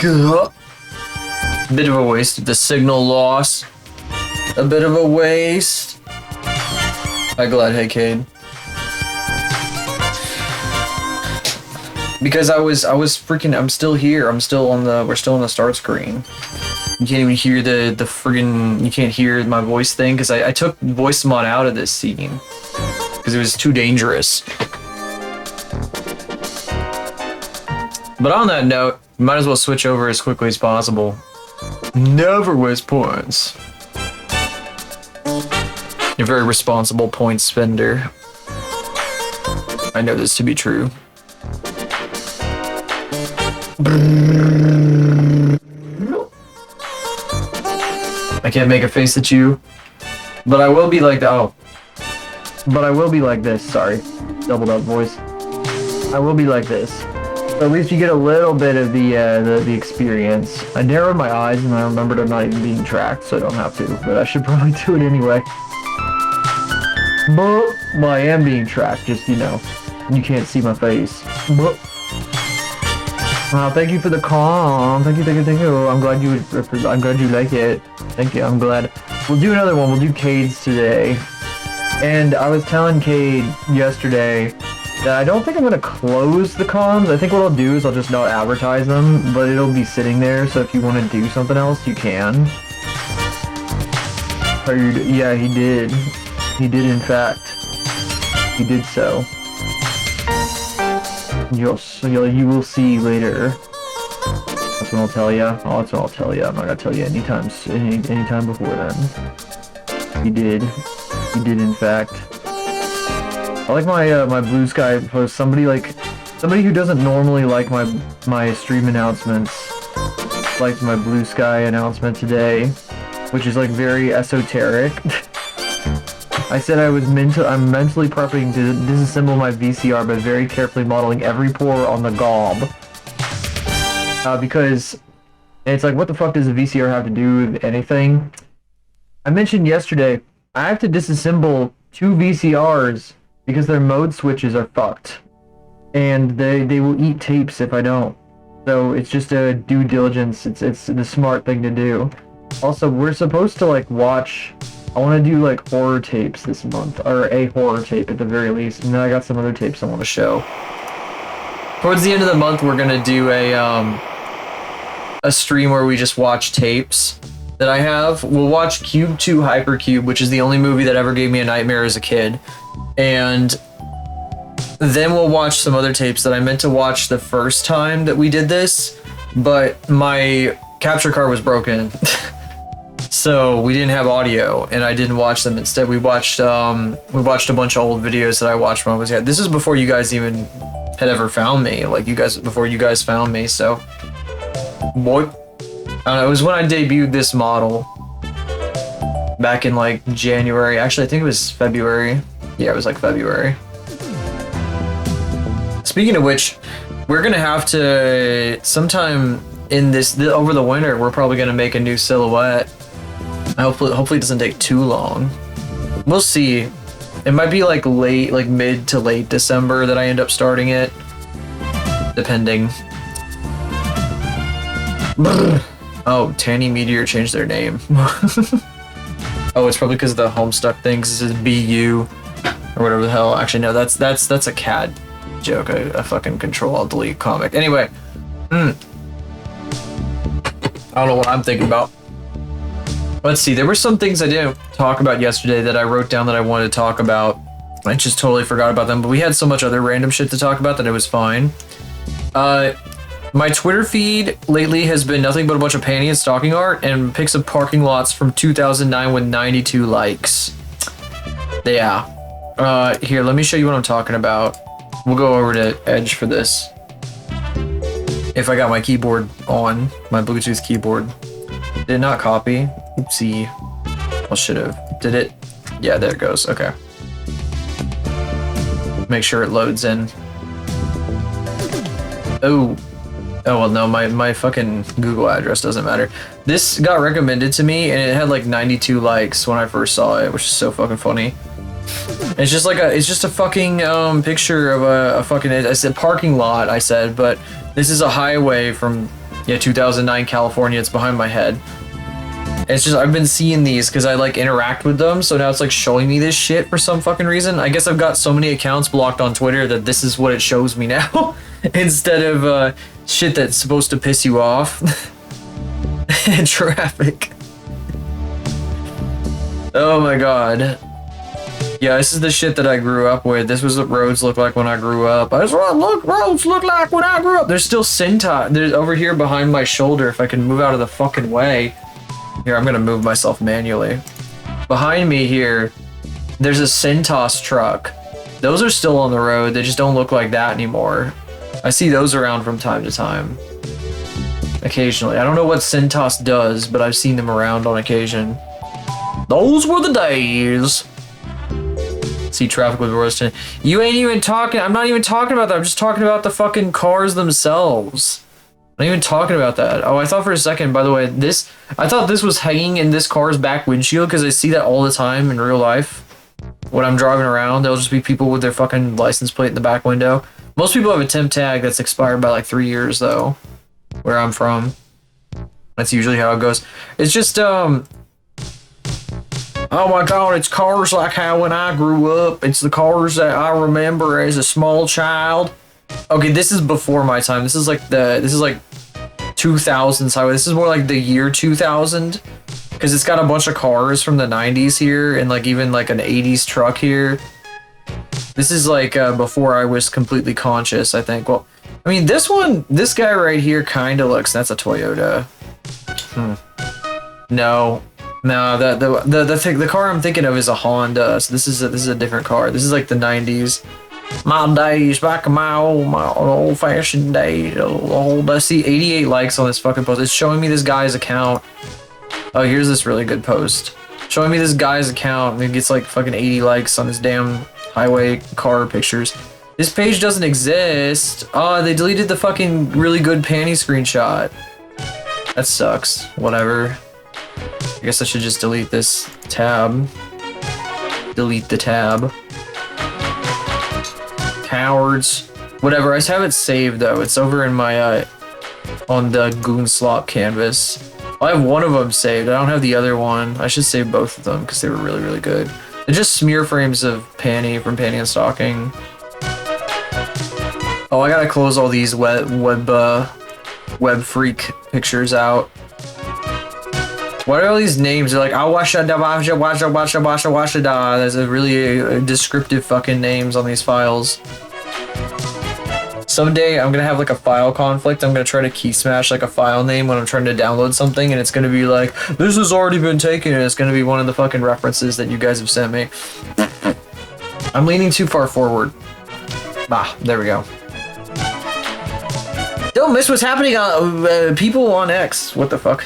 Bit of a waste of the signal loss. A bit of a waste. Hi, Glad. Hey, Cade. Because I was freaking. I'm still here. We're still on the start screen. You can't even hear the friggin'. You can't hear my voice thing because I took voice mod out of this scene because it was too dangerous. But on that note, you might as well switch over as quickly as possible. Never waste points. You're a very responsible point spender. I know this to be true. I can't make a face at you, but I will be like that. Oh, but I will be like this. Sorry, doubled up voice. I will be like this. So at least you get a little bit of the experience. I narrowed my eyes and I remembered I'm not even being tracked, so I don't have to. But I should probably do it anyway. But well, I am being tracked. Just you can't see my face. But thank you for the call. Thank you. I'm glad you like it. Thank you. I'm glad. We'll do another one. We'll do Cade's today. And I was telling Cade yesterday that I don't think I'm gonna close the comms. I think what I'll do is I'll just not advertise them, but it'll be sitting there. So if you want to do something else, you can. Yeah, he did. He did, in fact. He did so. You will see later. That's what I'll tell you. Oh, that's what I'll tell you. I'm not gonna tell you anytime before then. He did. He did, in fact. I like my Blue Sky post. Somebody who doesn't normally like my stream announcements liked my Blue Sky announcement today, which is like very esoteric. I said I'm mentally prepping to disassemble my VCR by very carefully modeling every pore on the gob. Because it's like, what the fuck does a VCR have to do with anything? I mentioned yesterday, I have to disassemble 2 VCRs because their mode switches are fucked. And they will eat tapes if I don't. So it's just a due diligence. It's the smart thing to do. Also, we're supposed to like watch... I want to do like horror tapes this month, or a horror tape at the very least, and then I got some other tapes I want to show. Towards the end of the month, we're gonna do a stream where we just watch tapes that I have. We'll watch Cube 2 Hypercube, which is the only movie that ever gave me a nightmare as a kid, and then we'll watch some other tapes that I meant to watch the first time that we did this, but my capture card was broken. So we didn't have audio, and I didn't watch them. Instead, we watched a bunch of old videos that I watched when I was young. This is before you guys even had ever found me, before you guys found me. So, boy, I don't know. It was when I debuted this model back in like January. Actually, I think it was February. Yeah, it was like February. Speaking of which, we're gonna have to sometime in over the winter. We're probably gonna make a new silhouette. Hopefully it doesn't take too long. We'll see. It might be like mid to late December that I end up starting it. Depending. Oh, Tanny Meteor changed their name. Oh, it's probably because of the Homestuck thing, because it says BU or whatever the hell. Actually, no, that's a CAD joke. A fucking Control-Alt-Delete comic. Anyway. I don't know what I'm thinking about. Let's see, there were some things I didn't talk about yesterday that I wrote down that I wanted to talk about. I just totally forgot about them, but we had so much other random shit to talk about that it was fine. My Twitter feed lately has been nothing but a bunch of panty and stocking art and pics of parking lots from 2009 with 92 likes. Yeah. Here, let me show you what I'm talking about. We'll go over to Edge for this. If I got my keyboard on, my Bluetooth keyboard. Did it not copy? Oopsie. Well, should have. Did it? Yeah, there it goes. Okay. Make sure it loads in. Oh. Oh, well, no, my fucking Google address doesn't matter. This got recommended to me, and it had like 92 likes when I first saw it, which is so fucking funny. It's just like it's just a fucking picture of a fucking, I said parking lot, I said, but this is a highway from Yeah, 2009 California. It's behind my head. It's just, I've been seeing these because I like interact with them, so now it's like showing me this shit for some fucking reason. I guess I've got so many accounts blocked on Twitter that this is what it shows me now instead of shit that's supposed to piss you off. Traffic. Oh my god. Yeah, this is the shit that I grew up with. This was what roads looked like when I grew up. That's what roads look like when I grew up. There's still Cintas. There's over here behind my shoulder, if I can move out of the fucking way. Here, I'm gonna move myself manually. Behind me here, there's a Cintas truck. Those are still on the road. They just don't look like that anymore. I see those around from time to time. Occasionally. I don't know what Cintas does, but I've seen them around on occasion. Those were the days. See traffic with Royston. You ain't even talking. I'm not even talking about that. I'm just talking about the fucking cars themselves. I'm not even talking about that. Oh, I thought for a second, by the way, I thought this was hanging in this car's back windshield because I see that all the time in real life. When I'm driving around, there'll just be people with their fucking license plate in the back window. Most people have a temp tag that's expired by like 3 years, though, where I'm from. That's usually how it goes. It's just, oh my god, it's cars like how when I grew up. It's the cars that I remember as a small child. Okay, this is before my time. This is like 2000s highway. This is more like the year 2000 because it's got a bunch of cars from the 90s here and like even like an 80s truck here. This is like before I was completely conscious, I think. Well, I mean, this guy right here kind of looks, that's a Toyota. No, the car I'm thinking of is a Honda. So this is a different car. This is like the 90s. My days, back in my old fashioned days. I see 88 likes on this fucking post. It's showing me this guy's account. Oh, here's this really good post. Showing me this guy's account and it gets like fucking 80 likes on his damn highway car pictures. This page doesn't exist. Oh, they deleted the fucking really good panty screenshot. That sucks. Whatever. I guess I should just delete this tab. Delete the tab. Cowards. Whatever, I just have it saved though. It's over in my, on the Goonslop canvas. I have one of them saved. I don't have the other one. I should save both of them because they were really, really good. They're just smear frames of Panty from Panty and Stocking. Oh, I gotta close all these web freak pictures out. What are all these names? They're like, Awashada. There's a really descriptive fucking names on these files. Someday I'm gonna have like a file conflict. I'm gonna try to key smash like a file name when I'm trying to download something, and it's gonna be like, this has already been taken, and it's gonna be one of the fucking references that you guys have sent me. I'm leaning too far forward. There we go. Don't miss what's happening on people on X. What the fuck?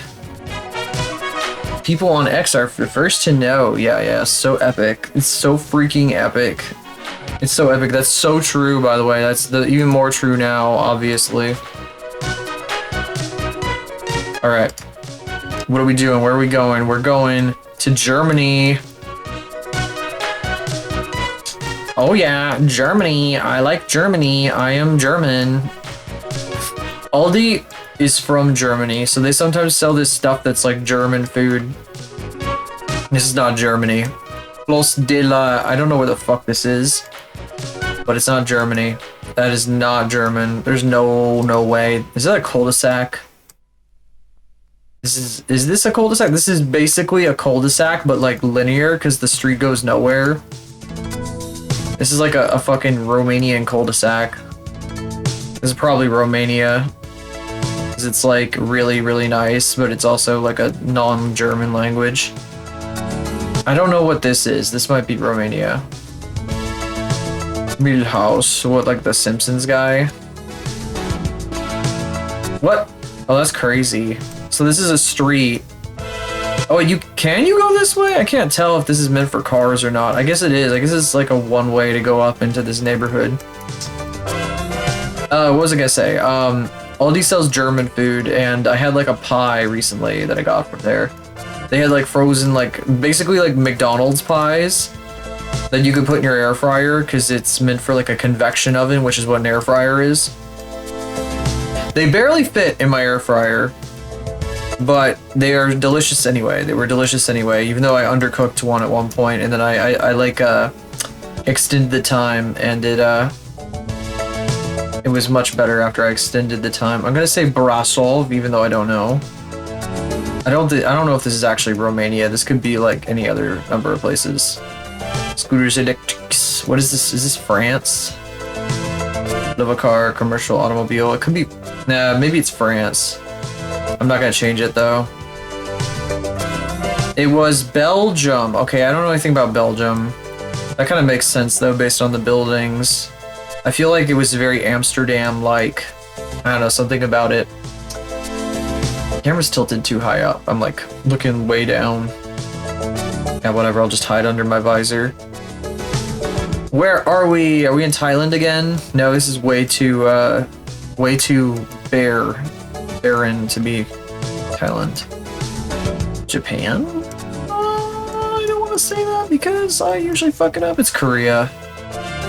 People on X are the first to know. Yeah, so epic. It's so freaking epic. It's so epic. That's so true, by the way. That's even more true now, obviously. Alright. What are we doing? Where are we going? We're going to Germany. Oh yeah, Germany. I like Germany. I am German. Aldi is from Germany, so they sometimes sell this stuff that's like German food. This is not Germany. Los de la... I don't know where the fuck this is, but it's not Germany. That is not German. There's no way. Is that a cul-de-sac? Is this a cul-de-sac? This is basically a cul-de-sac, but like linear, because the street goes nowhere. This is like a fucking Romanian cul-de-sac. This is probably Romania. It's like really, really nice, but it's also like a non-German language. I don't know what this is. This might be Romania. Milhouse. What, like the Simpsons guy? What? Oh, that's crazy. So this is a street. Oh, can you go this way? I can't tell if this is meant for cars or not. I guess it is. I guess it's like a one way to go up into this neighborhood. What was I gonna say? Aldi sells German food, and I had like a pie recently that I got from there. They had like frozen, like basically like McDonald's pies that you could put in your air fryer because it's meant for like a convection oven, which is what an air fryer is. They barely fit in my air fryer, but they are delicious anyway. They were delicious anyway, even though I undercooked one at one point, and then I like extended the time, and it was much better after I extended the time. I'm gonna say Brasov, even though I don't know. I don't know if this is actually Romania. This could be like any other number of places. Scooters electrics. What is this? Is this France? Novacar commercial automobile. It could be. Nah, maybe it's France. I'm not gonna change it though. It was Belgium. Okay, I don't know anything about Belgium. That kind of makes sense though, based on the buildings. I feel like it was very Amsterdam-like. I don't know, something about it. Camera's tilted too high up. I'm like looking way down. Yeah, whatever, I'll just hide under my visor. Where are we? Are we in Thailand again? No, this is way too barren to be Thailand. Japan? I don't want to say that because I usually fuck it up. It's Korea.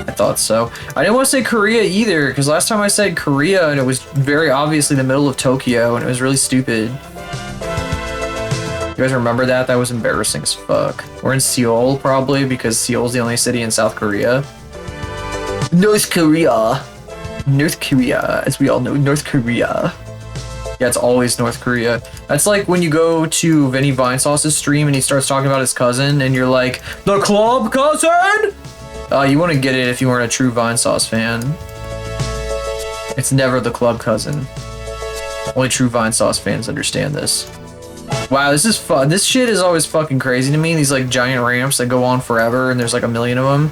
I thought so. I didn't want to say Korea either, because last time I said Korea and it was very obviously the middle of Tokyo and it was really stupid. You guys remember that? That was embarrassing as fuck. We're in Seoul probably, because Seoul's the only city in South Korea. North Korea. North Korea, as we all know, North Korea. Yeah, it's always North Korea. That's like when you go to Vinny Vinesauce's stream and he starts talking about his cousin and you're like, the club cousin? You wouldn't get it if you weren't a true Vinesauce fan. It's never the club cousin. Only true Vinesauce fans understand this. Wow, this is fun. This shit is always fucking crazy to me. These like giant ramps that go on forever and there's like a million of them.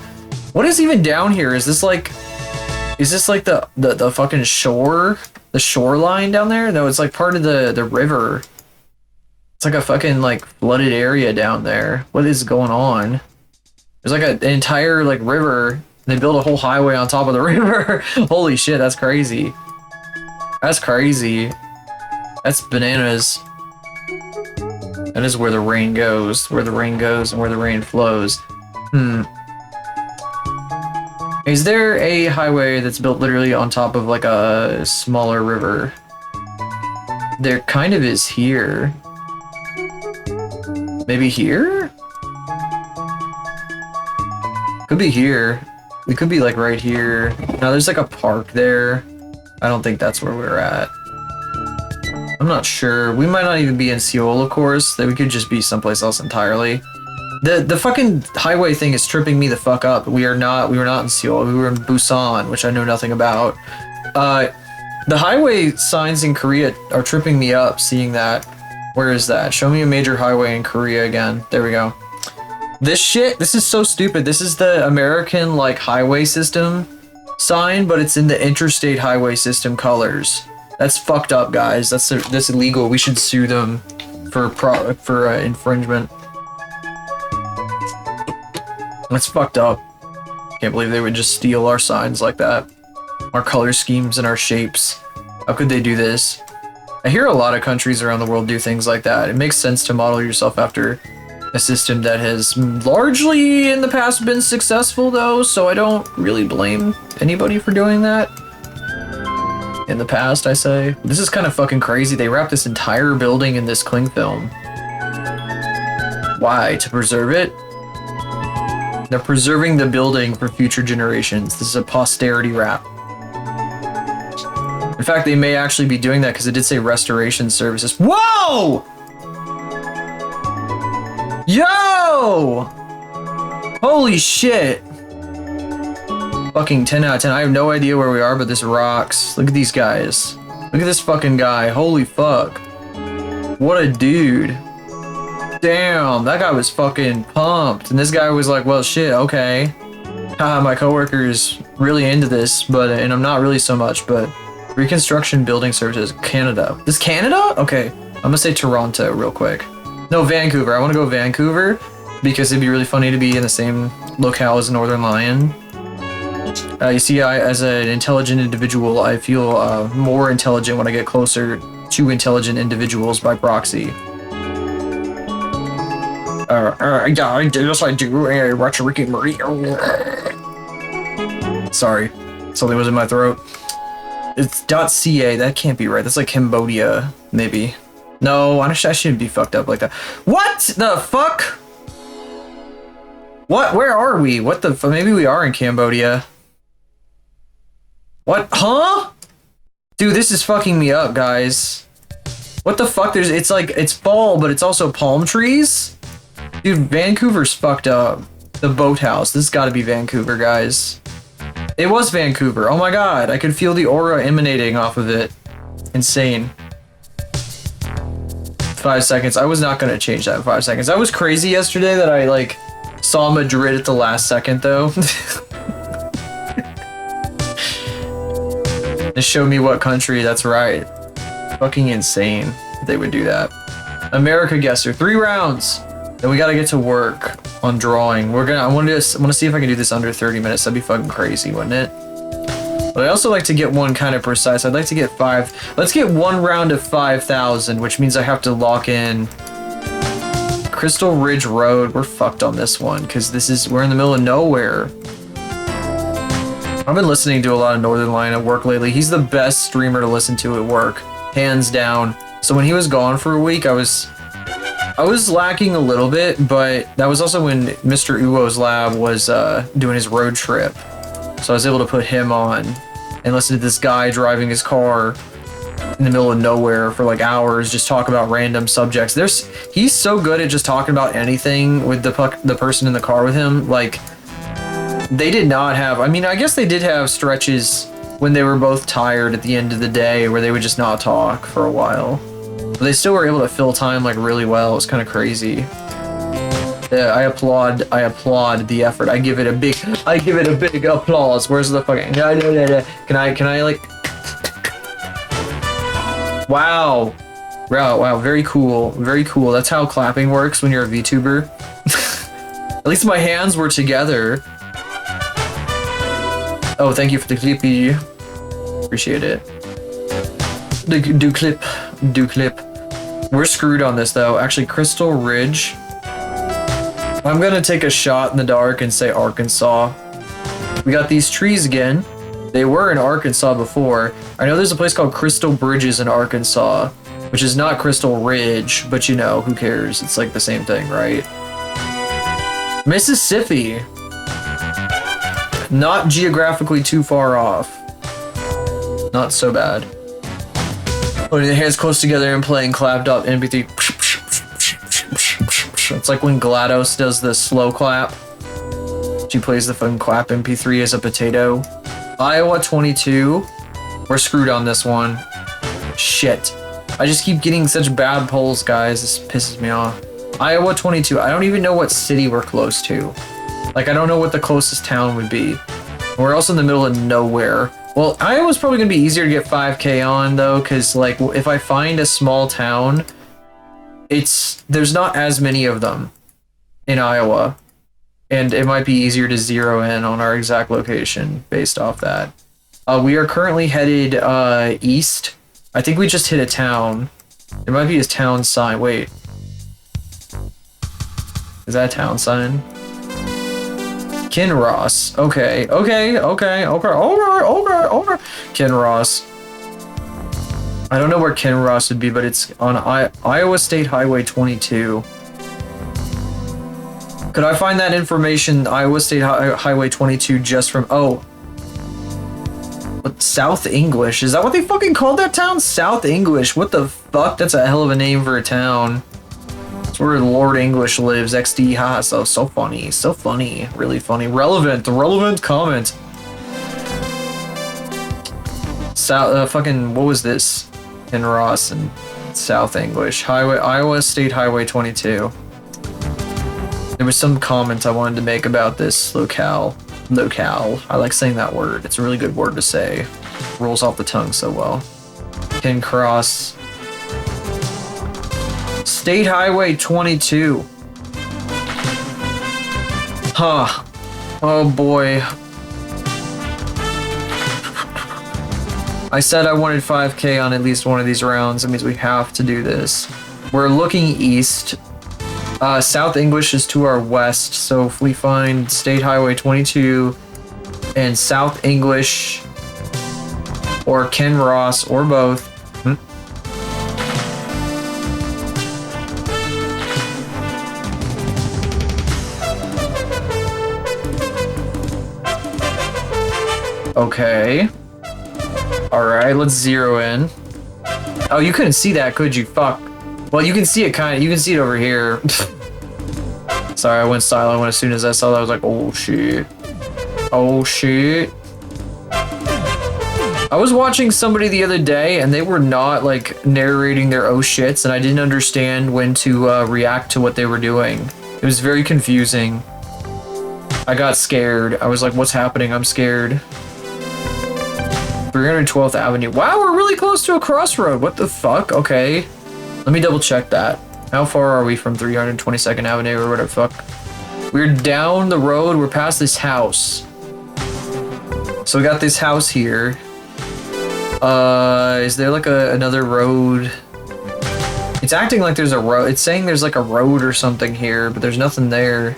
What is even down here? Is this like the fucking shore? The shoreline down there? No, it's like part of the river. It's like a fucking like flooded area down there. What is going on? There's like an entire like river. They built a whole highway on top of the river. Holy shit, that's crazy. That's crazy. That's bananas. That is where the rain goes. Where the rain goes and where the rain flows. Is there a highway that's built literally on top of like a smaller river? There kind of is here. Maybe here? Could be here. We could be like right here. No, there's like a park there. I don't think that's where we're at. I'm not sure. We might not even be in Seoul, of course. That we could just be someplace else entirely. The fucking highway thing is tripping me the fuck up. We were not in Seoul. We were in Busan, which I know nothing about. The highway signs in Korea are tripping me up seeing that. Where is that? Show me a major highway in Korea again. There we go. This is so stupid. This is the American like highway system sign, but it's in the interstate highway system colors. That's fucked up, guys. That's illegal. We should sue them for infringement. That's fucked up. Can't believe they would just steal our signs like that. Our color schemes and our shapes. How could they do this? I hear a lot of countries around the world do things like that. It makes sense to model yourself after a system that has largely in the past been successful though, so I don't really blame anybody for doing that. In the past, I say. This is kind of fucking crazy. They wrapped this entire building in this cling film. Why? To preserve it? They're preserving the building for future generations. This is a posterity wrap. In fact, they may actually be doing that because it did say restoration services. Whoa! Yo! Holy shit. Fucking 10 out of 10. I have no idea where we are, but this rocks. Look at these guys. Look at this fucking guy. Holy fuck. What a dude. Damn, that guy was fucking pumped. And this guy was like, well, shit, okay. Haha, my coworker's really into this, and I'm not really so much, but Reconstruction Building Services, Canada. This Canada? Okay, I'm gonna say Toronto real quick. No, Vancouver. I want to go Vancouver because it'd be really funny to be in the same locale as Northern Lion. You see, as an intelligent individual, I feel more intelligent when I get closer to intelligent individuals by proxy. Yeah, yes I do. Watch Ricky and Morty. Sorry, something was in my throat. It's .ca. That can't be right. That's like Cambodia, maybe. No, I shouldn't be fucked up like that. What the fuck? What? Where are we? What the? Maybe we are in Cambodia. What? Huh? Dude, this is fucking me up, guys. What the fuck? It's like, it's fall, but it's also palm trees? Dude, Vancouver's fucked up. The boathouse. This has got to be Vancouver, guys. It was Vancouver. Oh my god, I could feel the aura emanating off of it. Insane. 5 seconds. I was not going to change that in 5 seconds. That was crazy yesterday that I, like, saw Madrid at the last second, though. It showed me what country. That's right. Fucking insane they would do that. America guesser. 3 rounds. Then we gotta get to work on drawing. I want to see if I can do this under 30 minutes. That'd be fucking crazy, wouldn't it? But I also like to get one kind of precise. I'd like to get 5. Let's get 1 round of 5,000, which means I have to lock in Crystal Ridge Road. We're fucked on this one because we're in the middle of nowhere. I've been listening to a lot of Northern Lion at work lately. He's the best streamer to listen to at work, hands down. So when he was gone for a week, I was lacking a little bit, but that was also when Mr. Uwo's lab was doing his road trip. So I was able to put him on and listen to this guy driving his car in the middle of nowhere for like hours, just talk about random subjects. He's so good at just talking about anything with the person in the car with him. Like, they did not have, I mean, I guess they did have stretches when they were both tired at the end of the day where they would just not talk for a while. But they still were able to fill time like really well. It was kind of crazy. I applaud the effort. I give it a big applause. Where's the fucking, can I like, wow, very cool, very cool. That's how clapping works when you're a VTuber. At least my hands were together. Oh, thank you for the clippy. Appreciate it. Do clip. We're screwed on this though. Actually, Crystal Ridge. I'm gonna take a shot in the dark and say Arkansas. We got these trees again. They were in Arkansas before. I know there's a place called Crystal Bridges in Arkansas, which is not Crystal Ridge, but you know, who cares? It's like the same thing, right? Mississippi. Not geographically too far off. Not so bad. Putting the hands close together and playing clapped up MP3. It's like when GLaDOS does the slow clap. She plays the fucking clap MP3 as a potato. Iowa 22. We're screwed on this one. Shit. I just keep getting such bad polls, guys. This pisses me off. Iowa 22. I don't even know what city we're close to. Like, I don't know what the closest town would be. We're also in the middle of nowhere. Well, Iowa's probably gonna be easier to get 5K on though, because like if I find a small town, there's not as many of them in Iowa, and it might be easier to zero in on our exact location based off that. We are currently headed east. I think we just hit a town. There might be a town sign. Wait, is that a town sign? Kinross. Okay. Kinross. I don't know where Kinross would be, but it's on Iowa State Highway 22. Could I find that information, Iowa State Highway 22, just from... Oh. What, South English? Is that what they fucking called that town? South English. What the fuck? That's a hell of a name for a town. Where Lord English lives, XD, ha, so funny, really funny, relevant comment. Fucking, what was this? In Ross and South English, Iowa State Highway 22. There was some comment I wanted to make about this locale. I like saying that word. It's a really good word to say. Rolls off the tongue so well. Ken Cross. State Highway 22. Huh. Oh boy. I said I wanted 5K on at least one of these rounds. That means we have to do this. We're looking east. South English is to our west, so if we find State Highway 22 and South English or Ken Ross, or both. Okay. Alright, let's zero in. Oh, you couldn't see that, could you? Fuck. Well, you can see it kind of. You can see it over here. Sorry, I went silent when as soon as I saw that. I was like, oh shit. Oh shit. I was watching somebody the other day and they were not like narrating their oh shits, and I didn't understand when to react to what they were doing. It was very confusing. I got scared. I was like, what's happening? I'm scared. 312th Avenue. Wow, we're really close to a crossroad. What the fuck? Okay. Let me double check that. How far are we from 322nd Avenue or whatever the fuck? We're down the road. We're past this house. So we got this house here. Is there like another road? It's acting like there's a road. It's saying there's like a road or something here, but there's nothing there.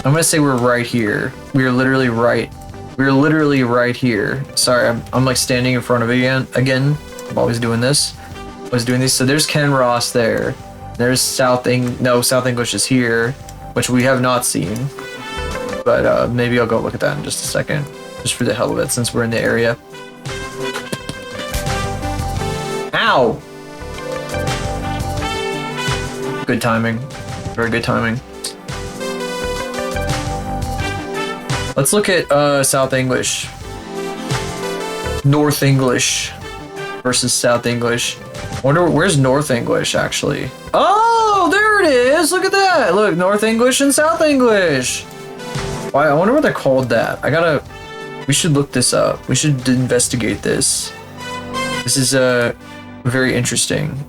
I'm gonna say we're right here. We're literally right. We're literally right here. Sorry, I'm like standing in front of it again. I'm always doing this. Always doing these. So there's Ken Ross there. There's South English is here, which we have not seen. But maybe I'll go look at that in just a second, just for the hell of it, since we're in the area. Ow! Good timing. Very good timing. Let's look at South English. North English versus South English. Wonder where's North English actually? Oh, there it is. Look at that. Look, North English and South English. Why? I wonder what they're called that. We should look this up. We should investigate this. This is very interesting.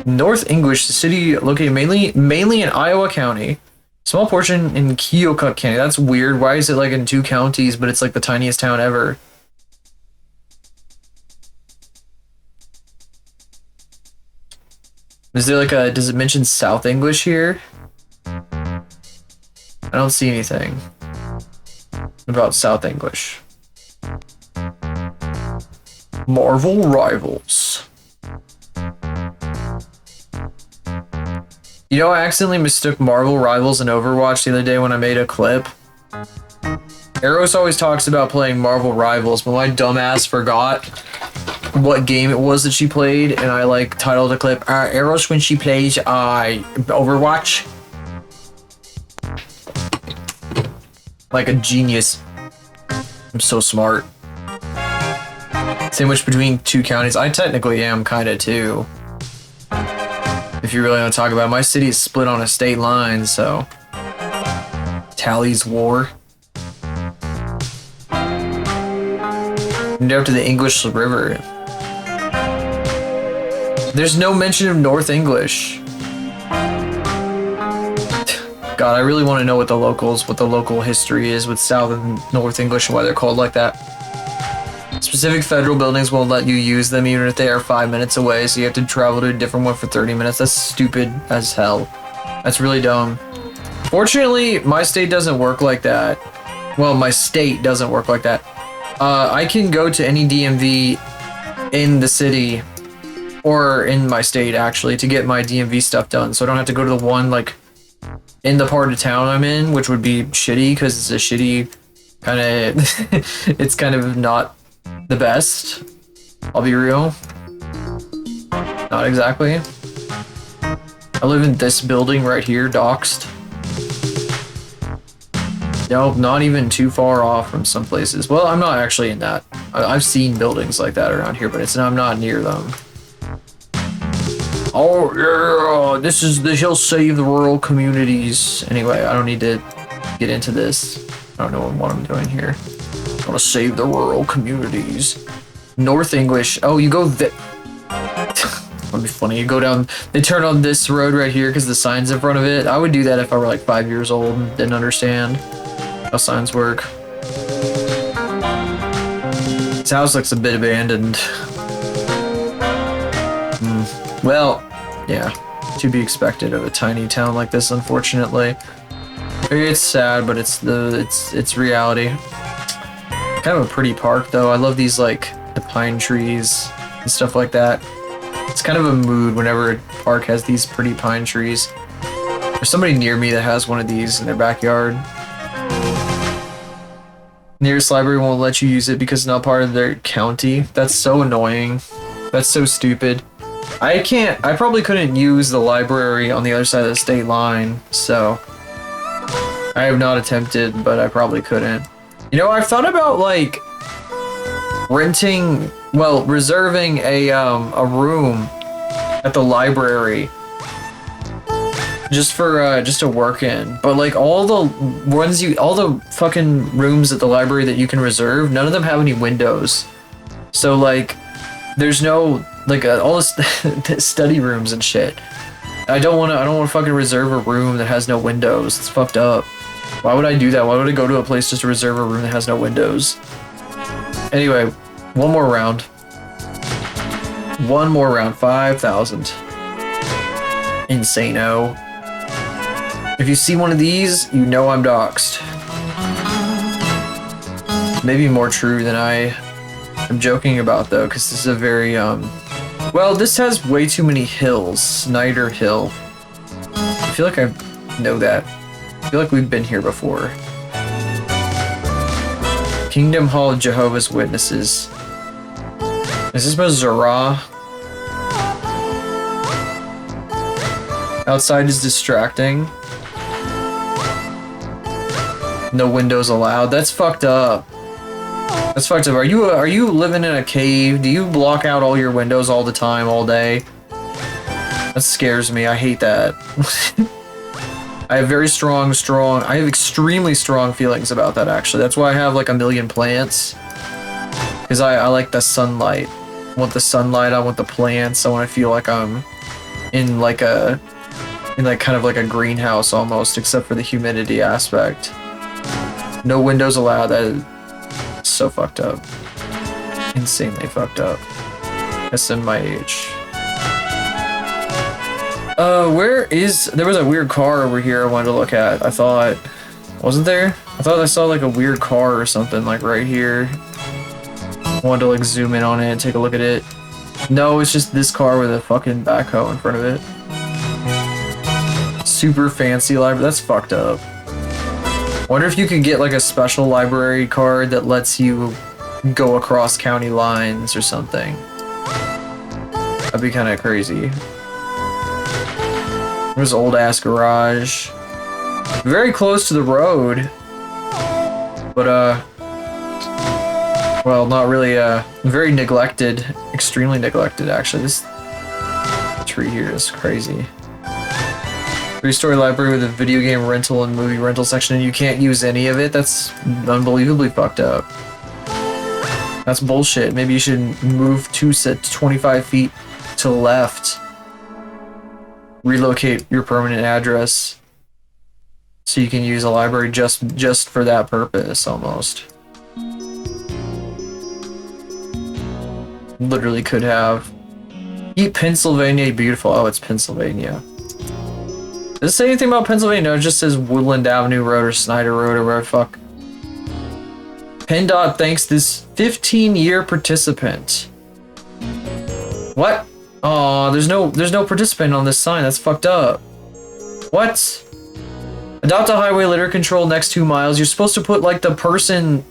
North English, the city located mainly in Iowa County. Small portion in Keokuk County. That's weird. Why is it like in 2 counties, but it's like the tiniest town ever? Is there like does it mention South English here? I don't see anything about South English. Marvel Rivals. You know, I accidentally mistook Marvel Rivals and Overwatch the other day when I made a clip. Eros always talks about playing Marvel Rivals, but my dumbass forgot what game it was that she played, and I like titled the clip, Eros when she plays Overwatch. Like a genius. I'm so smart. Sandwiched between 2 counties. I technically am kinda too. If you really want to talk about it. My city is split on a state line, so Tally's War. And up to the English River. There's no mention of North English. God, I really want to know what the local history is with South and North English and why they're called like that. Specific federal buildings won't let you use them even if they are 5 minutes away, so you have to travel to a different one for 30 minutes. That's stupid as hell. That's really dumb. Fortunately, my state doesn't work like that. Well, my state doesn't work like that. I can go to any DMV in the city, or in my state actually, to get my DMV stuff done, so I don't have to go to the one like in the part of town I'm in, which would be shitty because it's a shitty kind of it's kind of not the best. I'll be real. Not exactly. I live in this building right here, doxed. Nope, not even too far off from some places. Well, I'm not actually in that. I've seen buildings like that around here, but I'm not near them. Oh yeah, this is the He'll Save the Rural Communities. Anyway, I don't need to get into this. I don't know what I'm doing here. I want to save the rural communities. North English. Oh, you go That'd be funny. You go down. They turn on this road right here because the sign's in front of it. I would do that if I were like 5 years old and didn't understand how signs work. This house looks a bit abandoned. Well, yeah, to be expected of a tiny town like this, unfortunately. It's sad, but it's reality. Kind of a pretty park though. I love these like the pine trees and stuff like that. It's kind of a mood whenever a park has these pretty pine trees. There's somebody near me that has one of these in their backyard. Nearest library won't let you use it because it's not part of their county. That's so annoying. That's so stupid. I probably couldn't use the library on the other side of the state line, so I have not attempted, but I probably couldn't. You know, I've thought about like reserving a room at the library just to work in. But like all the fucking rooms at the library that you can reserve, none of them have any windows. So like there's no like all this study rooms and shit. I don't want to fucking reserve a room that has no windows. It's fucked up. Why would I do that? Why would I go to a place just to reserve a room that has no windows? Anyway, one more round. 5,000. Insano. If you see one of these, you know I'm doxxed. Maybe more true than I am joking about though, because this is a very well, this has way too many hills. Snyder Hill. I feel like I know that. I feel like we've been here before. Kingdom Hall of Jehovah's Witnesses. Is this Missouri? Outside is distracting. No windows allowed. That's fucked up. That's fucked up. Are you living in a cave? Do you block out all your windows all the time, all day? That scares me. I hate that. I have very I have extremely strong feelings about that, actually. That's why I have like a million plants. Because I like the sunlight. I want the sunlight, I want the plants, I want to feel like I'm in like kind of like a greenhouse almost, except for the humidity aspect. No windows allowed. That is so fucked up. Insanely fucked up. SMIH. There was a weird car over here I wanted to look at. I thought, wasn't there? I thought I saw like a weird car or something like right here. I wanted to like zoom in on it and take a look at it. No, it's just this car with a fucking backhoe in front of it. Super fancy library. That's fucked up. Wonder if you could get like a special library card that lets you go across county lines or something. That'd be kind of crazy. There's an old ass garage. Very close to the road. But well, not really, very neglected. Extremely neglected, actually. This tree here is crazy. 3-story library with a video game rental and movie rental section, and you can't use any of it? That's unbelievably fucked up. That's bullshit. Maybe you should move 25 feet to the left. Relocate your permanent address so you can use a library just for that purpose, almost. Literally could have. Keep Pennsylvania beautiful. Oh, it's Pennsylvania. Does it say anything about Pennsylvania? No, it just says Woodland Avenue Road or Snyder Road or whatever the fuck. PennDOT thanks this 15-year participant. What? Oh, there's no participant on this sign. That's fucked up. What? Adopt a highway litter control next 2 miles. You're supposed to put like the person.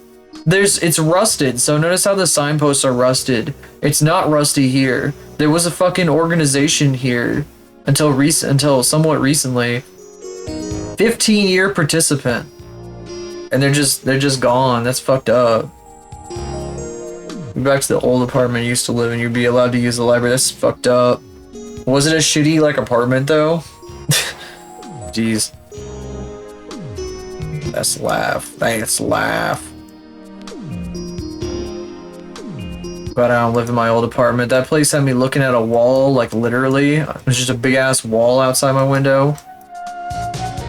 It's rusted. So notice how the signposts are rusted. It's not rusty here. There was a fucking organization here until somewhat recently. 15-year participant. And they're just gone. That's fucked up. Back to the old apartment you used to live in, you'd be allowed to use the library. That's fucked up. Was it a shitty like apartment though? Jeez. Let's laugh. Let's laugh. But I don't live in my old apartment. That place had me looking at a wall, like literally. It was just a big ass wall outside my window.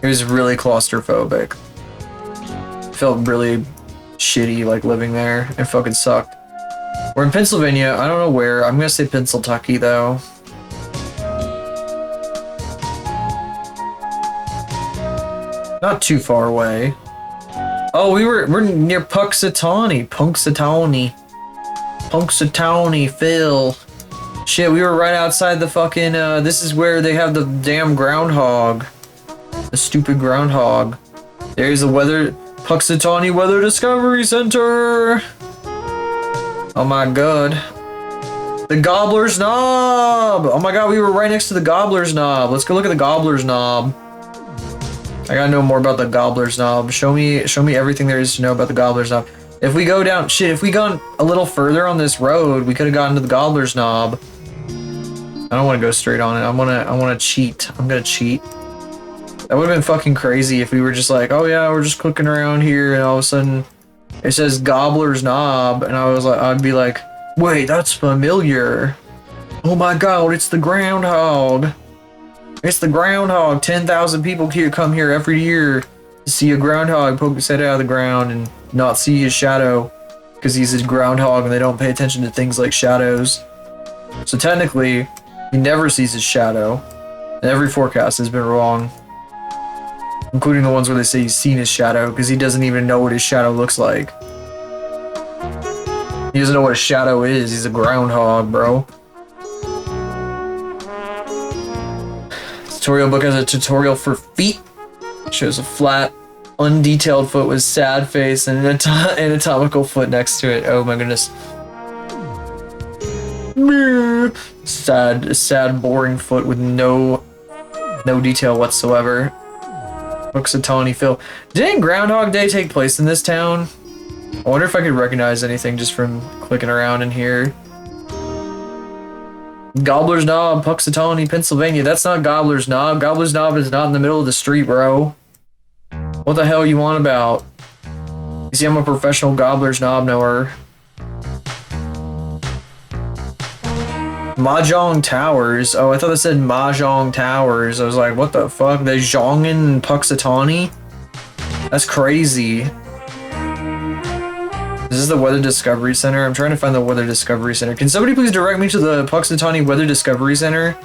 It was really claustrophobic. Felt really shitty like living there. It fucking sucked. We're in Pennsylvania. I don't know where. I'm gonna say Pennsylvania though. Not too far away. Oh, we're near Punxsutawney. Punxsutawney, Phil. Shit, we were right outside the fucking, this is where they have the damn groundhog. The stupid groundhog. There's the Punxsutawney Weather Discovery Center. Oh my god. The Gobbler's Knob! Oh my god, we were right next to the Gobbler's Knob. Let's go look at the Gobbler's Knob. I gotta know more about the Gobbler's Knob. Show me everything there is to know about the Gobbler's Knob. If we go down, shit, if we gone a little further on this road, we could have gotten to the Gobbler's Knob. I don't want to go straight on it. I want to cheat. I'm gonna cheat. That would have been fucking crazy if we were just like, oh yeah, we're just clicking around here, and all of a sudden it says Gobbler's Knob, and I'd be like, wait, that's familiar. Oh my god, it's the groundhog. It's the groundhog. 10,000 people come here every year to see a groundhog poke his head out of the ground and not see his shadow because he's a groundhog and they don't pay attention to things like shadows. So technically, he never sees his shadow. And every forecast has been wrong. Including the ones where they say he's seen his shadow because he doesn't even know what his shadow looks like. He doesn't know what a shadow is. He's a groundhog, bro. Tutorial book has a tutorial for feet. Shows a flat, undetailed foot with sad face and an anatomical foot next to it. Oh my goodness. Sad, boring foot with no detail whatsoever. Punxsutawney Phil. Didn't Groundhog Day take place in this town? I wonder if I could recognize anything just from clicking around in here. Gobbler's Knob, Punxsutawney, Pennsylvania. That's not Gobbler's Knob. Gobbler's Knob is not in the middle of the street, bro. What the hell you want about? You see, I'm a professional Gobbler's Knob knower. Mahjong Towers. Oh, I thought it said Mahjong Towers. I was like, what the fuck? They zhonging in Punxsutawney? That's crazy. This is the Weather Discovery Center. I'm trying to find the Weather Discovery Center. Can somebody please direct me to the Punxsutawney Weather Discovery Center?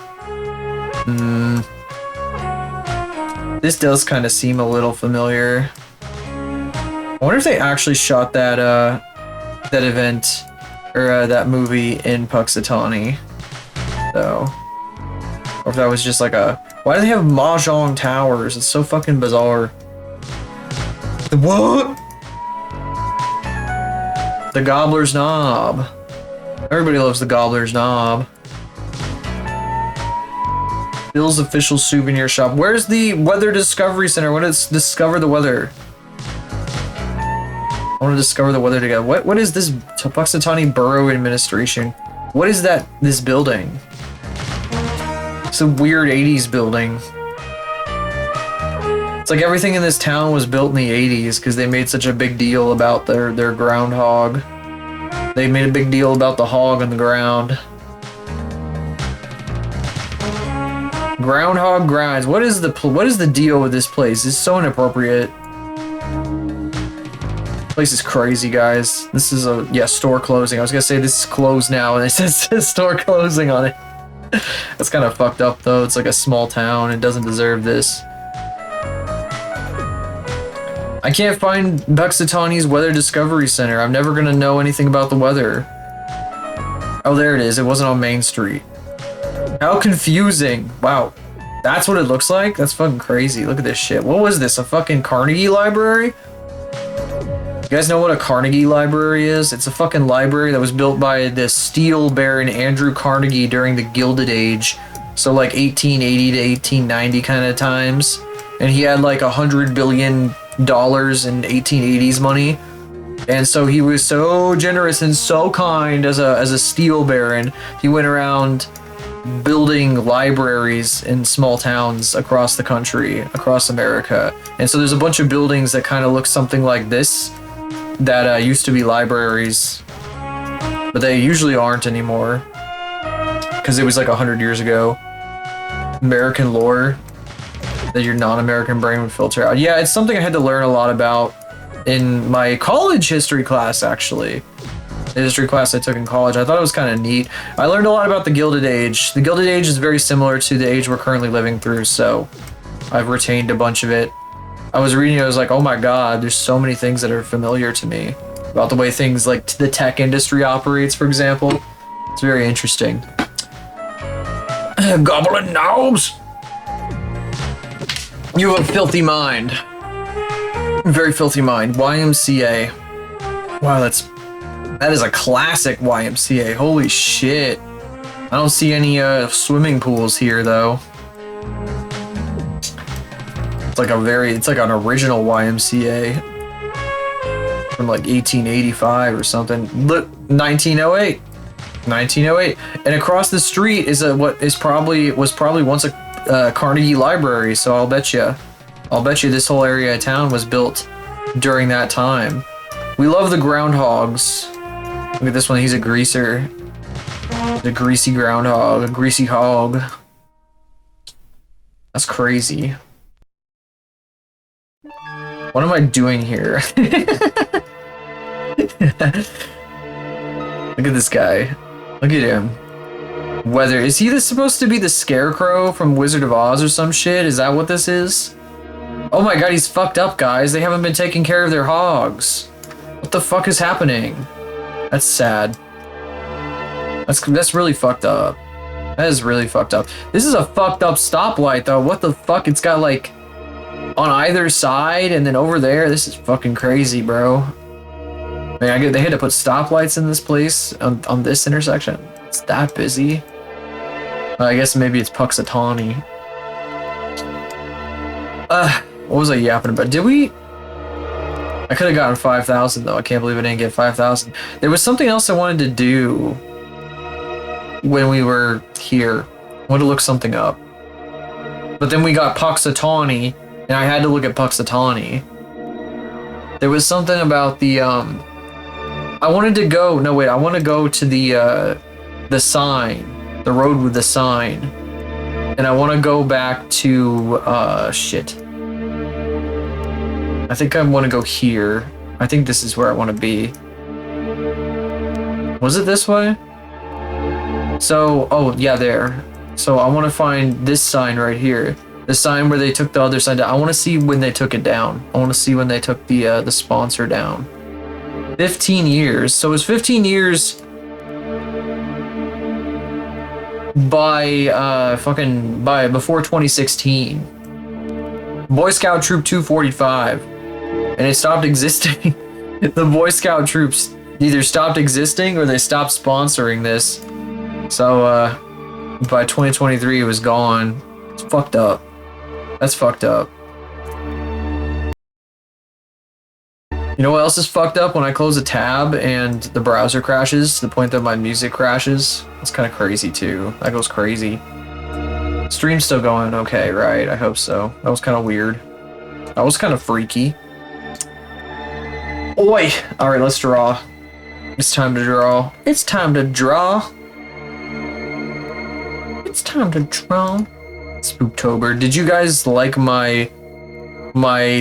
This does kind of seem a little familiar. I wonder if they actually shot that that event or that movie in Punxsutawney, though, or if that was just like a. Why do they have Mahjong Towers? It's so fucking bizarre. What? The Gobbler's Knob. Everybody loves the Gobbler's Knob. Bill's official souvenir shop. Where's the Weather Discovery Center? What is discover the weather? I want to discover the weather together. What is this Punxsutawney Borough Administration? What is that? This building? It's a weird 80s building. It's like everything in this town was built in the 80s because they made such a big deal about their groundhog. They made a big deal about the hog on the ground. Groundhog Grinds. What is the deal with this place? It's so inappropriate. This place is crazy, guys. This is a store closing. I was gonna say this is closed now, and it says store closing on it. That's kind of fucked up, though. It's like a small town. It doesn't deserve this. I can't find Punxsutawney's Weather Discovery Center. I'm never gonna know anything about the weather. Oh, there it is. It wasn't on Main Street. How confusing. Wow. That's what it looks like? That's fucking crazy. Look at this shit. What was this? A fucking Carnegie library? You guys know what a Carnegie library is? It's a fucking library that was built by the steel baron Andrew Carnegie during the Gilded Age. So like 1880 to 1890 kind of times. And he had like $100 billion in 1880s money. And so he was so generous and so kind as a steel baron. He went around building libraries in small towns across the country, across America. And so there's a bunch of buildings that kind of look something like this that used to be libraries, but they usually aren't anymore because it was like 100 years ago. American lore that your non-American brain would filter out. Yeah, it's something I had to learn a lot about in my college history class, actually. The history class I took in college. I thought it was kind of neat. I learned a lot about the Gilded Age. The Gilded Age is very similar to the age we're currently living through, so I've retained a bunch of it. I was reading it, I was like, oh my god, there's so many things that are familiar to me about the way things like the tech industry operates, for example. It's very interesting. Goblin knobs! You have a filthy mind. Very filthy mind. YMCA. Wow, that is a classic YMCA. Holy shit. I don't see any swimming pools here though. It's like an original YMCA from like 1885 or something. Look, 1908. 1908. And across the street is was probably once a Carnegie Library, so I'll bet you this whole area of town was built during that time. We love the groundhogs. Look at this one, he's a greaser. The greasy groundhog, a greasy hog. That's crazy. What am I doing here? Look at this guy. Look at him. Is he supposed to be the Scarecrow from Wizard of Oz or some shit? Is that what this is? Oh my god, he's fucked up, guys. They haven't been taking care of their hogs. What the fuck is happening? That's sad. That's really fucked up. That is really fucked up. This is a fucked up stoplight, though. What the fuck? It's got, like, on either side and then over there. This is fucking crazy, bro. Man, they had to put stoplights in this place on this intersection. It's that busy. I guess maybe it's Puxatawny. What was I yapping about? Did we? I could have gotten 5,000 though. I can't believe I didn't get 5,000. There was something else I wanted to do when we were here. I wanted to look something up. But then we got Puxatawny, and I had to look at Puxatawny. There was something about the I wanted to go. No wait, I want to go to the sign, the road with the sign, and I want to go back to shit. I think I want to go here. I think this is where I want to be. Was it this way? So, oh yeah, there. So I want to find this sign right here. The sign where they took the other sign down. I want to see when they took it down. I want to see when they took the sponsor down. 15 years. So it was 15 years by before 2016. Boy Scout Troop 245. And it stopped existing. The Boy Scout troops either stopped existing or they stopped sponsoring this. So by 2023 it was gone. It's fucked up. That's fucked up. You know what else is fucked up? When I close a tab and the browser crashes to the point that my music crashes. That's kind of crazy too. That goes crazy. Stream's still going okay, right? I hope so. That was kind of weird. That was kind of freaky. Oi! Alright, let's draw. It's time to draw. It's time to draw. It's time to draw. Spooktober. Did you guys like my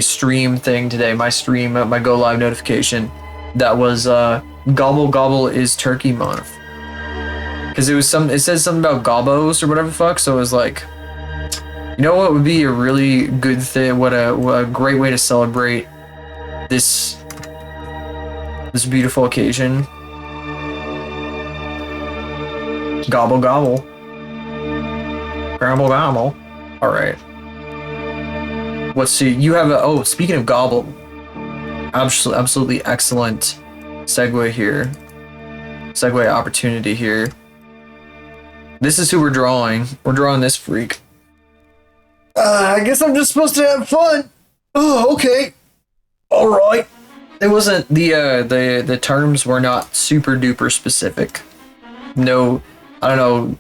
stream thing today? My stream, my go live notification. That was Gobble Gobble is Turkey Month. Because it says something about gobos or whatever the fuck, so it was like, you know what would be a really good thing, what a great way to celebrate this beautiful occasion. Gobble gobble. Gobble gobble. Alright. Let's see, you have oh, speaking of gobble, absolutely excellent segue here. Segue opportunity here. This is who we're drawing. We're drawing this freak. I guess I'm just supposed to have fun. Oh, okay. Alright. It wasn't, the terms were not super duper specific. No, I don't know.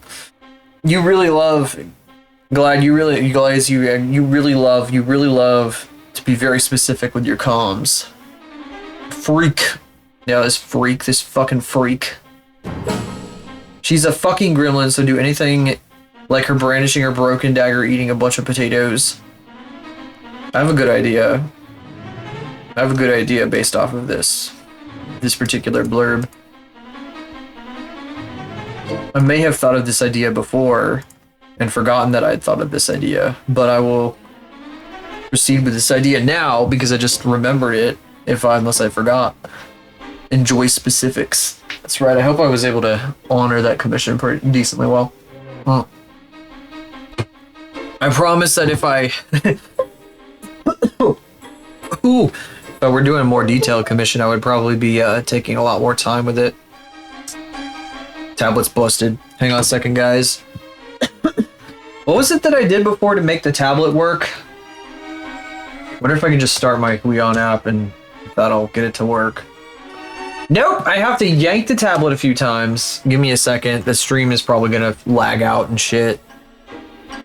You really love, Glad you really love to be very specific with your comms. Freak. Yeah, this fucking freak. She's a fucking gremlin, so do anything like her brandishing her broken dagger eating a bunch of potatoes. I have a good idea. Based off of this particular blurb. I may have thought of this idea before and forgotten that I'd thought of this idea, but I will proceed with this idea now because I just remembered it. Unless I forgot. Enjoy specifics. That's right. I hope I was able to honor that commission pretty decently well. I promise that if I if I were doing a more detailed commission, I would probably be taking a lot more time with it. Tablet's busted. Hang on a second, guys. What was it that I did before to make the tablet work? Wonder if I can just start my Huion app and that'll get it to work. Nope, I have to yank the tablet a few times. Give me a second. The stream is probably gonna lag out and shit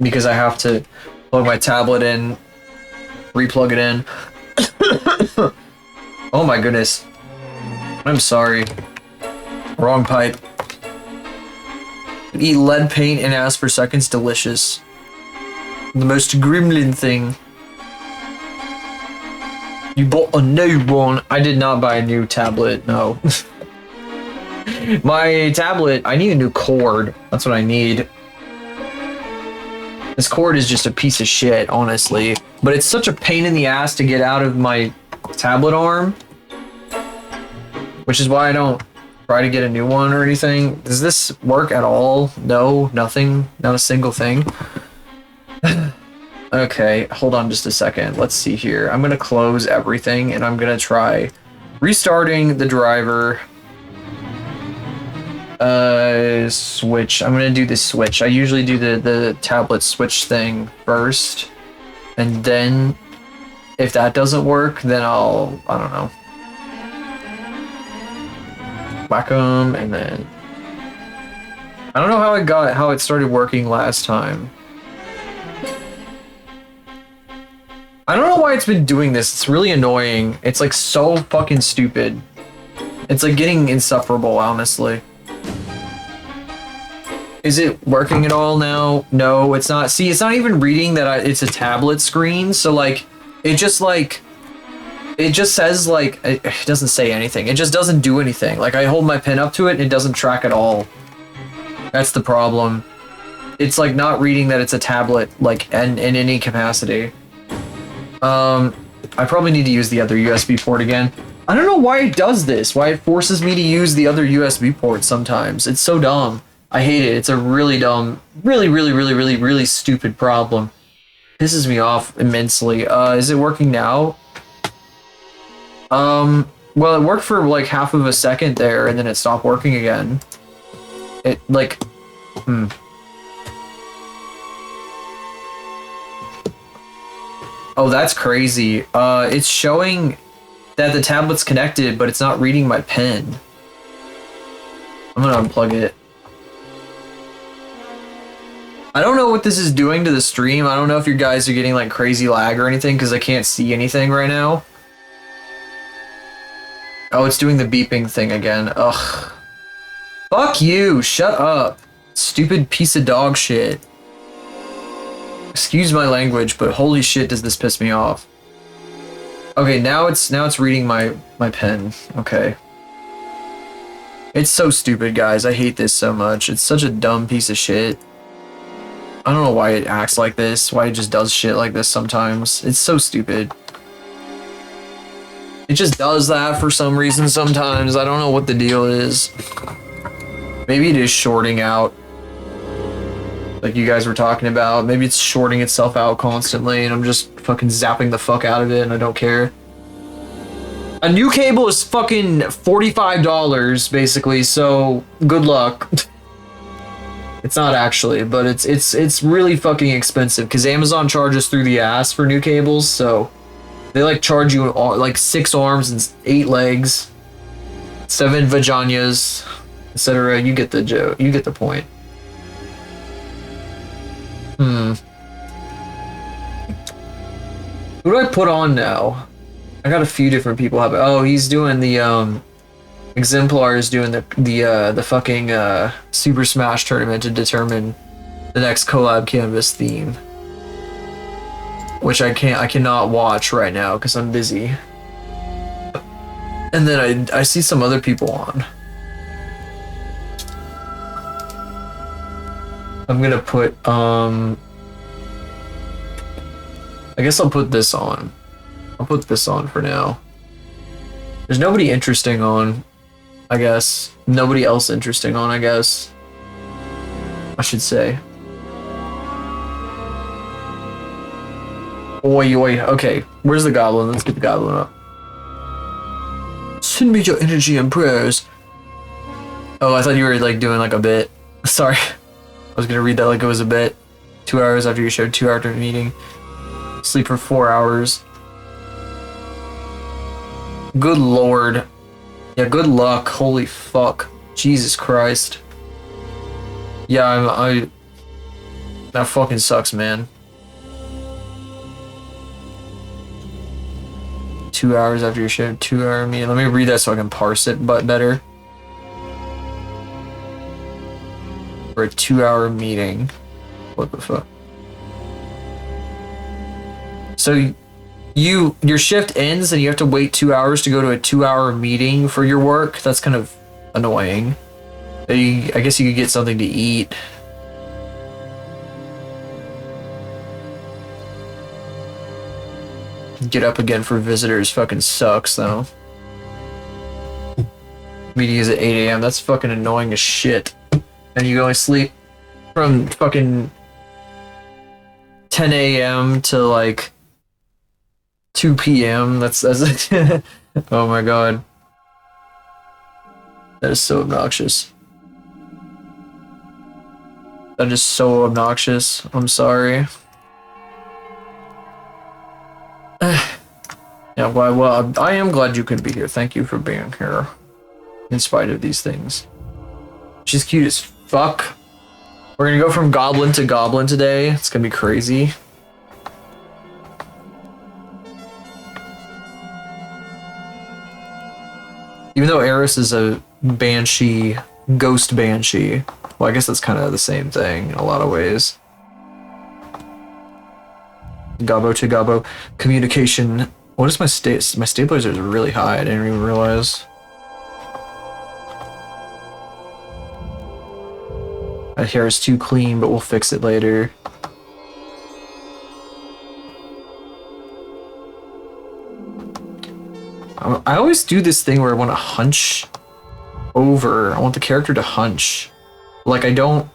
because I have to plug my tablet in, replug it in. Oh my goodness. I'm sorry. Wrong pipe. Eat lead paint and ask for seconds. Delicious. The most gremlin thing. You bought a new one. I did not buy a new tablet, no. My tablet, I need a new cord. That's what I need. This cord is just a piece of shit, honestly. But it's such a pain in the ass to get out of my tablet arm. Which is why I don't try to get a new one or anything. Does this work at all? No, nothing, not a single thing. Okay, hold on just a second. Let's see here. I'm gonna close everything and I'm gonna try restarting the driver. Switch. I'm gonna do the switch. I usually do the tablet switch thing first. And then if that doesn't work, then I don't know. Whack 'em, and then I don't know how it started working last time. I don't know why it's been doing this. It's really annoying. It's like so fucking stupid. It's like getting insufferable, honestly. Is it working at all now? No, it's not. See, it's not even reading that it's a tablet screen. So like, it just says like, it doesn't say anything. It just doesn't do anything. Like I hold my pen up to it and it doesn't track at all. That's the problem. It's like not reading that it's a tablet, like in any capacity. I probably need to use the other USB port again. I don't know why it does this, why it forces me to use the other USB port sometimes. It's so dumb. I hate it. It's a really dumb, really stupid problem. Pisses me off immensely. Is it working now? Well, it worked for like half of a second there, and then it stopped working again. It, like, Oh, that's crazy. It's showing that the tablet's connected, but it's not reading my pen. I'm gonna unplug it. I don't know what this is doing to the stream. I don't know if you guys are getting like crazy lag or anything because I can't see anything right now. Oh, it's doing the beeping thing again. Ugh. Fuck you. Shut up. Stupid piece of dog shit. Excuse my language, but holy shit does this piss me off. Okay, now it's reading my pen. Okay. It's so stupid, guys. I hate this so much. It's such a dumb piece of shit. I don't know why it acts like this, why it just does shit like this sometimes. It's so stupid. It just does that for some reason sometimes. I don't know what the deal is. Maybe it is shorting out. Like you guys were talking about. Maybe it's shorting itself out constantly and I'm just fucking zapping the fuck out of it and I don't care. A new cable is fucking $45 basically, so good luck. It's not actually, but it's really fucking expensive because Amazon charges through the ass for new cables, so they like charge you like 6 arms and 8 legs, 7 vaginas, etc. You get the joke. You get the point. Who do I put on now? I got a few different people. Oh, he's doing the Exemplar is doing the fucking Super Smash tournament to determine the next collab canvas theme, which I cannot watch right now because I'm busy. And then I see some other people on. I'm gonna put I guess I'll put this on. I'll put this on for now. There's nobody interesting on, I guess. Nobody else interesting on, I guess. I should say. Oi, oi. Okay, where's the goblin? Let's get the goblin up. Send me your energy and prayers. Oh, I thought you were like doing like a bit. Sorry. I was gonna read that like it was a bit. 2 hours after you showed 2 hour meeting. Sleep for 4 hours. Good lord. Yeah, good luck. Holy fuck. Jesus Christ. Yeah, that fucking sucks, man. 2 hours after you showed 2 hour meeting. Let me read that so I can parse it but better. For a 2 hour meeting. What the fuck? So your shift ends and you have to wait 2 hours to go to a 2 hour meeting for your work? That's kind of annoying. I guess you could get something to eat. Get up again for visitors fucking sucks though. Meeting is at 8 a.m. That's fucking annoying as shit. And you go and sleep from fucking 10 a.m. to like 2 p.m. That's oh my god. That is so obnoxious. That is so obnoxious. I'm sorry. Yeah, well, I am glad you could be here. Thank you for being here. In spite of these things. She's cute as fuck. We're gonna go from goblin to goblin today. It's gonna be crazy. Even though Eris is a banshee, ghost banshee. Well, I guess that's kind of the same thing in a lot of ways. Gobbo to gobbo. Communication. What is my state? My stabilizer is really high. I didn't even realize. My hair is too clean, but we'll fix it later. I always do this thing where I want to hunch over. I want the character to hunch. Like I don't,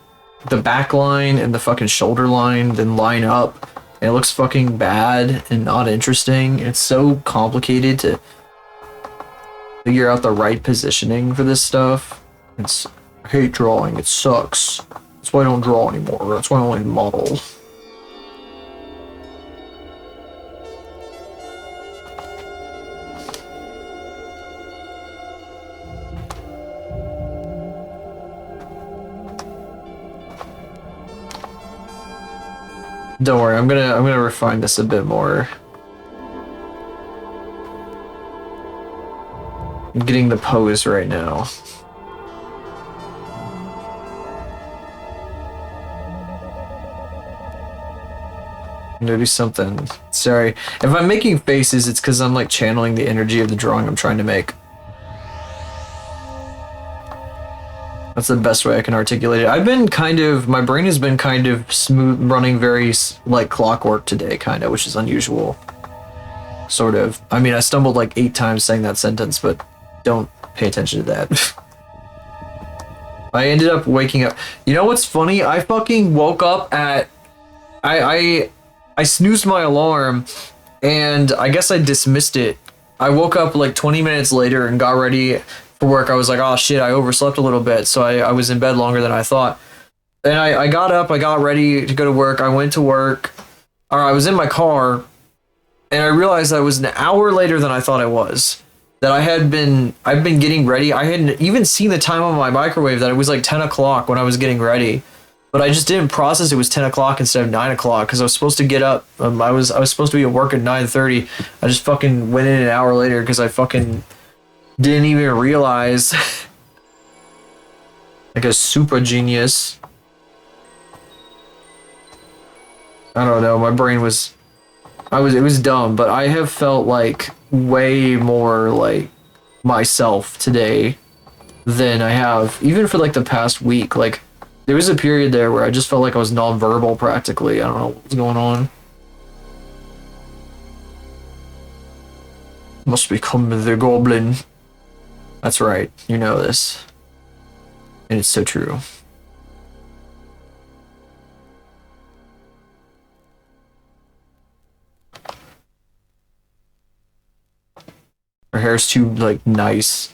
the back line and the fucking shoulder line then line up. And it looks fucking bad and not interesting. It's so complicated to figure out the right positioning for this stuff. I hate drawing, it sucks. That's why I don't draw anymore. That's why I only model. Don't worry, I'm gonna refine this a bit more. I'm getting the pose right now. I'm gonna do something. Sorry. If I'm making faces, it's because I'm like channeling the energy of the drawing I'm trying to make. That's the best way I can articulate it. I've been kind of, my brain has been kind of smooth, running very like clockwork today, kind of, which is unusual. Sort of. I mean, I stumbled like 8 times saying that sentence, but don't pay attention to that. I ended up waking up. You know what's funny? I fucking woke up at, I snoozed my alarm, and I guess I dismissed it. I woke up like 20 minutes later and got ready for work. I was like, oh shit, I overslept a little bit, so I was in bed longer than I thought. And I got up, I got ready to go to work, I went to work, or I was in my car, and I realized I was an hour later than I thought I was. That I've been getting ready. I hadn't even seen the time on my microwave that it was like 10 o'clock when I was getting ready. But I just didn't process it was 10 o'clock instead of 9 o'clock because I was supposed to get up. I was supposed to be at work at 9:30. I just fucking went in an hour later because I fucking didn't even realize. Like a super genius. I don't know. My brain was... it was dumb, but I have felt like way more like myself today than I have even for like the past week. Like there was a period there where I just felt like I was nonverbal practically. I don't know what was going on. Must become the goblin. That's right, you know this. And it's so true. Her hair's too, like, nice.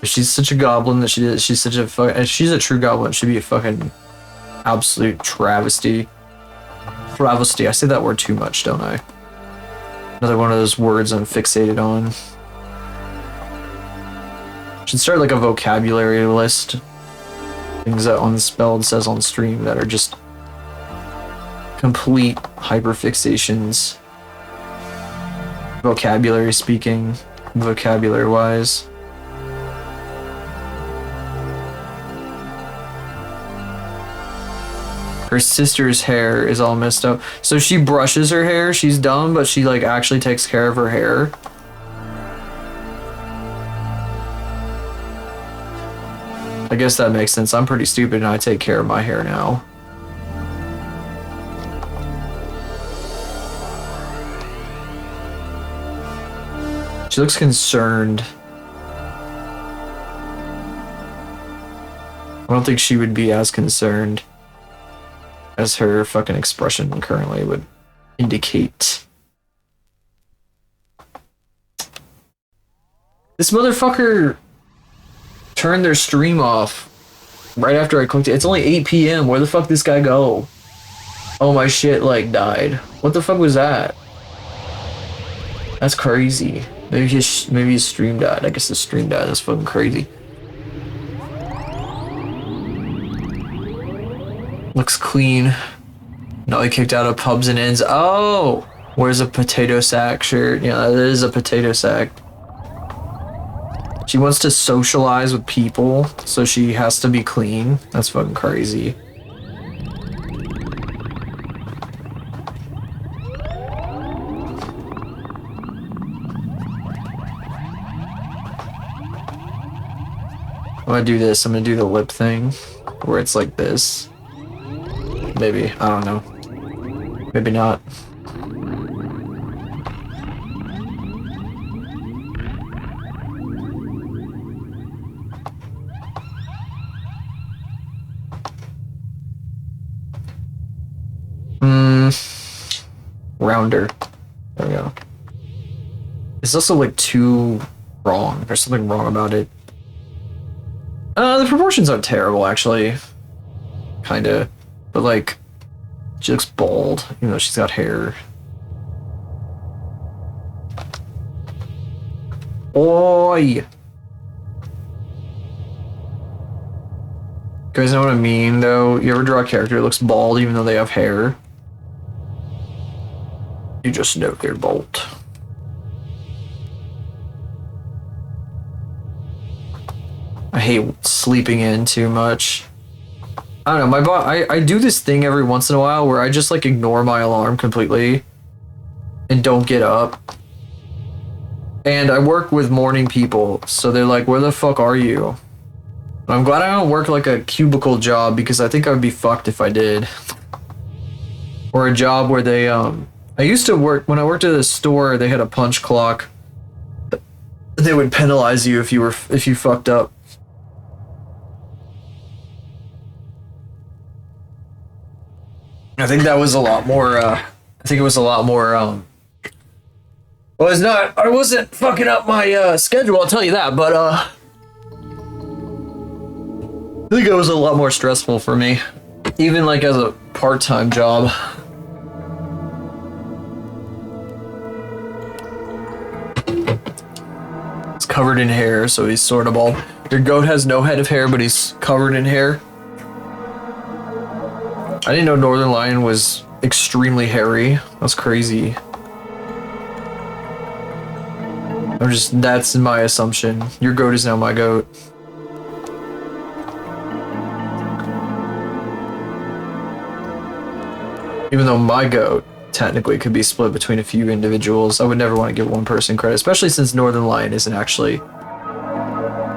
If she's such a goblin that she's such a if she's a true goblin, it should be a fucking absolute travesty. Travesty, I say that word too much, don't I? Another one of those words I'm fixated on. Should start like a vocabulary list. Things that Unspelled says on stream that are just complete hyperfixations. Vocabulary speaking, vocabulary wise. Her sister's hair is all messed up. So she brushes her hair, she's dumb, but she like actually takes care of her hair. I guess that makes sense. I'm pretty stupid and I take care of my hair now. She looks concerned. I don't think she would be as concerned as her fucking expression currently would indicate. This motherfucker turned their stream off right after I clicked it. It's only 8 p.m. Where the fuck did this guy go? Oh, my shit, like, died. What the fuck was that? That's crazy. Maybe his stream died. I guess the stream died. That's fucking crazy. Looks clean. No, he kicked out of pubs and inns. Oh! Wears a potato sack shirt. Yeah, that is a potato sack. She wants to socialize with people, so she has to be clean. That's fucking crazy. I'm gonna do this. I'm gonna do the lip thing, where it's like this. Maybe. I don't know. Maybe not. Rounder. There we go. It's also like too wrong. There's something wrong about it. The proportions aren't terrible, actually. Kinda. But like, she looks bald, even though she's got hair. Oi! You guys know what I mean, though? You ever draw a character that looks bald even though they have hair? You just know they're bald. I hate sleeping in too much. I don't know, I do this thing every once in a while where I just like ignore my alarm completely and don't get up. And I work with morning people, so they're like, where the fuck are you? I'm glad I don't work like a cubicle job because I think I would be fucked if I did. Or a job where they, I used to work, when I worked at a store, they had a punch clock. They would penalize you if you fucked up. I think that was a lot more, I think it was a lot more, well, it's not, I wasn't fucking up my, schedule, I'll tell you that, but, I think it was a lot more stressful for me, even like as a part-time job. He's covered in hair, so he's sort of bald. Your goat has no head of hair, but he's covered in hair. I didn't know Northern Lion was extremely hairy. That's crazy. That's my assumption. Your goat is now my goat. Even though my goat technically could be split between a few individuals, I would never want to give one person credit, especially since Northern Lion isn't actually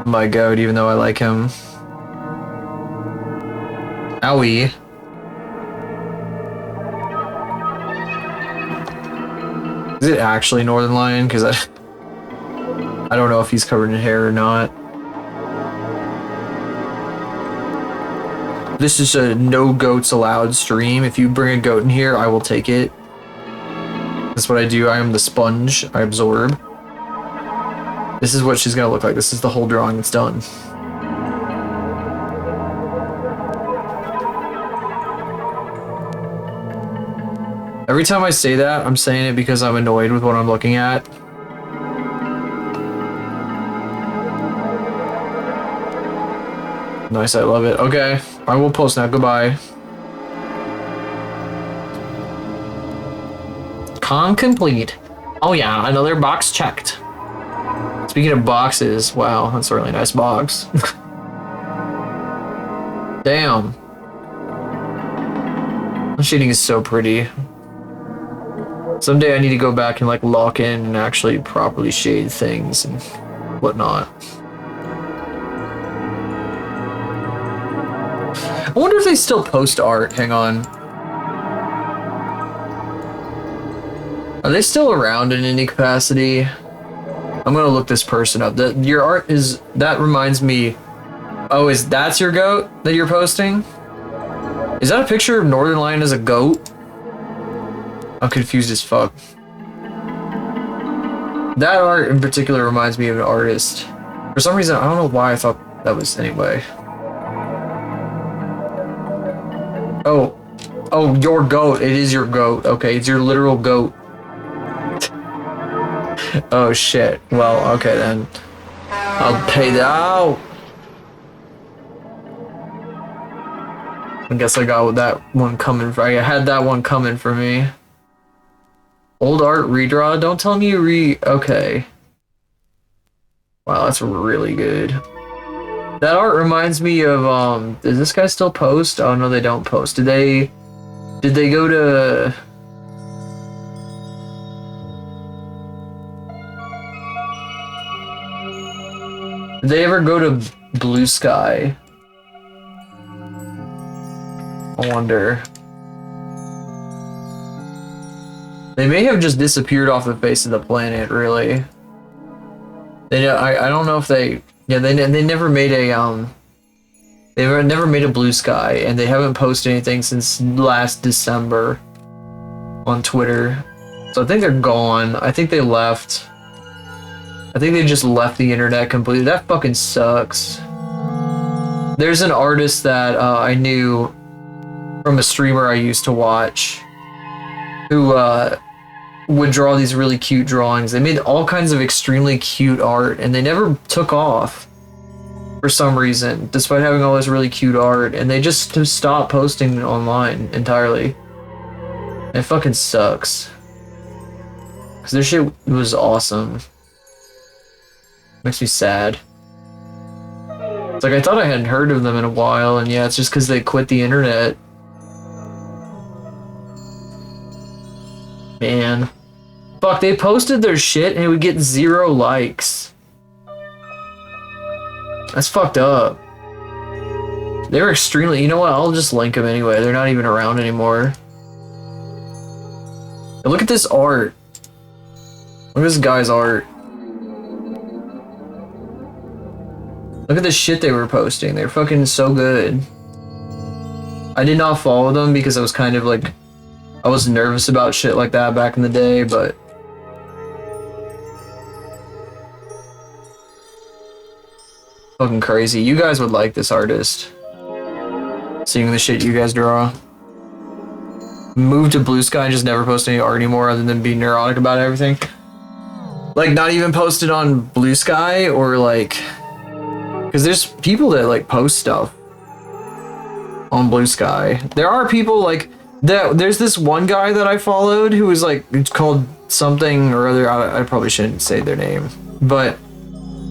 my goat, even though I like him. Owie. Is it actually Northern Lion? Because I don't know if he's covered in hair or not. This is a no goats allowed stream. If you bring a goat in here, I will take it. That's what I do. I am the sponge. I absorb. This is what she's gonna look like. This is the whole drawing that's done. Every time I say that, I'm saying it because I'm annoyed with what I'm looking at. Nice, I love it. Okay, I will post now. Goodbye. Con complete. Oh yeah, another box checked. Speaking of boxes, wow, that's a really nice box. Damn. The shading is so pretty. Someday I need to go back and like lock in and actually properly shade things and whatnot. I wonder if they still post art. Hang on. Are they still around in any capacity? I'm gonna look this person up. Your art is, that reminds me. Oh, that's your goat that you're posting? Is that a picture of Northern Lion as a goat? I'm confused as fuck. That art in particular reminds me of an artist. For some reason, I don't know why I thought that was anyway. Oh. Oh, your goat. It is your goat. Okay, it's your literal goat. Oh shit. Well, okay then. I'll pay that out. I guess I got that one coming for. I had that one coming for me. Old art redraw. Don't tell me you okay. Wow, that's really good. That art reminds me of does this guy still post? Oh no, they don't post. Did they go to Did they ever go to Blue Sky? I wonder. They may have just disappeared off the face of the planet, really. I don't know if they, yeah, they never made a they never made a Blue Sky, and they haven't posted anything since last December on Twitter. So I think they're gone. I think they left. I think they just left the internet completely. That fucking sucks. There's an artist that I knew from a streamer I used to watch who would draw these really cute drawings. They made all kinds of extremely cute art, and they never took off for some reason, despite having all this really cute art, and they just stopped posting online entirely. It fucking sucks. Because their shit was awesome. Makes me sad. It's like I thought I hadn't heard of them in a while, and yeah, it's just because they quit the internet. Man. Fuck, they posted their shit and it would get 0 likes. That's fucked up. They were extremely... You know what? I'll just link them anyway. They're not even around anymore. And look at this art. Look at this guy's art. Look at the shit they were posting. They're fucking so good. I did not follow them because I was kind of like... I was nervous about shit like that back in the day, but... Fucking crazy. You guys would like this artist. Seeing the shit you guys draw. Move to Blue Sky and just never post any art anymore other than be neurotic about everything. Like, not even post it on Blue Sky, or like... Because there's people that like post stuff on Blue Sky. There are people like... There's this one guy that I followed who was like, it's called something or other. I probably shouldn't say their name, but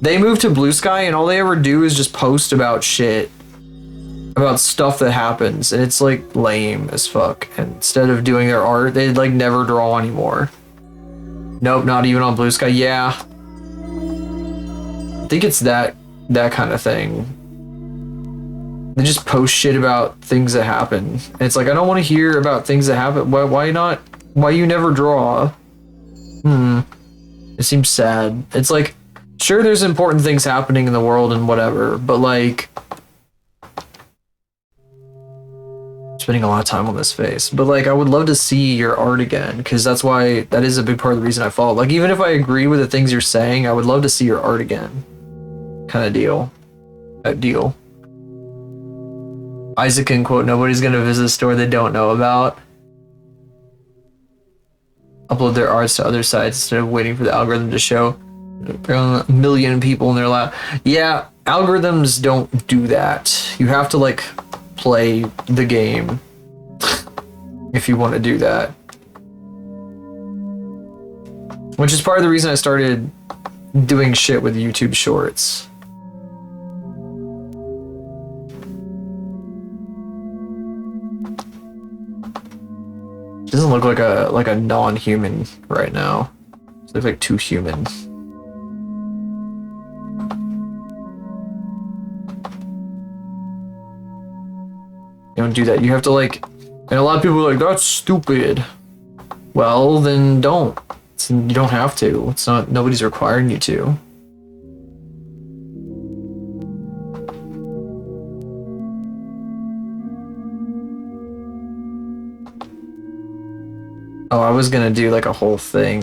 they moved to Blue Sky and all they ever do is just post about shit, about stuff that happens, and it's like lame as fuck. And instead of doing their art, they like never draw anymore. Nope, not even on Blue Sky. Yeah, I think it's that kind of thing. They just post shit about things that happen. And it's like, I don't want to hear about things that happen. Why not? Why you never draw? It seems sad. It's like, Sure, there's important things happening in the world and whatever, but like spending a lot of time on this face. But like I would love to see your art again, because that is a big part of the reason I follow. Like even if I agree with the things you're saying, I would love to see your art again. Kind of deal. That deal. Isaac can quote, nobody's gonna visit a store they don't know about. Upload their arts to other sites instead of waiting for the algorithm to show a million people in their lap. Yeah, algorithms don't do that. You have to like play the game if you want to do that. Which is part of the reason I started doing shit with YouTube Shorts. Doesn't look like a non-human right now. It looks like too human. You don't do that. You have to like, and a lot of people are like, that's stupid. Well, then don't. You don't have to. It's not, nobody's requiring you to. Oh, I was gonna do like a whole thing.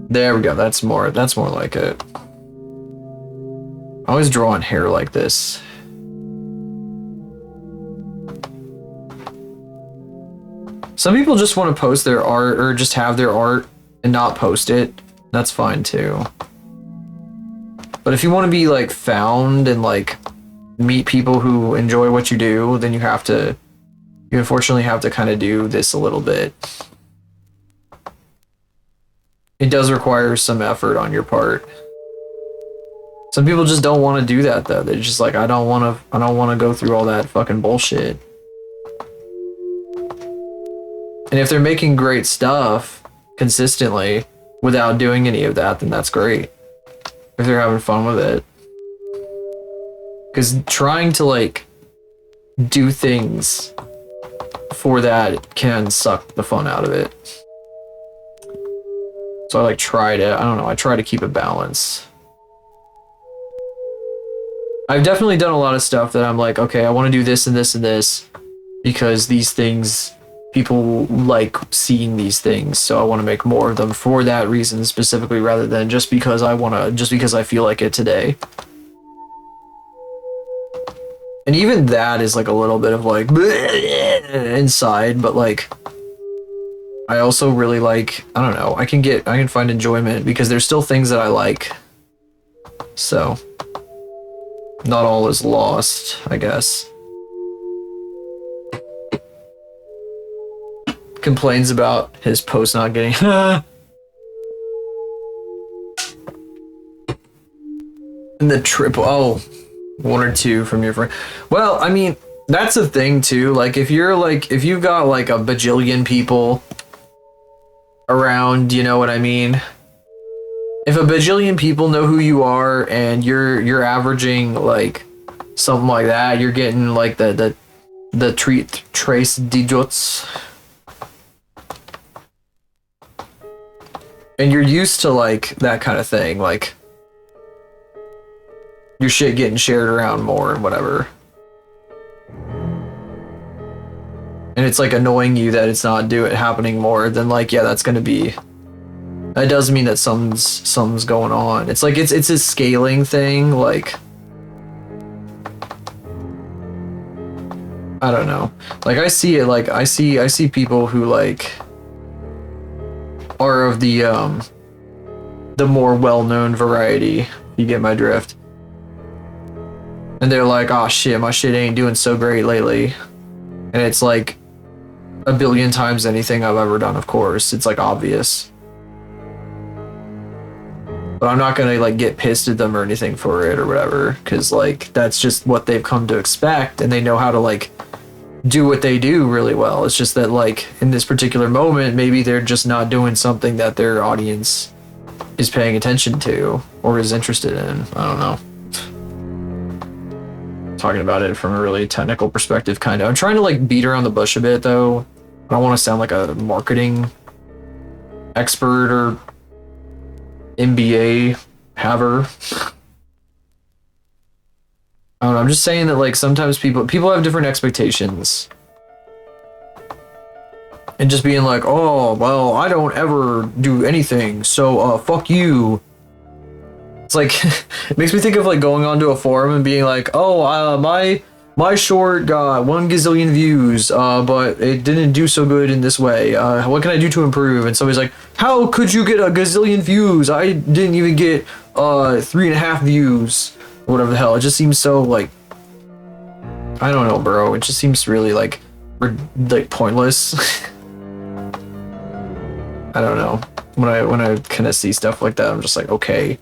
There we go. That's more like it. I always draw on hair like this. Some people just want to post their art or just have their art and not post it. That's fine too. But if you want to be like found and like meet people who enjoy what you do, then you unfortunately have to kind of do this a little bit. It does require some effort on your part. Some people just don't want to do that though. They're just like, I don't want to go through all that fucking bullshit. And if they're making great stuff consistently without doing any of that, then that's great. If they're having fun with it. Because trying to like do things for that can suck the fun out of it. So I like try to keep a balance. I've definitely done a lot of stuff that I'm like, okay, I want to do this and this and this because these things, people like seeing these things, so I want to make more of them for that reason specifically, rather than just because I feel like it today. And even that is like a little bit of like inside, but like I also really like, I don't know, I can find enjoyment because there's still things that I like. So not all is lost, I guess. Complains about his post not getting and the triple, oh, one or two from your friend. Well, I mean, that's the thing too. Like if you've got like a bajillion people around, you know what I mean? If a bajillion people know who you are and you're averaging like something like that, you're getting like the trace digits. And you're used to like that kind of thing, like your shit getting shared around more and whatever. And it's like annoying you that it's not happening more, then like, yeah, that does mean that something's going on. It's like it's a scaling thing, like I don't know. Like I see it, like I see people who like are of the more well-known variety. You get my drift. And they're like, oh shit, my shit ain't doing so great lately. And it's like a billion times anything I've ever done, of course. It's like obvious. But I'm not gonna like get pissed at them or anything for it or whatever, because like that's just what they've come to expect, and they know how to like do what they do really well. It's just that like in this particular moment, maybe they're just not doing something that their audience is paying attention to or is interested in. I don't know. Talking about it from a really technical perspective, kind of. I'm trying to like beat around the bush a bit, though. I don't want to sound like a marketing expert or MBA haver. I don't know. I'm just saying that like sometimes people have different expectations, and just being like, oh well, I don't ever do anything, so fuck you. It's like it makes me think of like going onto a forum and being like, oh, my short got 1 gazillion views, but it didn't do so good in this way. What can I do to improve? And somebody's like, how could you get a gazillion views? I didn't even get 3.5 views, or whatever the hell. It just seems so like, I don't know, bro. It just seems really like pointless. I don't know. When I kind of see stuff like that, I'm just like, okay.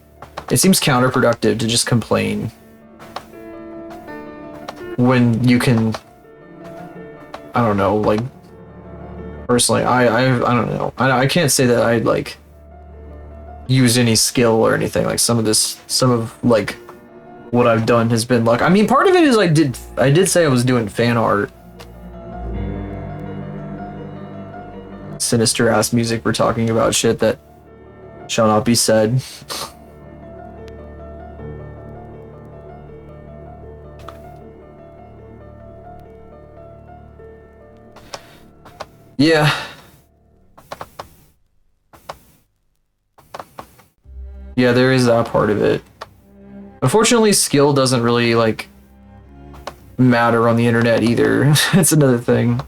It seems counterproductive to just complain when you can, I don't know, like, personally, I don't know. I can't say that I like use any skill or anything. Like some of like what I've done has been luck. I mean, part of it is I did say I was doing fan art. Sinister ass music. We're talking about shit that shall not be said. Yeah. Yeah, there is that part of it. Unfortunately, skill doesn't really, like, matter on the internet either. It's another thing.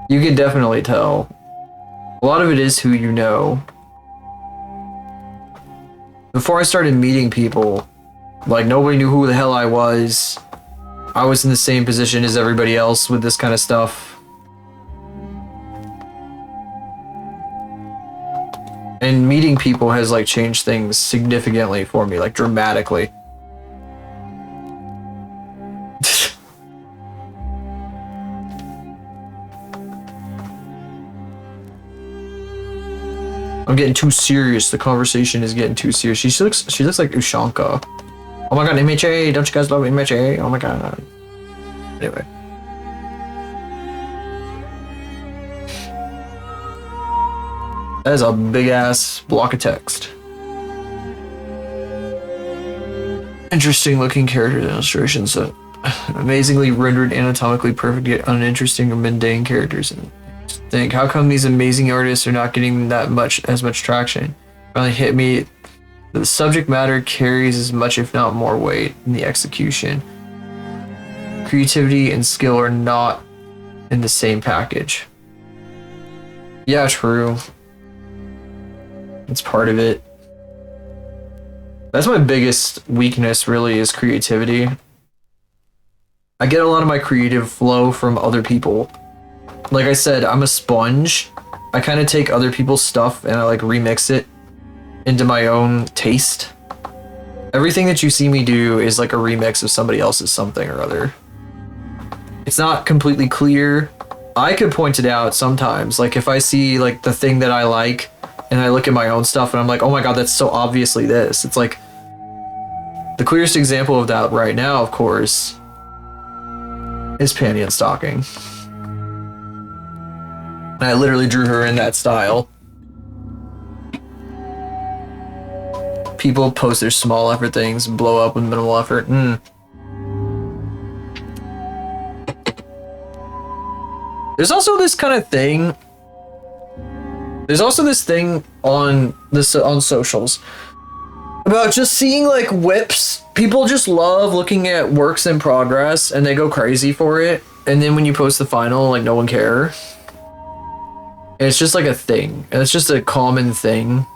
You can definitely tell. A lot of it is who you know. Before I started meeting people, like, nobody knew who the hell I was. I was in the same position as everybody else with this kind of stuff. And meeting people has like changed things significantly for me, like dramatically. I'm getting too serious. The conversation is getting too serious. She looks like Ushanka. Oh my god, MHA! Don't you guys love MHA? Oh my god. Anyway. That is a big ass block of text. Interesting looking character illustrations. Amazingly rendered, anatomically perfect, yet uninteresting and mundane characters. And think, how come these amazing artists are not getting as much traction? Finally hit me. The subject matter carries as much, if not more, weight in the execution. Creativity and skill are not in the same package. Yeah, true. It's part of it. That's my biggest weakness, really, is creativity. I get a lot of my creative flow from other people. Like I said, I'm a sponge. I kind of take other people's stuff and I like remix it into my own taste. Everything that you see me do is like a remix of somebody else's something or other. It's not completely clear. I could point it out sometimes. Like if I see like the thing that I like, and I look at my own stuff and I'm like, oh my god, that's so obviously this. It's like, the clearest example of that right now, of course, is Panty and Stocking. And I literally drew her in that style. People post their small effort things and blow up with minimal effort. There's also this kind of thing. There's also this thing on socials about just seeing like whips. People just love looking at works in progress and they go crazy for it. And then when you post the final, like no one cares. And it's just like a thing. And it's just a common thing.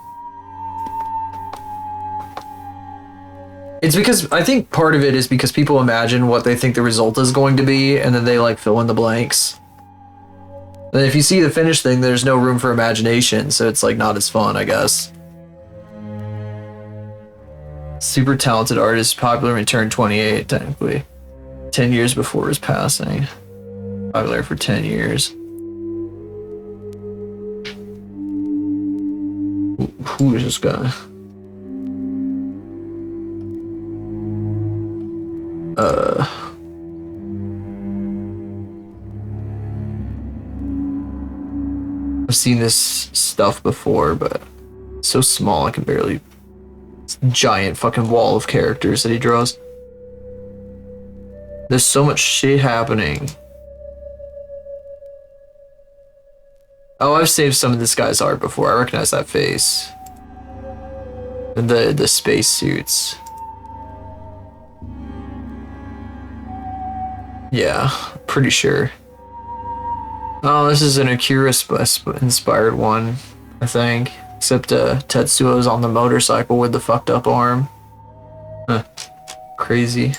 It's because I think part of it is because people imagine what they think the result is going to be and then they like fill in the blanks. And if you see the finished thing, there's no room for imagination, so it's like not as fun, I guess. Super talented artist, popular when he turned 28, technically. 10 years before his passing. Popular for 10 years. Who is this guy? I've seen this stuff before, but it's so small I can barely. It's a giant fucking wall of characters that he draws. There's so much shit happening. Oh, I've saved some of this guy's art before. I recognize that face. And the space suits. Yeah, pretty sure. Oh, this is an Akira inspired one, I think. Except Tetsuo's on the motorcycle with the fucked up arm. Huh. Crazy.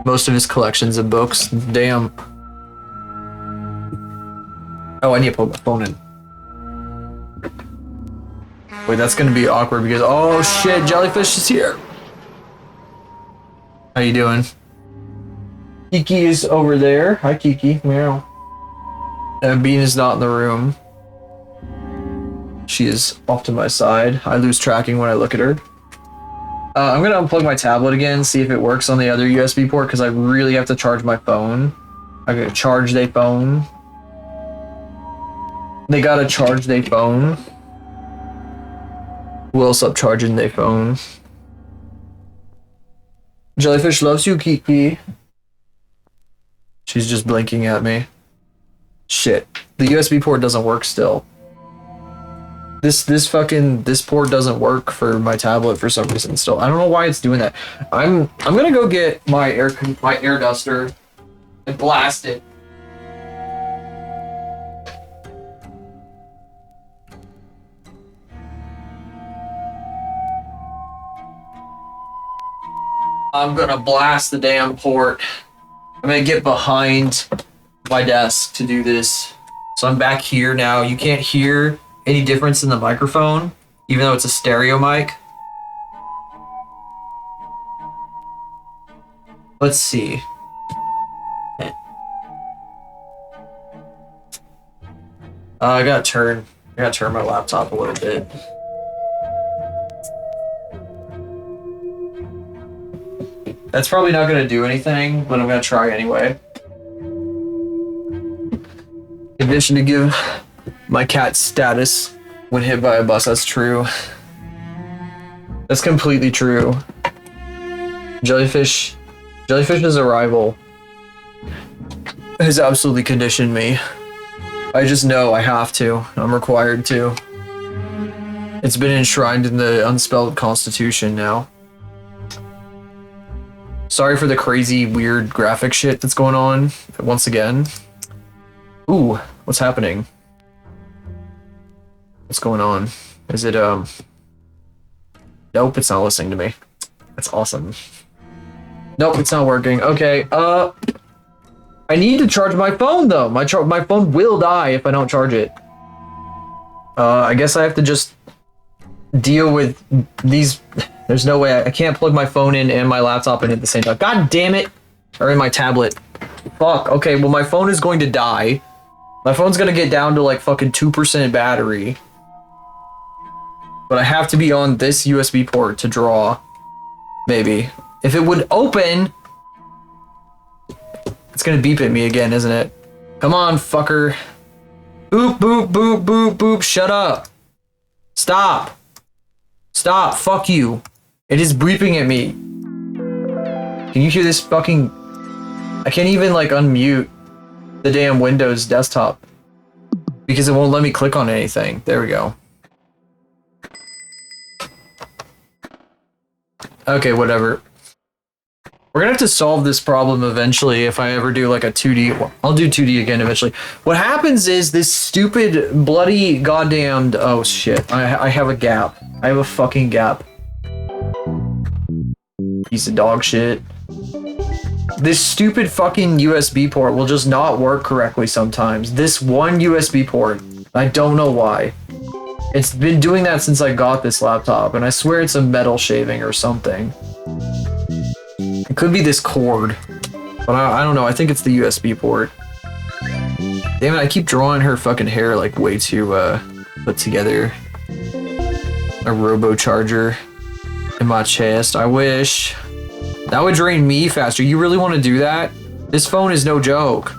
Most of his collections of books. Damn. Oh, I need to put my phone in. Wait, that's gonna be awkward because oh shit, Jellyfish is here. How you doing? Kiki is over there. Hi, Kiki. Meow. Bean is not in the room. She is off to my side. I lose tracking when I look at her. I'm gonna unplug my tablet again, see if it works on the other USB port, because I really have to charge my phone. I gotta charge their phone. They gotta charge their phone. Who else up charging their phone? Jellyfish loves you, Kiki. She's just blinking at me. Shit. The USB port doesn't work still. This port doesn't work for my tablet for some reason still. I don't know why it's doing that. I'm gonna go get my air duster and blast it. I'm gonna blast the damn port. I'm gonna get behind my desk to do this. So I'm back here now. You can't hear any difference in the microphone, even though it's a stereo mic. Let's see. I gotta turn my laptop a little bit. That's probably not gonna do anything, but I'm gonna try anyway. Condition to give my cat status when hit by a bus. That's true. That's completely true. Jellyfish's arrival has absolutely conditioned me. I just know I have to. I'm required to. It's been enshrined in the unspelled constitution now. Sorry for the crazy, weird graphic shit that's going on once again. Ooh, what's happening? What's going on? Is it, Nope, it's not listening to me. That's awesome. Nope, it's not working. Okay, I need to charge my phone, though. My phone will die if I don't charge it. I guess I have to just deal with these... There's no way I can't plug my phone in and my laptop in at the same time. God damn it! Or in my tablet. Fuck. Okay, well my phone is going to die. My phone's gonna get down to like fucking 2% battery. But I have to be on this USB port to draw. Maybe. If it would open... It's gonna beep at me again, isn't it? Come on, fucker. Boop, boop, boop, boop, boop. Shut up. Stop. Stop. Fuck you. It is beeping at me. Can you hear this fucking... I can't even like unmute the damn Windows desktop because it won't let me click on anything. There we go. Okay, whatever. We're gonna have to solve this problem eventually if I ever do like a 2D. I'll do 2D again eventually. What happens is this stupid, bloody, goddamned... Oh shit, I have a gap. I have a fucking gap. Piece of dog shit. This stupid fucking USB port will just not work correctly sometimes. This one USB port. I don't know why. It's been doing that since I got this laptop, and I swear it's a metal shaving or something. It could be this cord, but I don't know. I think it's the USB port. Damn it, I keep drawing her fucking hair like way too put together. A robo-charger in my chest. I wish. That would drain me faster. You really want to do that? This phone is no joke.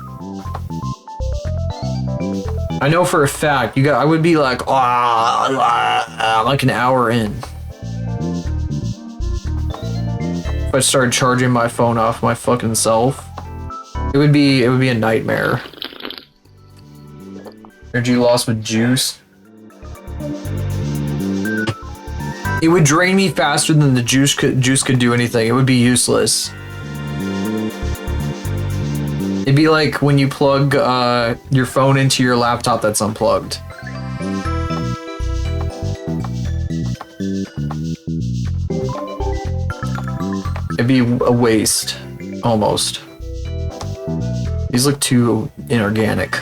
I know for a fact. I would be like, like an hour in. If I started charging my phone off my fucking self, it would be a nightmare. Energy loss with juice. It would drain me faster than the juice could do anything. It would be useless. It'd be like when you plug your phone into your laptop that's unplugged. It'd be a waste, almost. These look too inorganic.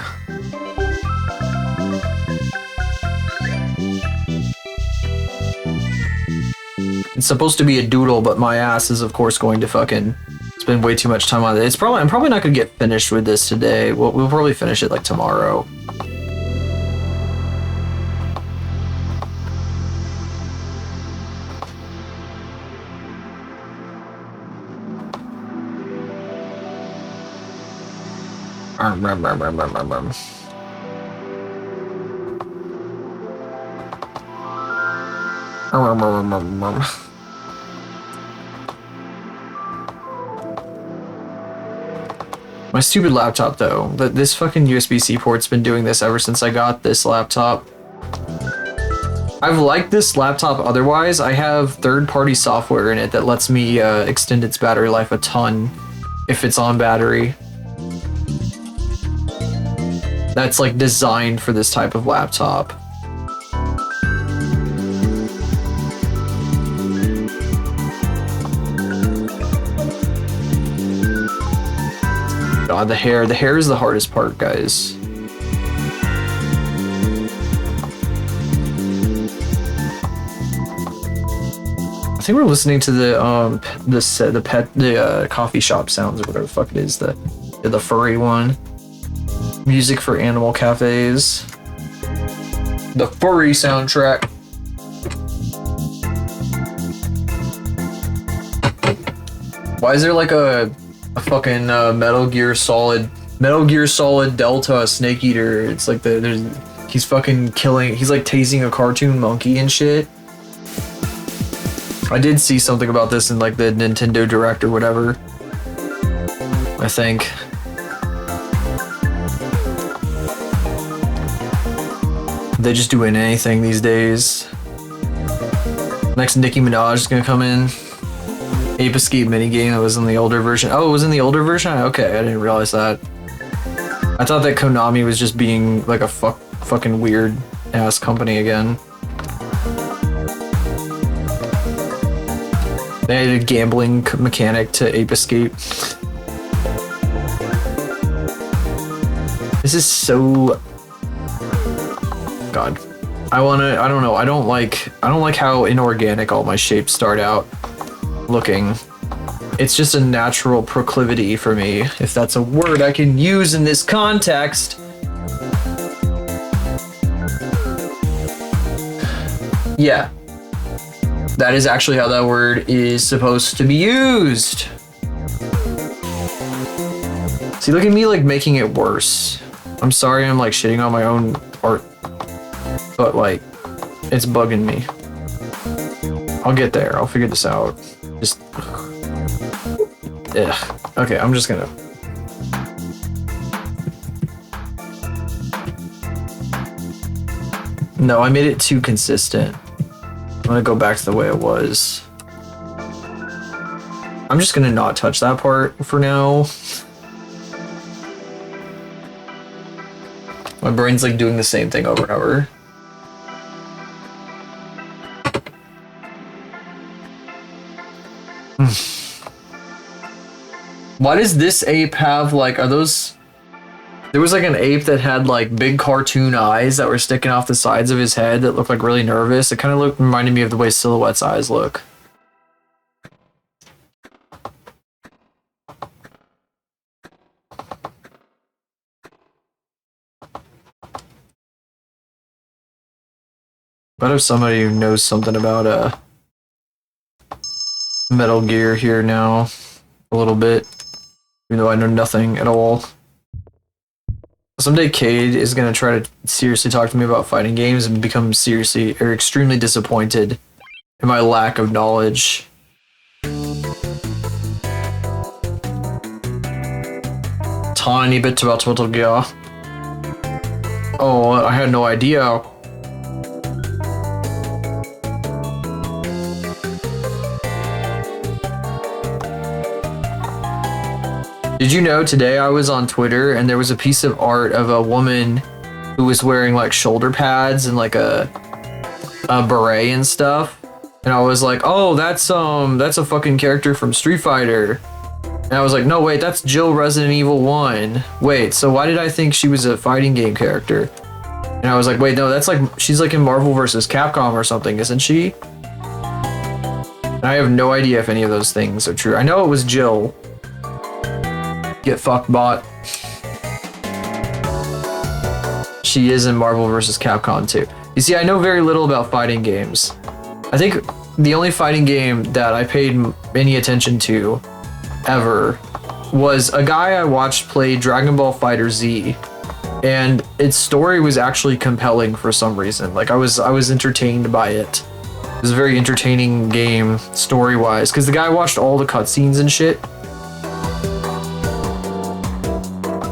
It's supposed to be a doodle, but my ass is of course going to fucking spend way too much time on it. I'm probably not gonna get finished with this today. We'll probably finish it like tomorrow. My stupid laptop though, this fucking USB-C port's been doing this ever since I got this laptop. I've liked this laptop otherwise. I have third-party software in it that lets me extend its battery life a ton if it's on battery. That's like designed for this type of laptop. God, the hair is the hardest part, guys. I think we're listening to the coffee shop sounds or whatever the fuck it is, the furry one. Music for animal cafes. The furry soundtrack. Why is there like a fucking Metal Gear Solid Delta Snake Eater? It's like he's fucking killing. He's like tasing a cartoon monkey and shit. I did see something about this in like the Nintendo Direct or whatever. I think. They're just doing anything these days. Next, Nicki Minaj is gonna come in. Ape Escape minigame that was in the older version. Oh, it was in the older version? Okay, I didn't realize that. I thought that Konami was just being like a fucking weird ass company again. They added a gambling mechanic to Ape Escape. This is so... God. I don't know. I don't like how inorganic all my shapes start out looking. It's just a natural proclivity for me, if that's a word I can use in this context. Yeah. That is actually how that word is supposed to be used. See, look at me like making it worse. I'm sorry I'm like shitting on my own art, but like, it's bugging me. I'll get there. I'll figure this out. Just... Ugh. Okay, I'm just gonna... No, I made it too consistent. I'm gonna go back to the way it was. I'm just gonna not touch that part for now. My brain's like doing the same thing over and over. Why does this ape have like, are those... There was like an ape that had like big cartoon eyes that were sticking off the sides of his head that looked like really nervous. It kind of reminded me of the way Silhouette's eyes look. What if somebody who knows something about Metal Gear here now? A little bit. Even though I know nothing at all. Someday Cade is gonna try to seriously talk to me about fighting games and become seriously or extremely disappointed in my lack of knowledge. Tiny bit about Metal Gear. Oh, I had no idea. Did you know today I was on Twitter and there was a piece of art of a woman who was wearing like shoulder pads and like a beret and stuff, and I was like, oh, that's a fucking character from Street Fighter, and I was like, no wait, that's Jill Resident Evil 1. Wait, so why did I think she was a fighting game character? And I was like, wait, no, that's like, she's like in Marvel vs. Capcom or something, isn't she? And I have no idea if any of those things are true. I know it was Jill. Get fucked, bot. She is in Marvel vs. Capcom too. You see, I know very little about fighting games. I think the only fighting game that I paid any attention to ever was a guy I watched play Dragon Ball Fighter Z, and its story was actually compelling for some reason. Like I was entertained by it. It was a very entertaining game story-wise because the guy watched all the cutscenes and shit.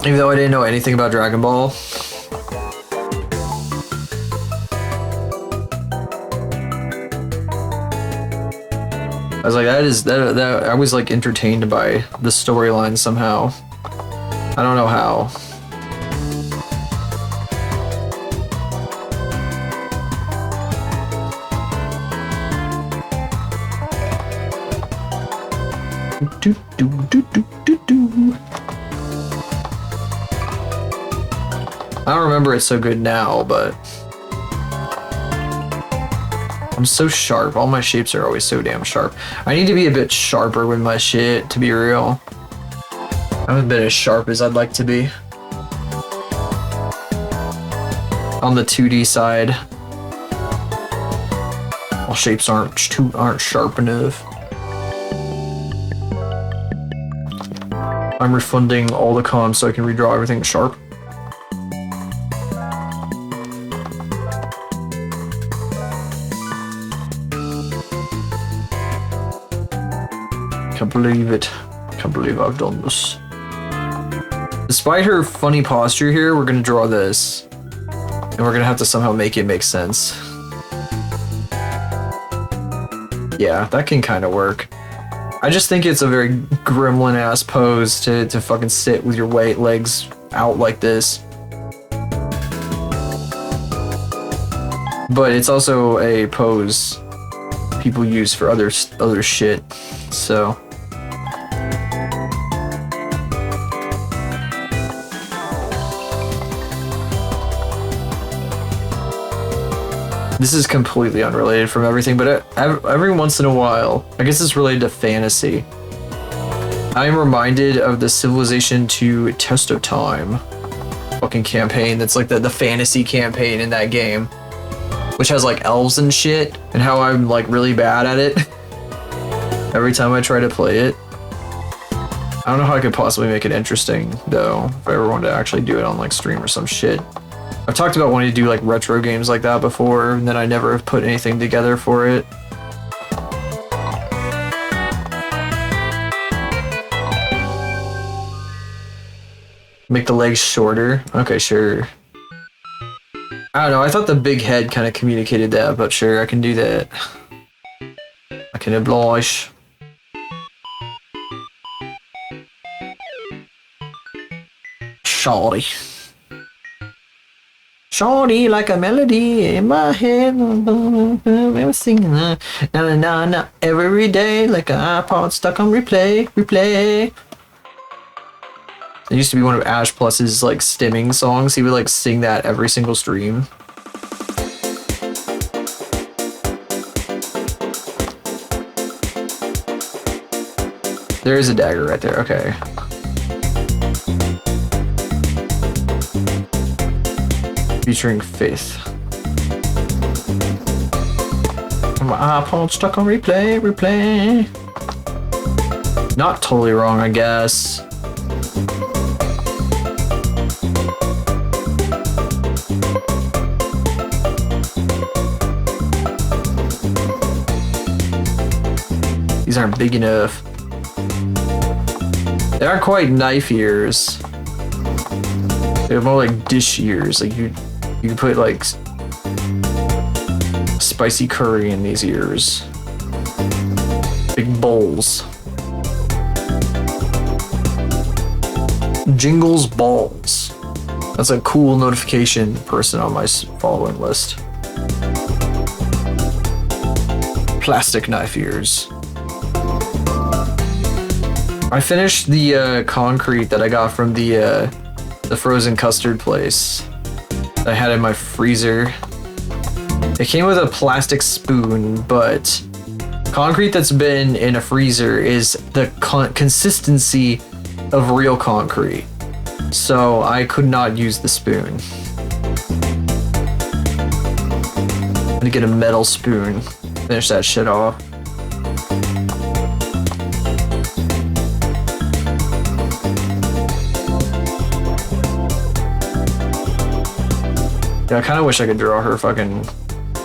Even though I didn't know anything about Dragon Ball. I was like, that I was like entertained by the storyline somehow. I don't know how. Do do do do do do. I don't remember it so good now, but I'm so sharp. All my shapes are always so damn sharp. I need to be a bit sharper with my shit, to be real. I haven't been as sharp as I'd like to be. On the 2D side. All shapes aren't sharp enough. I'm refunding all the comms so I can redraw everything sharp. Can't believe it. Can't believe I've done this. Despite her funny posture here, we're gonna draw this. And we're gonna have to somehow make it make sense. Yeah, that can kind of work. I just think it's a very gremlin-ass pose to fucking sit with your legs out like this. But it's also a pose people use for other shit, so... This is completely unrelated from everything, but every once in a while, I guess it's related to fantasy, I am reminded of the Civilization 2 Test of Time fucking campaign that's like the fantasy campaign in that game, which has like elves and shit, and how I'm like really bad at it every time I try to play it. I don't know how I could possibly make it interesting, though, if I ever wanted to actually do it on like stream or some shit. I've talked about wanting to do like retro games like that before, and then I never have put anything together for it. Make the legs shorter? Okay, sure. I don't know, I thought the big head kind of communicated that, but sure, I can do that. I can oblige. Shawty. Shawty like a melody in my head. I'm singing na na na na every day like an iPod stuck on replay. It used to be one of Ash Plus's like stimming songs. He would like sing that every single stream. There is a dagger right there. Okay. Featuring Faith. my iPod stuck on replay, replay. Not totally wrong, I guess. These aren't big enough. They aren't quite knife ears. They're more like dish ears. Like you can put like spicy curry in these ears. Big bowls. Jingles balls. That's a cool notification person on my following list. Plastic knife ears. I finished the concrete that I got from the frozen custard place that I had in my freezer. It came with a plastic spoon, but concrete that's been in a freezer is the consistency of real concrete. So I could not use the spoon. I'm gonna get a metal spoon, finish that shit off. Yeah, I kind of wish I could draw her fucking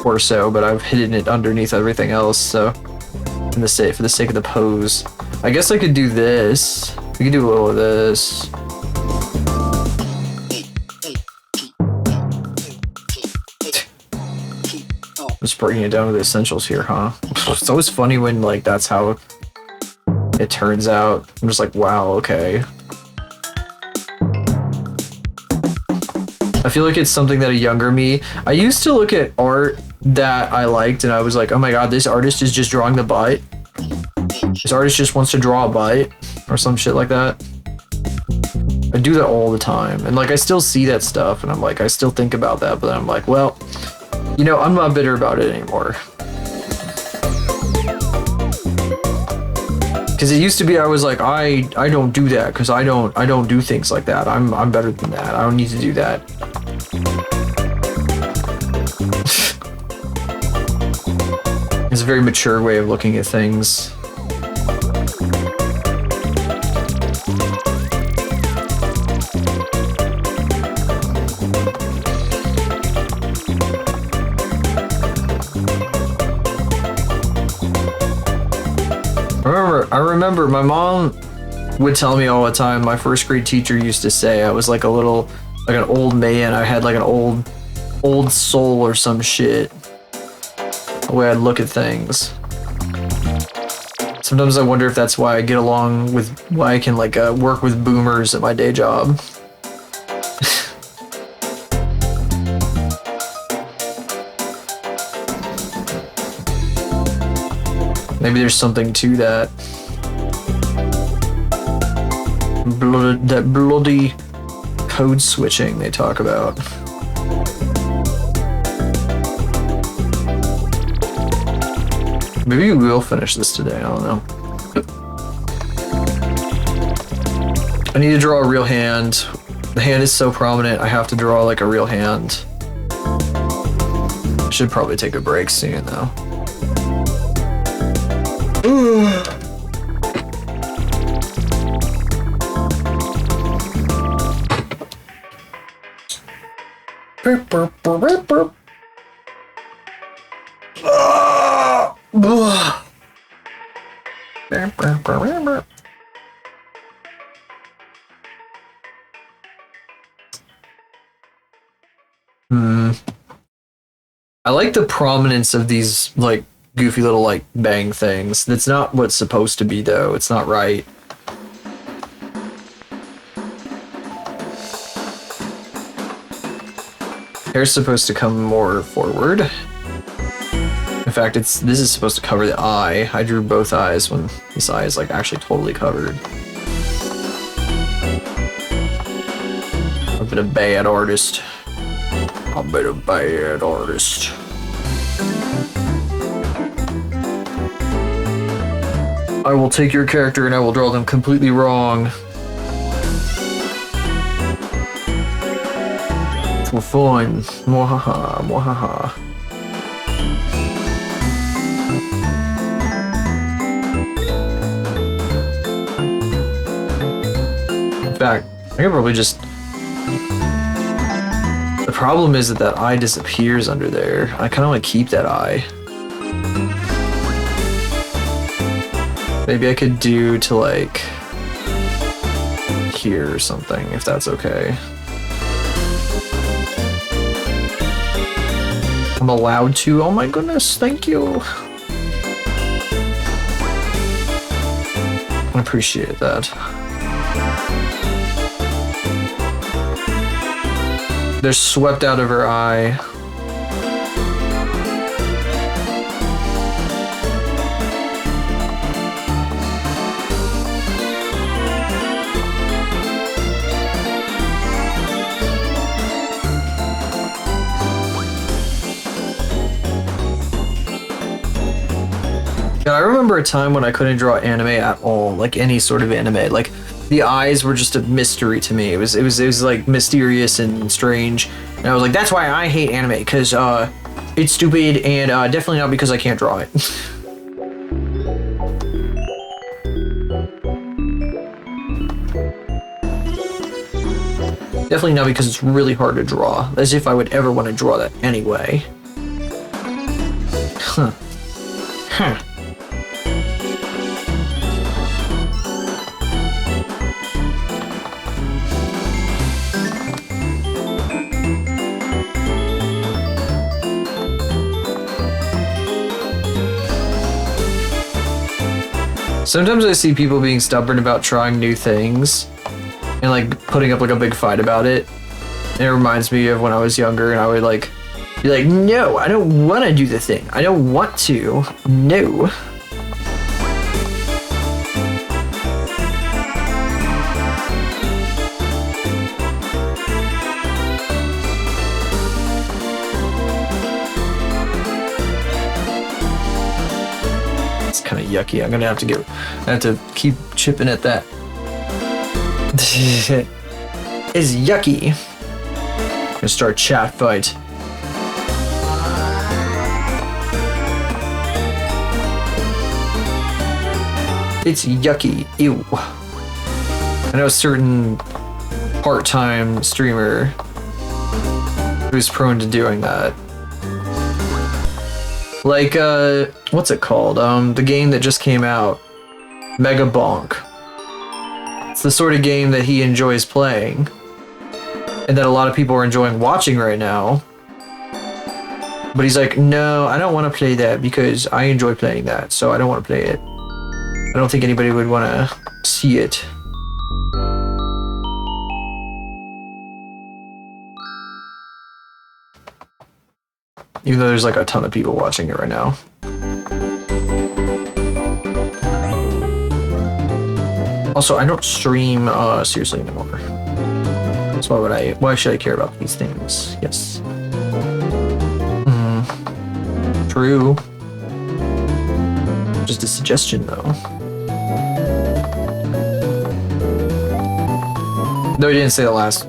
torso, but I've hidden it underneath everything else, so for the sake of the pose. I guess I could do this. We could do a little of this. Just bringing it down to the essentials here, huh? It's always funny when like that's how it turns out. I'm just like, wow, okay. I feel like it's something that a younger me... I used to look at art that I liked and I was like, oh my god, this artist is just drawing the butt. This artist just wants to draw a butt or some shit like that. I do that all the time. And like, I still see that stuff and I'm like, I still think about that, but then I'm like, well, you know, I'm not bitter about it anymore. Because it used to be, I was like, I don't do that because I don't do things like that. I'm better than that. I don't need to do that. It's a very mature way of looking at things. I remember my mom would tell me all the time, my first grade teacher used to say I was like an old man. I had like an old soul or some shit. The way I'd look at things. Sometimes I wonder if that's why I get along with, why I can like work with boomers at my day job. Maybe there's something to that. That bloody code switching they talk about. Maybe we will finish this today, I don't know. I need to draw a real hand. The hand is so prominent, I have to draw like a real hand. I should probably take a break soon though. I like the prominence of these like goofy little like bang things. That's not what's supposed to be though. It's not right. Hair's supposed to come more forward. In fact, this is supposed to cover the eye. I drew both eyes when this eye is like actually totally covered. I've been a bad artist. I've been a bad artist. I will take your character and I will draw them completely wrong. For fun. Mwahaha, mwahaha. back. I could probably just... The problem is that that eye disappears under there. I kind of want to keep that eye. Maybe I could do to like... here or something, if that's okay. I'm allowed to? Oh my goodness, thank you. I appreciate that. They're swept out of her eye. Yeah, I remember a time when I couldn't draw anime at all, like any sort of anime. Like the eyes were just a mystery to me. It was like mysterious and strange, and I was like, that's why I hate anime, because it's stupid, and definitely not because I can't draw it. Definitely not because it's really hard to draw, as if I would ever want to draw that anyway. Huh. Huh. Sometimes I see people being stubborn about trying new things and like putting up like a big fight about it. And it reminds me of when I was younger and I would like be like, no, I don't want to do the thing. I don't want to. No. Kind of yucky. I'm gonna have to keep chipping at that. It's yucky. I'm gonna start a chat fight. It's yucky. Ew. I know a certain part-time streamer who's prone to doing that. Like, what's it called? The game that just came out. Mega Bonk. It's the sort of game that he enjoys playing. And that a lot of people are enjoying watching right now. But he's like, no, I don't want to play that because I enjoy playing that, so I don't want to play it. I don't think anybody would want to see it. Even though there's like a ton of people watching it right now. Also, I don't stream seriously anymore. So why should I care about these things? Yes. True. Just a suggestion though. No, he didn't say that last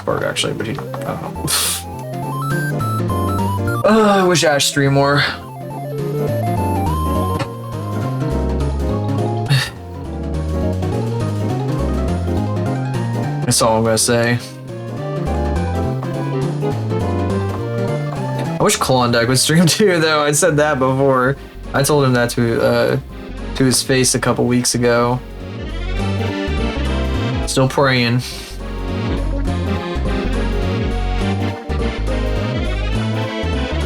part actually, but he, I don't know. I wish Ash streamed more. That's all I'm gonna say. I wish Klondike would stream too, though. I said that before. I told him that to his face a couple weeks ago. Still praying.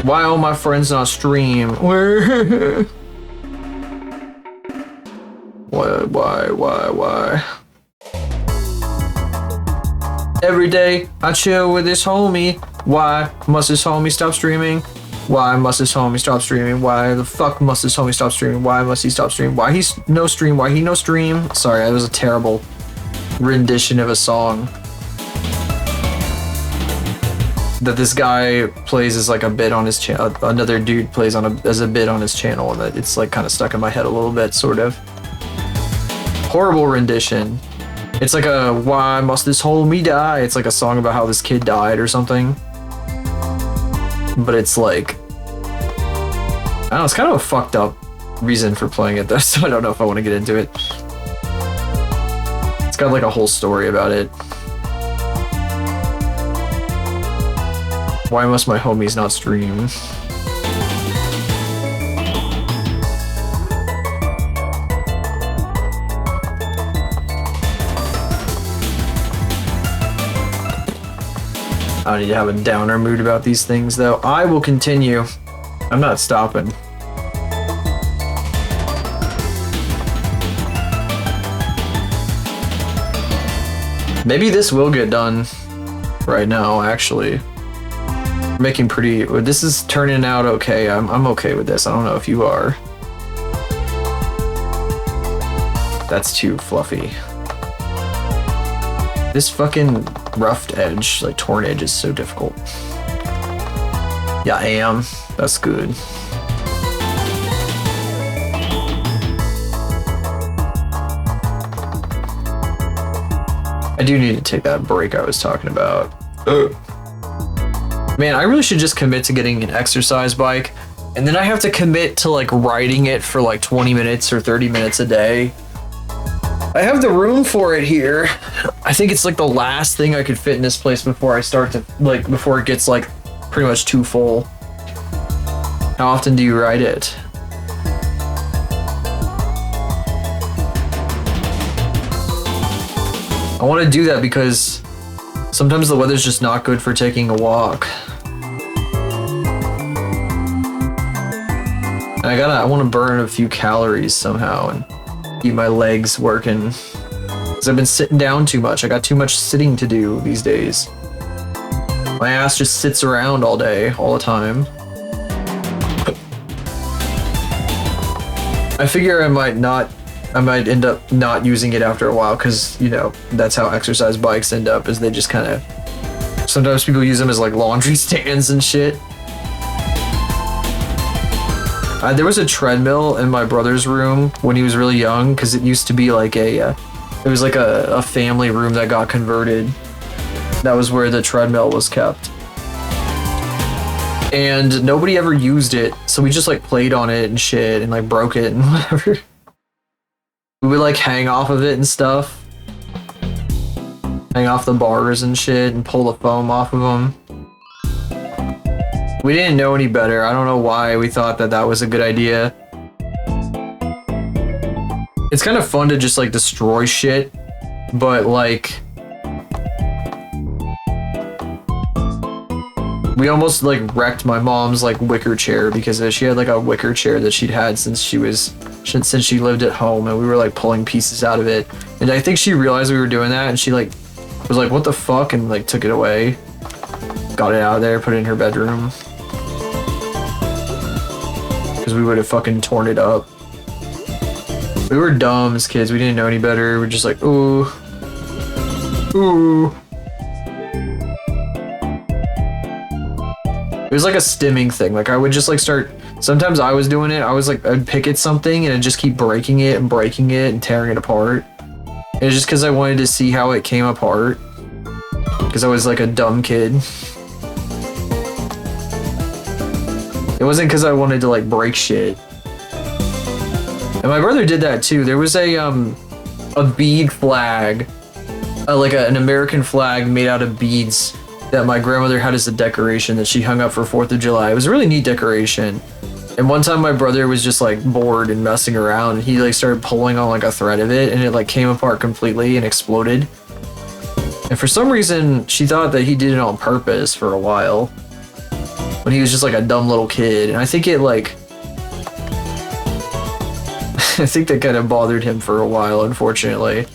Why all my friends not stream? Why? Every day I chill with this homie. Why must this homie stop streaming? Why must this homie stop streaming? Why the fuck must this homie stop streaming? Why must he stop streaming? Why he's no stream? Why he no stream? Sorry, that was a terrible rendition of a song that this guy plays as like a bit on his channel. Another dude plays as a bit on his channel, and that it's like kind of stuck in my head a little bit, sort of. Horrible rendition. It's like a why must this homie die? It's like a song about how this kid died or something. But it's like, I don't know, it's kind of a fucked up reason for playing it though, so I don't know if I want to get into it. It's got like a whole story about it. Why must my homies not stream? I don't need to have a downer mood about these things, though. I will continue. I'm not stopping. Maybe this will get done right now, actually. Making pretty... This is turning out okay. I'm okay with this. I don't know if you are. That's too fluffy. This fucking roughed edge, like torn edge, is so difficult. Yeah, I am. That's good. I do need to take that break I was talking about. Man, I really should just commit to getting an exercise bike, and then I have to commit to like riding it for like 20 minutes or 30 minutes a day. I have the room for it here. I think it's like the last thing I could fit in this place before I start to like, before it gets like pretty much too full. How often do you ride it? I want to do that because sometimes the weather's just not good for taking a walk. And I want to burn a few calories somehow and keep my legs working. Because I've been sitting down too much. I got too much sitting to do these days. My ass just sits around all day, all the time. I figure I might end up not using it after a while because, you know, that's how exercise bikes end up, is they just kind of... Sometimes people use them as like laundry stands and shit. There was a treadmill in my brother's room when he was really young, because it used to be like it was like a family room that got converted. That was where the treadmill was kept. And nobody ever used it, so we just like played on it and shit and like broke it and whatever. We would like hang off of it and stuff. Hang off the bars and shit and pull the foam off of them. We didn't know any better. I don't know why we thought that that was a good idea. It's kind of fun to just like destroy shit, but like... We almost like wrecked my mom's like wicker chair because she had like a wicker chair that she'd had since she lived at home, and we were like pulling pieces out of it. And I think she realized we were doing that, and she like was like, "What the fuck?" and like took it away, got it out of there, put it in her bedroom. Because we would have fucking torn it up. We were dumb as kids. We didn't know any better. We're just like, ooh. Ooh. It was like a stimming thing. Like I would just like start... Sometimes I was doing it. I'd pick at something and I'd just keep breaking it and tearing it apart. It was just because I wanted to see how it came apart. Because I was like a dumb kid. It wasn't because I wanted to like break shit. And my brother did that too. There was a bead flag, like an American flag made out of beads that my grandmother had as a decoration that she hung up for 4th of July. It was a really neat decoration. And one time my brother was just like bored and messing around, and he like started pulling on like a thread of it, and it like came apart completely and exploded. And for some reason, she thought that he did it on purpose for a while, when he was just like a dumb little kid. And I think it like... I think that kind of bothered him for a while, unfortunately.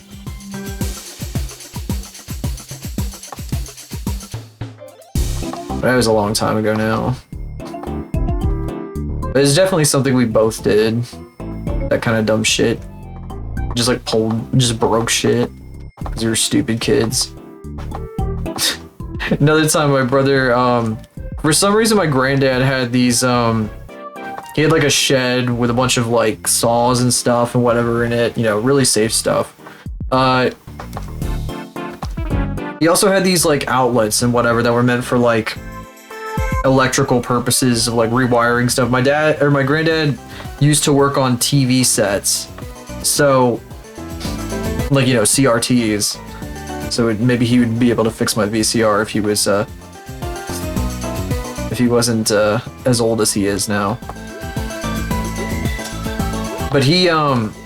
But that was a long time ago now. But it's definitely something we both did. That kind of dumb shit. Just like just broke shit. Because we were stupid kids. Another time my brother, for some reason my granddad had these, he had like a shed with a bunch of like saws and stuff and whatever in it, you know, really safe stuff. He also had these like outlets and whatever that were meant for like electrical purposes of like rewiring stuff. My granddad used to work on TV sets. So like, you know, CRTs. So maybe he would be able to fix my VCR if he wasn't as old as he is now. But he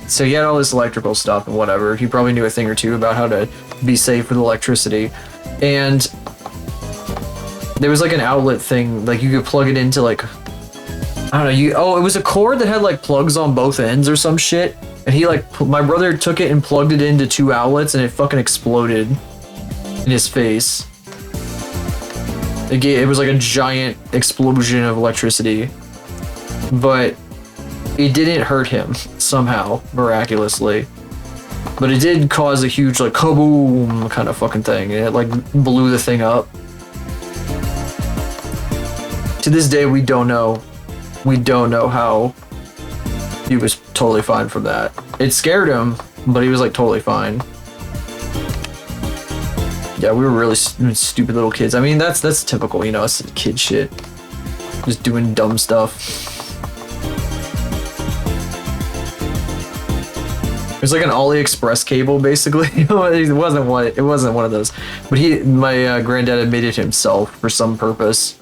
so he had all this electrical stuff and whatever. He probably knew a thing or two about how to be safe with electricity. And there was like an outlet thing, like you could plug it into like, I don't know, it was a cord that had like plugs on both ends or some shit. And he like, my brother took it and plugged it into 2 outlets and it fucking exploded in his face. It was like a giant explosion of electricity. But it didn't hurt him somehow, miraculously. But it did cause a huge like kaboom kind of fucking thing. And it like blew the thing up. To this day, we don't know. We don't know how he was totally fine from that. It scared him, but he was like totally fine. Yeah, we were really stupid little kids. I mean, that's typical, you know, it's kid shit. Just doing dumb stuff. It was like an AliExpress cable, basically. It wasn't one of those. But my granddad had made it himself for some purpose.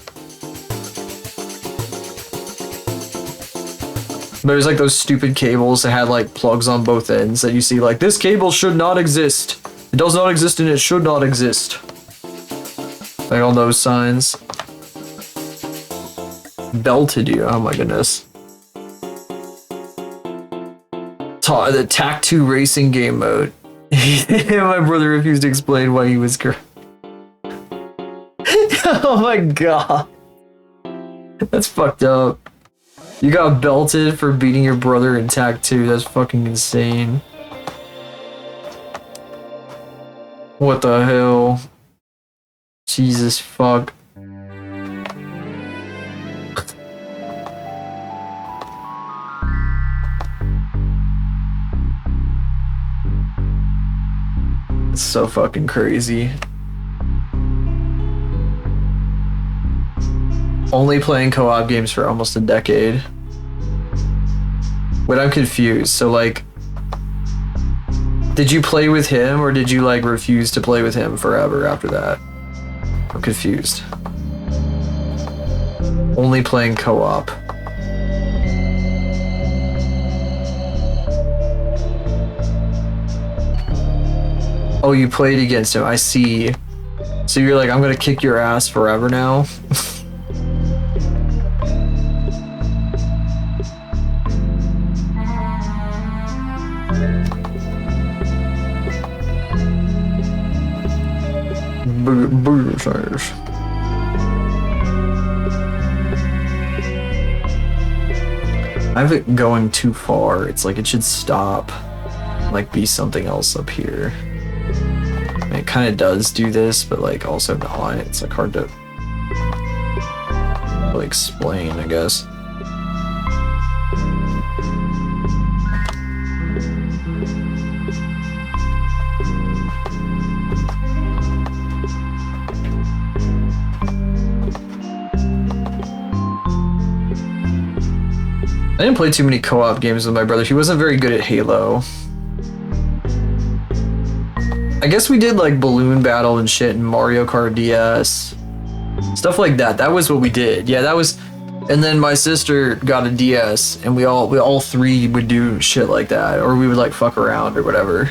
But it was like those stupid cables that had like plugs on both ends that you see like, this cable should not exist. It does not exist and it should not exist. Like all those signs. Belted you, oh my goodness. The TAC2 racing game mode. My brother refused to explain why he was Oh my god. That's fucked up. You got belted for beating your brother in TAC2. That's fucking insane. What the hell? Jesus fuck. It's so fucking crazy. Only playing co-op games for almost a decade. Wait, I'm confused. So like, did you play with him or did you like refuse to play with him forever after that? I'm confused. Only playing co-op. Oh, you played against him. I see. So you're like, I'm gonna kick your ass forever now? Burgers. I have it going too far. It's like it should stop. Like be something else up here. I mean, it kind of does do this, but like also not. It's like hard to really explain, I guess. I didn't play too many co-op games with my brother. He wasn't very good at Halo. I guess we did like Balloon Battle and shit and Mario Kart DS. Stuff like that. That was what we did. Yeah, that was... And then my sister got a DS and we all three would do shit like that. Or we would like fuck around or whatever.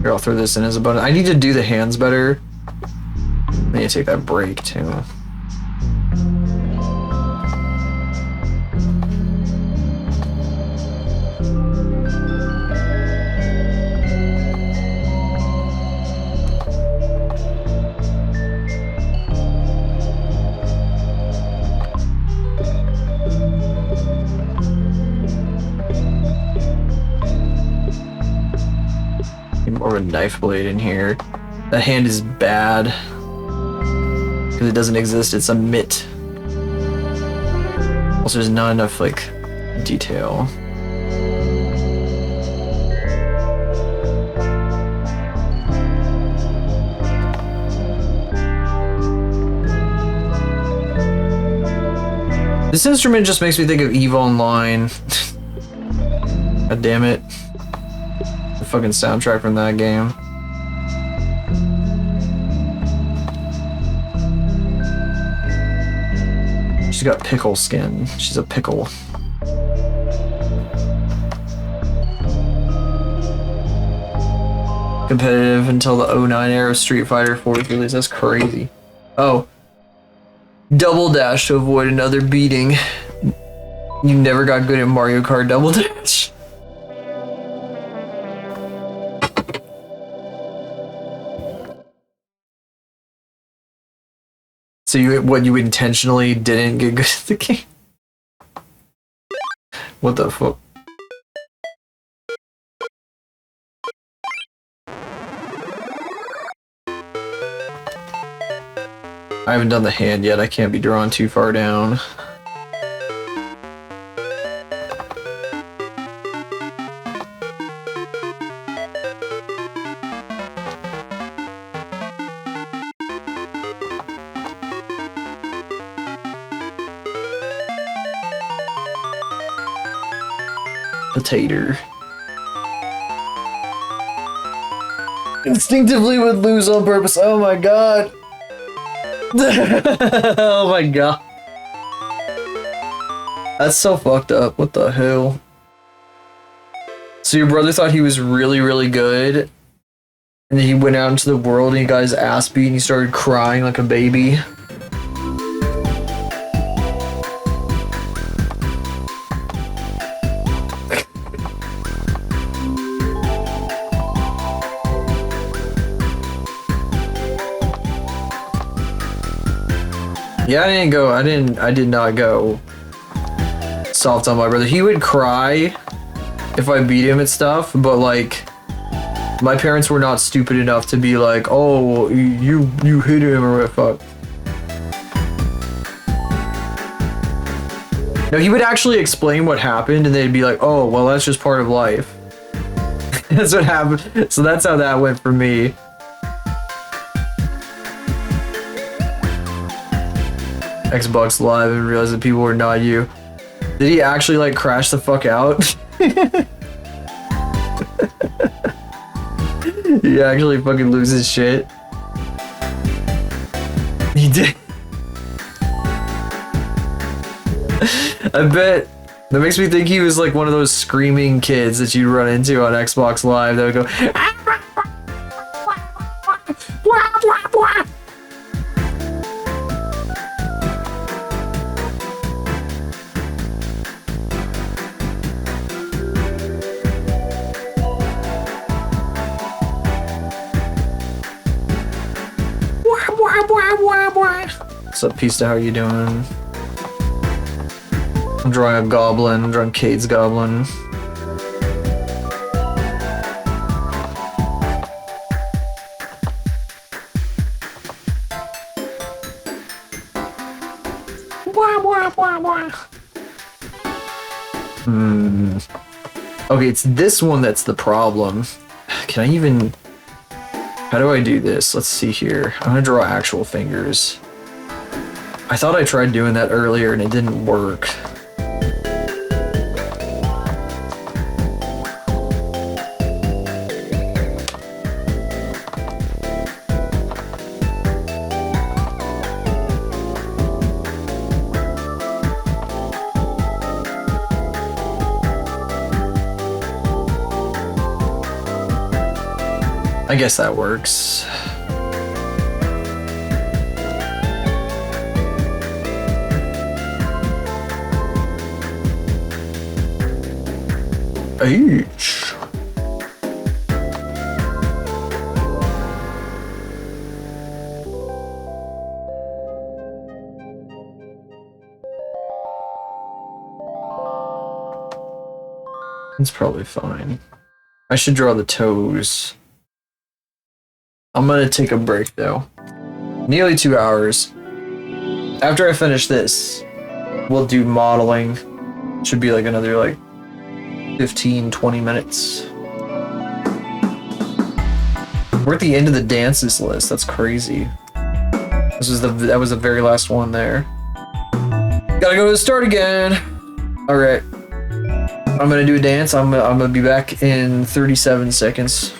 Here, I'll throw this in as a bonus. I need to do the hands better. I need to take that break too. Need more of a knife blade in here. That hand is bad. Because it doesn't exist, it's a mitt. Also, there's not enough, like, detail. This instrument just makes me think of EVE Online. God damn it. The fucking soundtrack from that game. She's got pickle skin. She's a pickle. Competitive until the 09 era of Street Fighter 4's release. That's crazy. Oh. Double dash to avoid another beating. You never got good at Mario Kart Double Dash. So you intentionally didn't get good at the game? What the fuck? I haven't done the hand yet. I can't be drawn too far down. Potato. Instinctively would lose on purpose. Oh my god. Oh my god. That's so fucked up. What the hell? So your brother thought he was really, really good, and then he went out into the world and he got his ass beat and he started crying like a baby. Yeah, I did not go soft on my brother. He would cry if I beat him and stuff, but like, my parents were not stupid enough to be like, oh, you hit him or what the fuck. No, he would actually explain what happened and they'd be like, oh, well, that's just part of life. That's what happened. So that's how that went for me. Xbox Live and realized that people were not you. Did he actually like crash the fuck out? He actually fucking loses shit. He did. I bet that makes me think he was like one of those screaming kids that you run into on Xbox Live that would go. What's up, Pista? How are you doing? I'm drawing a goblin. I'm drawing Cade's goblin. Okay, it's this one that's the problem. Can I even... How do I do this? Let's see here. I'm gonna draw actual fingers. I thought I tried doing that earlier and it didn't work. I guess that works. H. It's probably fine. I should draw the toes. I'm gonna take a break though. Nearly 2 hours. After I finish this, we'll do modeling. Should be like another like 15-20 minutes. We're at the end of the dances list. That's crazy. That was the very last one there. Gotta go to the start again. All right. I'm gonna do a dance. I'm gonna be back in 37 seconds.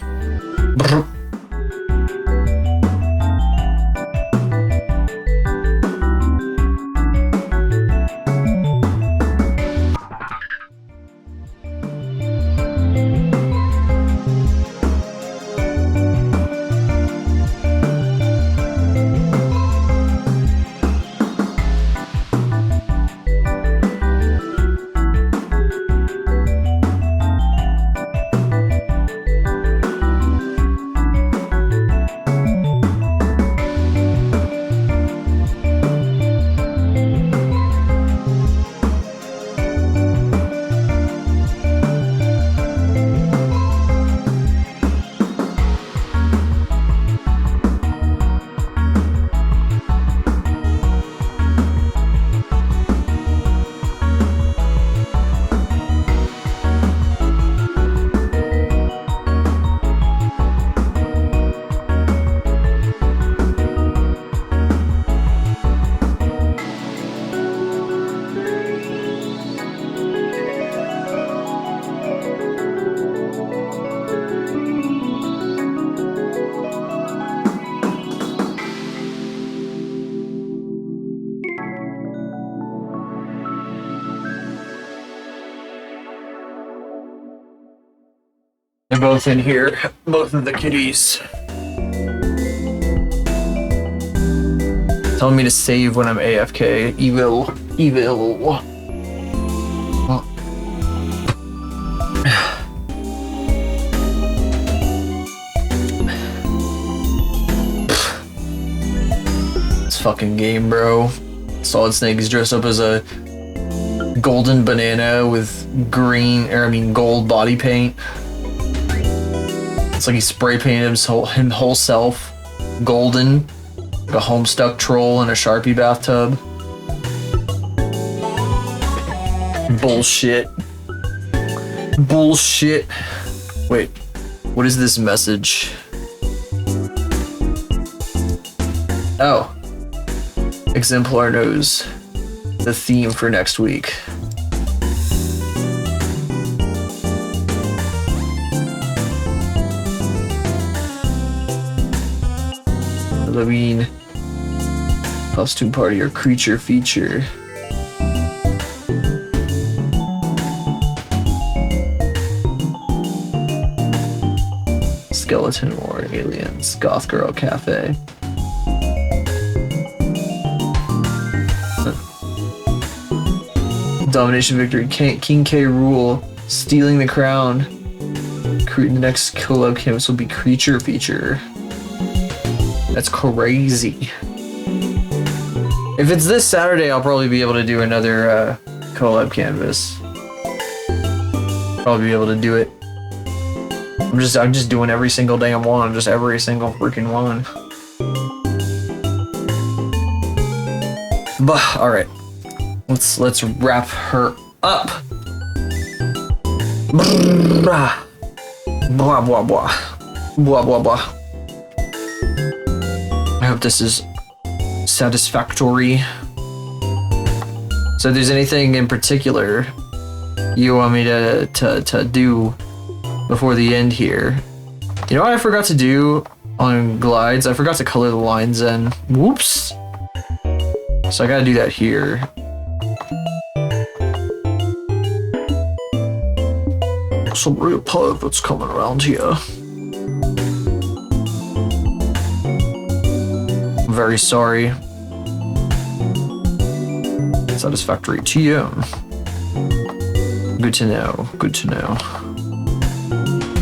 They're both in here, both of the kitties. Telling me to save when I'm AFK. Evil. Evil. This fucking game, bro. Solid Snake is dressed up as a golden banana with gold body paint. It's like he spray painted his whole self golden, like a Homestuck troll in a Sharpie bathtub. Bullshit. Bullshit. Wait, what is this message? Oh. Exemplar knows the theme for next week. Halloween costume party or creature feature. Skeleton War, aliens, goth girl cafe. Domination victory, King K rule, stealing the crown. The next collab canvas will be creature feature. That's crazy. If it's this Saturday, I'll probably be able to do another collab canvas. Probably be able to do it. I'm just doing every single damn one, just every single freaking one. But all right, let's wrap her up. Blah blah blah blah blah blah. I hope this is satisfactory. So if there's anything in particular you want me to do before the end here. You know what I forgot to do on glides? I forgot to color the lines in. Whoops. So I gotta do that here. Some real perverts coming around here. I'm very sorry. Satisfactory TM. Good to know. Good to know.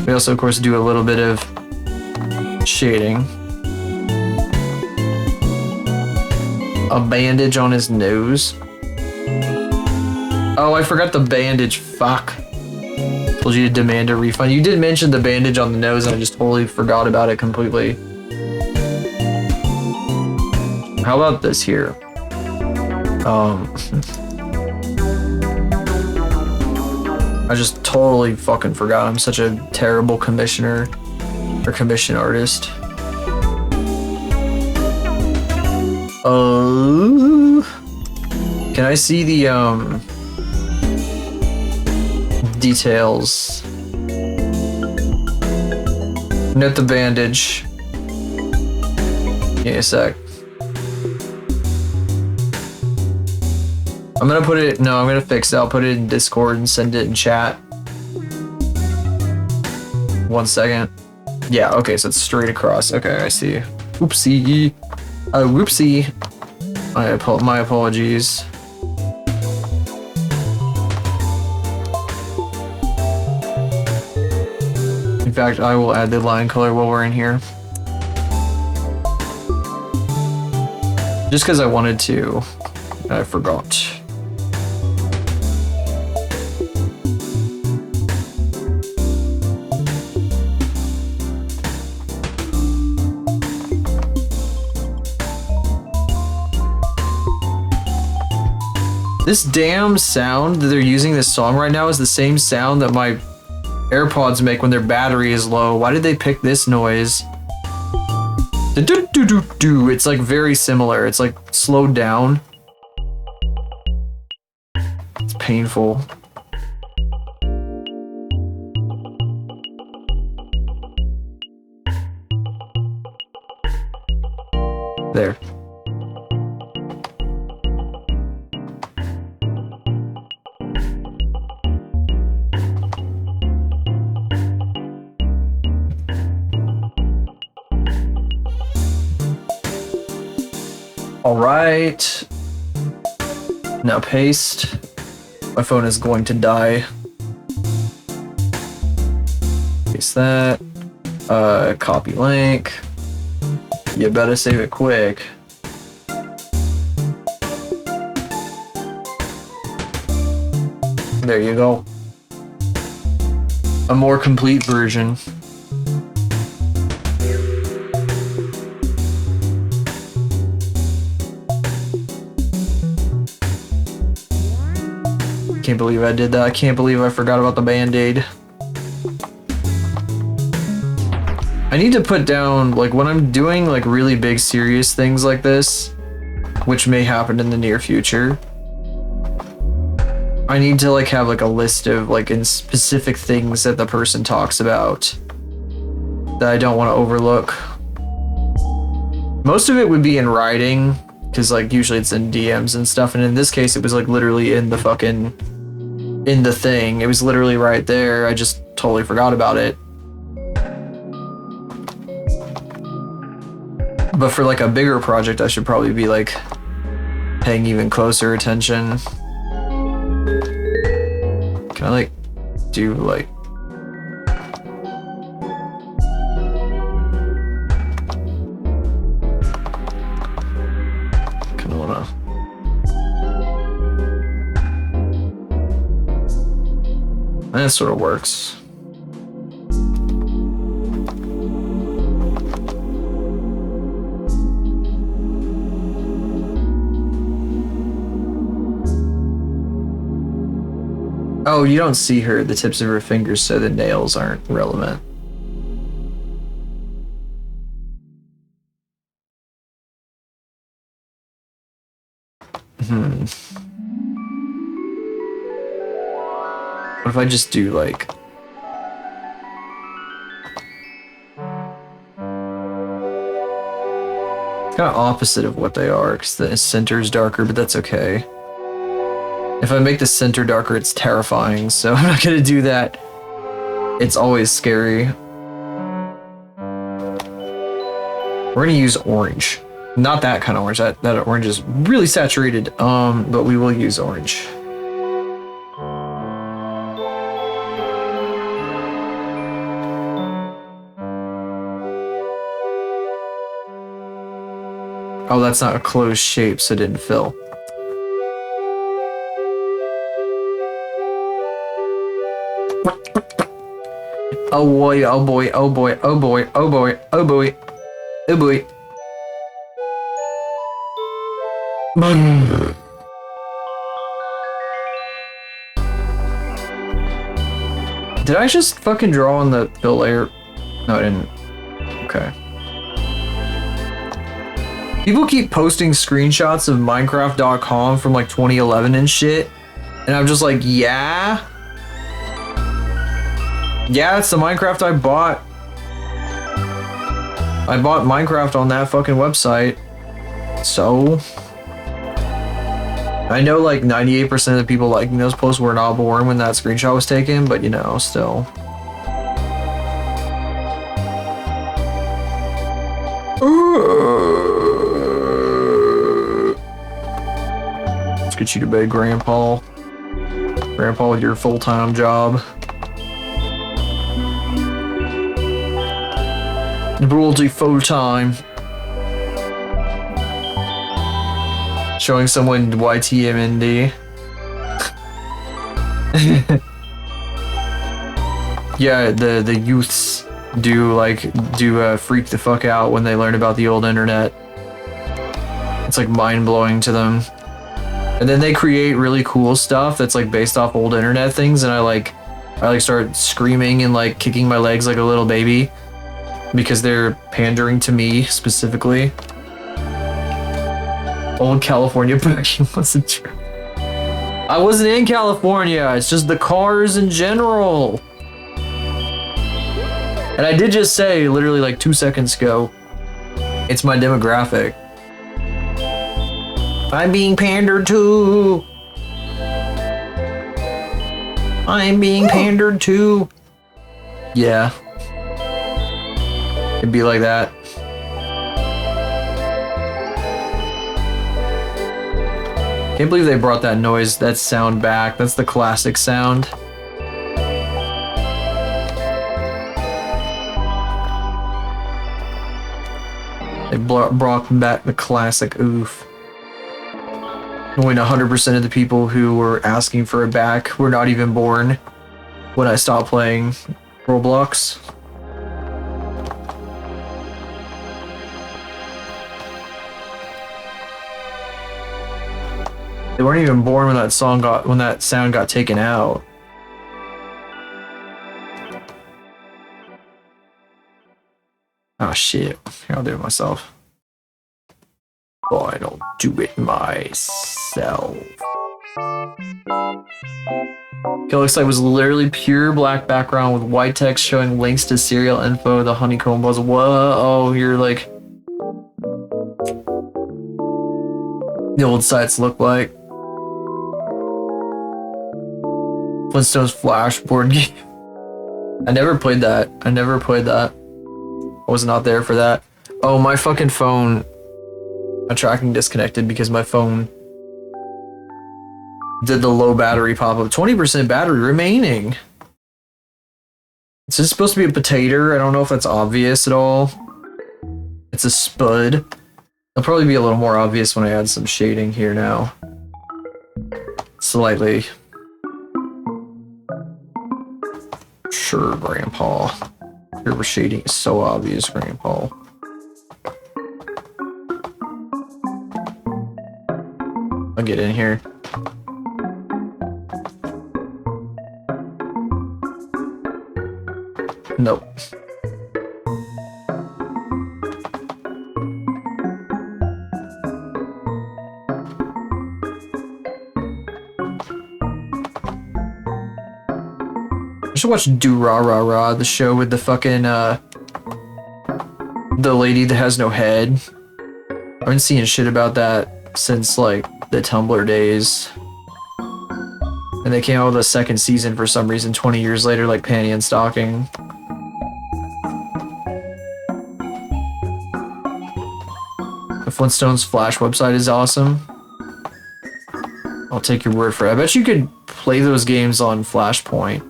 We also, of course, do a little bit of shading. A bandage on his nose. Oh, I forgot the bandage. Fuck. Told you to demand a refund. You did mention the bandage on the nose, and I just totally forgot about it completely. How about this here? I just totally fucking forgot. I'm such a terrible commissioner or commission artist. Can I see the details? Note the bandage. Give me a sec. I'm gonna put it, no, I'm gonna fix it. I'll put it in Discord and send it in chat. 1 second. Yeah, okay, so it's straight across. Okay, I see. Oopsie. Whoopsie. My apologies. In fact, I will add the line color while we're in here. Just because I wanted to. I forgot. This damn sound that they're using this song right now is the same sound that my AirPods make when their battery is low. Why did they pick this noise? The do-do-do-do. It's like very similar. It's like slowed down. It's painful. There. All right. Now paste. My phone is going to die. Paste that. Copy link. You better save it quick. There you go. A more complete version. Can't believe I did that. I can't believe I forgot about the band-aid. I need to put down, like, when I'm doing, like, really big, serious things like this, which may happen in the near future, I need to, like, have, like, a list of, like, in specific things that the person talks about that I don't want to overlook. Most of it would be in writing, because, like, usually it's in DMs and stuff, and in this case, it was, like, literally in the fucking... in the thing. It was literally right there. I just totally forgot about it. But for like a bigger project, I should probably be like paying even closer attention. Can I like do like kind of wanna. That sort of works. Oh, you don't see her, the tips of her fingers, so the nails aren't relevant. What if I just do like... It's kind of opposite of what they are, because the center's darker, but that's okay. If I make the center darker, it's terrifying, so I'm not gonna do that. It's always scary. We're gonna use orange. Not that kind of orange. That orange is really saturated, but we will use orange. Oh, that's not a closed shape, so it didn't fill. Oh boy, oh boy, oh boy, oh boy, oh boy, oh boy, oh boy. Did I just fucking draw on the fill layer? No, I didn't. Okay. People keep posting screenshots of Minecraft.com from like 2011 and shit. And I'm just like, yeah? Yeah, it's the Minecraft I bought. I bought Minecraft on that fucking website. So... I know like 98% of the people liking those posts were not born when that screenshot was taken, but you know, still. Let's get you to bed, Grandpa. Grandpa with your full-time job. Cruelty full-time. Showing someone YTMND. Yeah, the youths do freak the fuck out when they learn about the old internet. It's like mind-blowing to them. And then they create really cool stuff that's like based off old internet things, and I start screaming and like kicking my legs like a little baby because they're pandering to me specifically. Old California parking wasn't true. I wasn't in California, it's just the cars in general. And I did just say, literally like 2 seconds ago, it's my demographic. I'm being pandered to. I'm being pandered to. Yeah. It'd be like that. Can't believe they brought that noise, that sound back. That's the classic sound. They brought back the classic oof. When 100% of the people who were asking for it back were not even born when I stopped playing Roblox. They weren't even born when that sound got taken out. Oh shit, I'll do it myself. Oh, I don't do it myself. It looks like it was literally pure black background with white text showing links to serial info, the honeycomb was. Whoa, oh, you're like... The old sites look like. Flintstones Flash board game. I never played that. I was not there for that. Oh, my fucking phone. My tracking disconnected because my phone did the low battery pop-up. 20% battery remaining. Is this supposed to be a potato? I don't know if that's obvious at all. It's a spud. It'll probably be a little more obvious when I add some shading here now. Slightly. Sure, Grandpa. Your shading is so obvious, Grandpa. I'll get in here. Nope. I should watch Do Ra Ra Ra, the show with the fucking, the lady that has no head. I've been seeing shit about that since, like, the Tumblr days. And they came out with a second season for some reason 20 years later, like Panty and Stocking. The Flintstones Flash website is awesome. I'll take your word for it. I bet you could play those games on Flashpoint.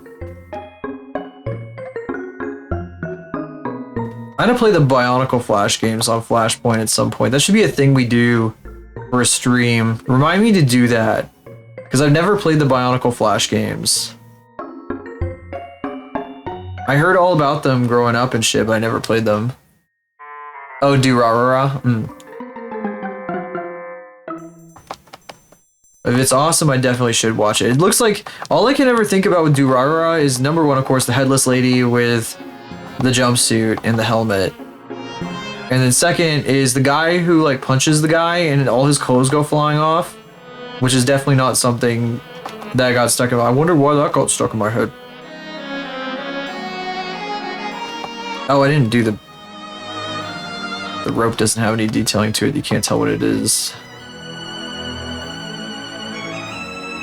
I'm gonna play the Bionicle Flash games on Flashpoint at some point. That should be a thing we do for a stream. Remind me to do that. Because I've never played the Bionicle Flash games. I heard all about them growing up and shit, but I never played them. Oh, Do Ra Ra Ra? If it's awesome, I definitely should watch it. It looks like all I can ever think about with Do Ra Ra Ra is number one, of course, the headless lady with the jumpsuit and the helmet. And then second is the guy who like punches the guy and all his clothes go flying off, which is definitely not something that got stuck in my. I wonder why that got stuck in my head. Oh, I didn't do the rope doesn't have any detailing to it. You can't tell what it is.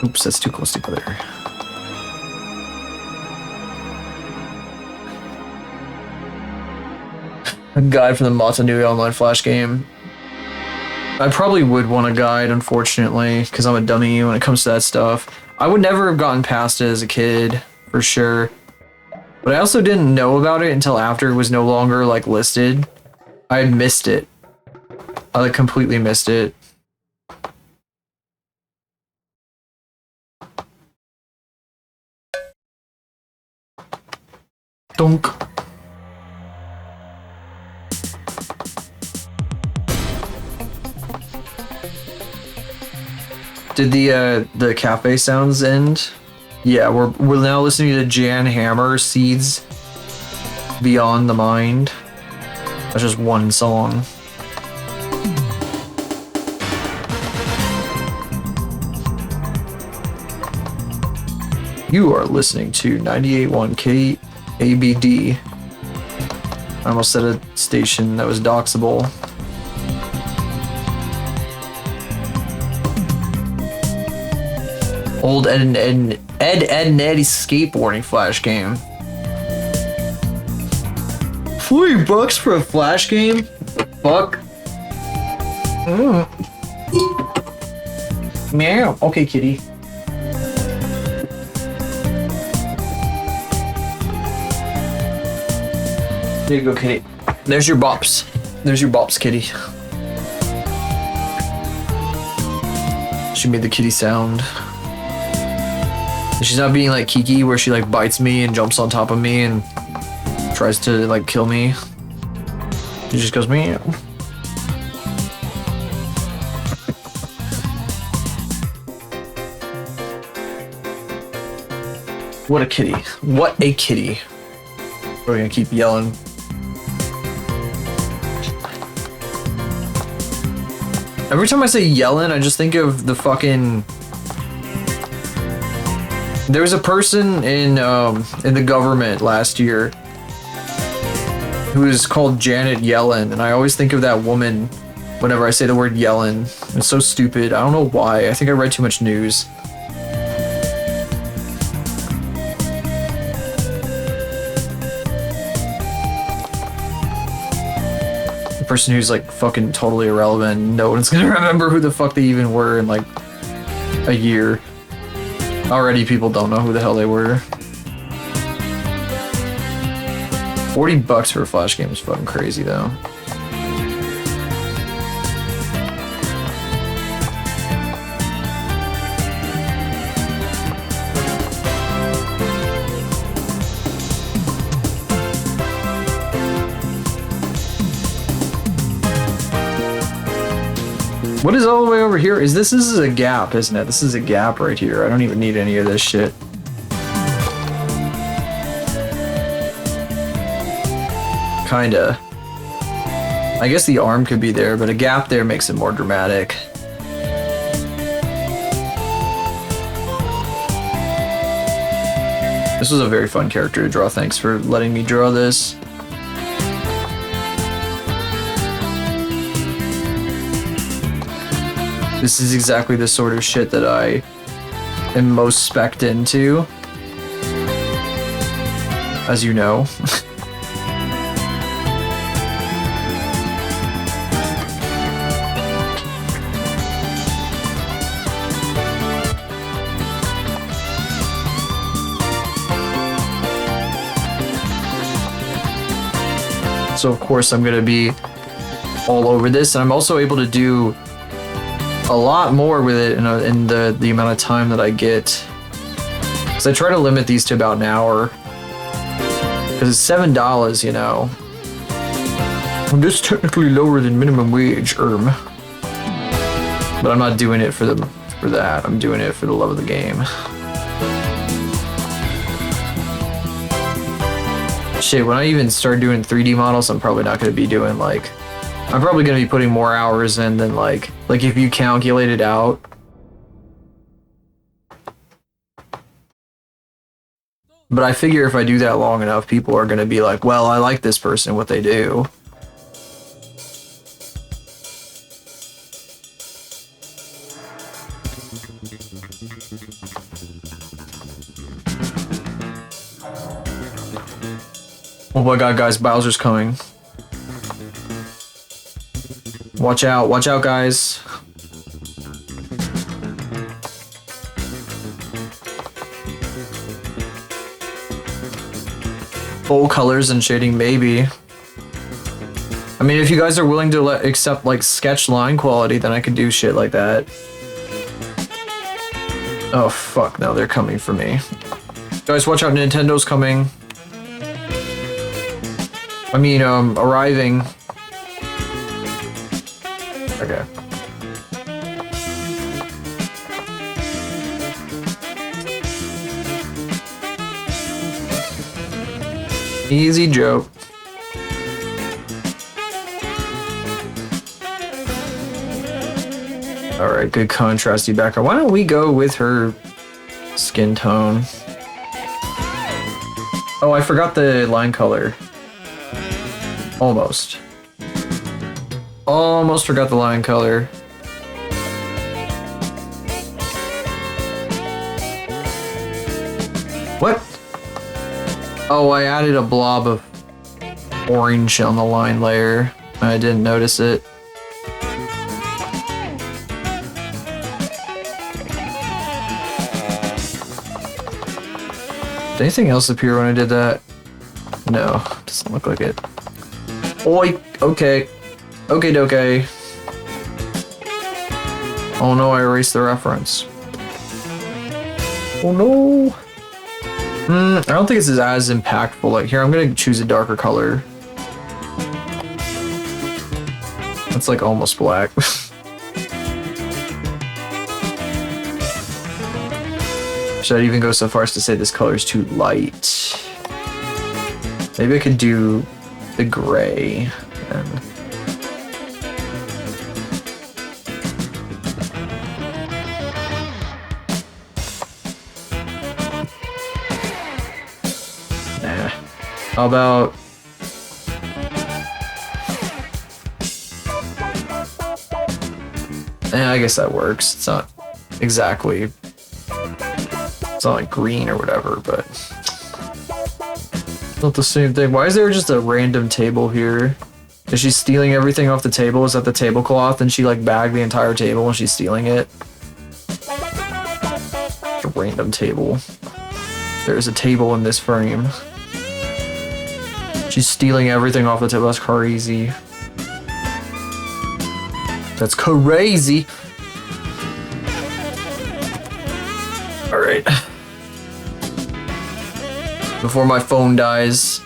Oops, that's too close together. A guide from the Matanui online flash game. I probably would want a guide, unfortunately, because I'm a dummy when it comes to that stuff. I would never have gotten past it as a kid, for sure. But I also didn't know about it until after it was no longer, like, listed. I had missed it. I, like, completely missed it. Donk. Did the cafe sounds end? Yeah, we're now listening to Jan Hammer, Seeds Beyond the Mind. That's just one song. You are listening to 98.1 KABD. I almost said a station that was doxable. Old Ed and Eddie skateboarding flash game. $40 for a flash game? Fuck. Meow. Okay, kitty. There you go, kitty. There's your bops. There's your bops, kitty. She made the kitty sound. She's not being like Kiki where she like bites me and jumps on top of me and tries to like kill me. She just goes meow. What a kitty. What a kitty. We're gonna keep yelling. Every time I say yelling, I just think of the fucking... There was a person in the government last year who is called Janet Yellen, and I always think of that woman whenever I say the word Yellen. It's so stupid. I don't know why. I think I read too much news. The person who's like fucking totally irrelevant. No one's gonna remember who the fuck they even were in like a year. Already people don't know who the hell they were. $40 for a flash game is fucking crazy though. What is all the way over here? This is a gap, isn't it? This is a gap right here. I don't even need any of this shit. Kinda. I guess the arm could be there, but a gap there makes it more dramatic. This was a very fun character to draw. Thanks for letting me draw this. This is exactly the sort of shit that I am most spec'd into, as you know. So of course I'm gonna be all over this, and I'm also able to do a lot more with it in the amount of time that I get. Because I try to limit these to about an hour. Because it's $7, you know. And this is technically lower than minimum wage, But I'm not doing it for that. I'm doing it for the love of the game. Shit, when I even start doing 3D models, I'm probably not going to be doing like I'm probably gonna be putting more hours in than like if you calculate it out. But I figure if I do that long enough, people are gonna be like, well, I like this person, what they do. Oh my god, guys, Bowser's coming. Watch out, guys. Full colors and shading, maybe. I mean, if you guys are willing to accept like sketch line quality, then I could do shit like that. Oh fuck, no, they're coming for me. Guys, watch out, Nintendo's coming. I mean, arriving. Okay. Easy joke. Alright, good contrasty background. Why don't we go with her skin tone? Oh, I forgot the line color. Almost. Almost forgot the line color. What? Oh, I added a blob of orange on the line layer. I didn't notice it. Did anything else appear when I did that? No, doesn't look like it. Oi, okay. Okay, dokie. Oh no, I erased the reference. Oh no. I don't think it's as impactful. Like here, I'm gonna choose a darker color. That's like almost black. Should I even go so far as to say this color is too light? Maybe I could do the gray and nah. How about I guess that works. It's not exactly, it's not like green or whatever, but not the same thing. Why is there just a random table here? Is she stealing everything off the table? Is that the tablecloth and she like bagged the entire table and she's stealing it? A random table. There's a table in this frame. She's stealing everything off the table. That's crazy. That's crazy. All right. Before my phone dies.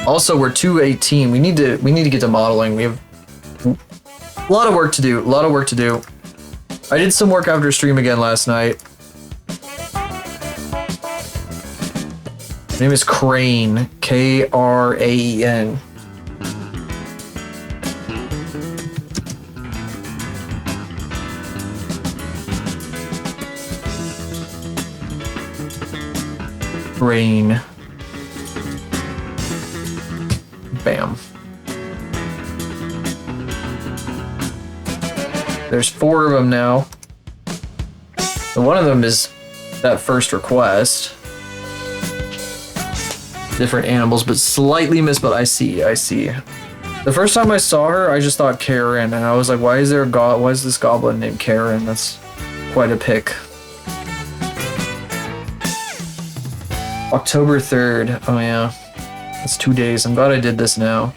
Also, we're 218. We need to get to modeling. We have a lot of work to do. A lot of work to do. I did some work after stream again last night. His name is Crane. K-R-A-E-N. Rain. Bam. There's 4 of them now. And one of them is that first request. Different animals, but slightly missed, but I see. The first time I saw her, I just thought Karen, and I was like, why is this goblin named Karen? That's quite a pick. October 3rd. Oh yeah. That's 2 days. I'm glad I did this now.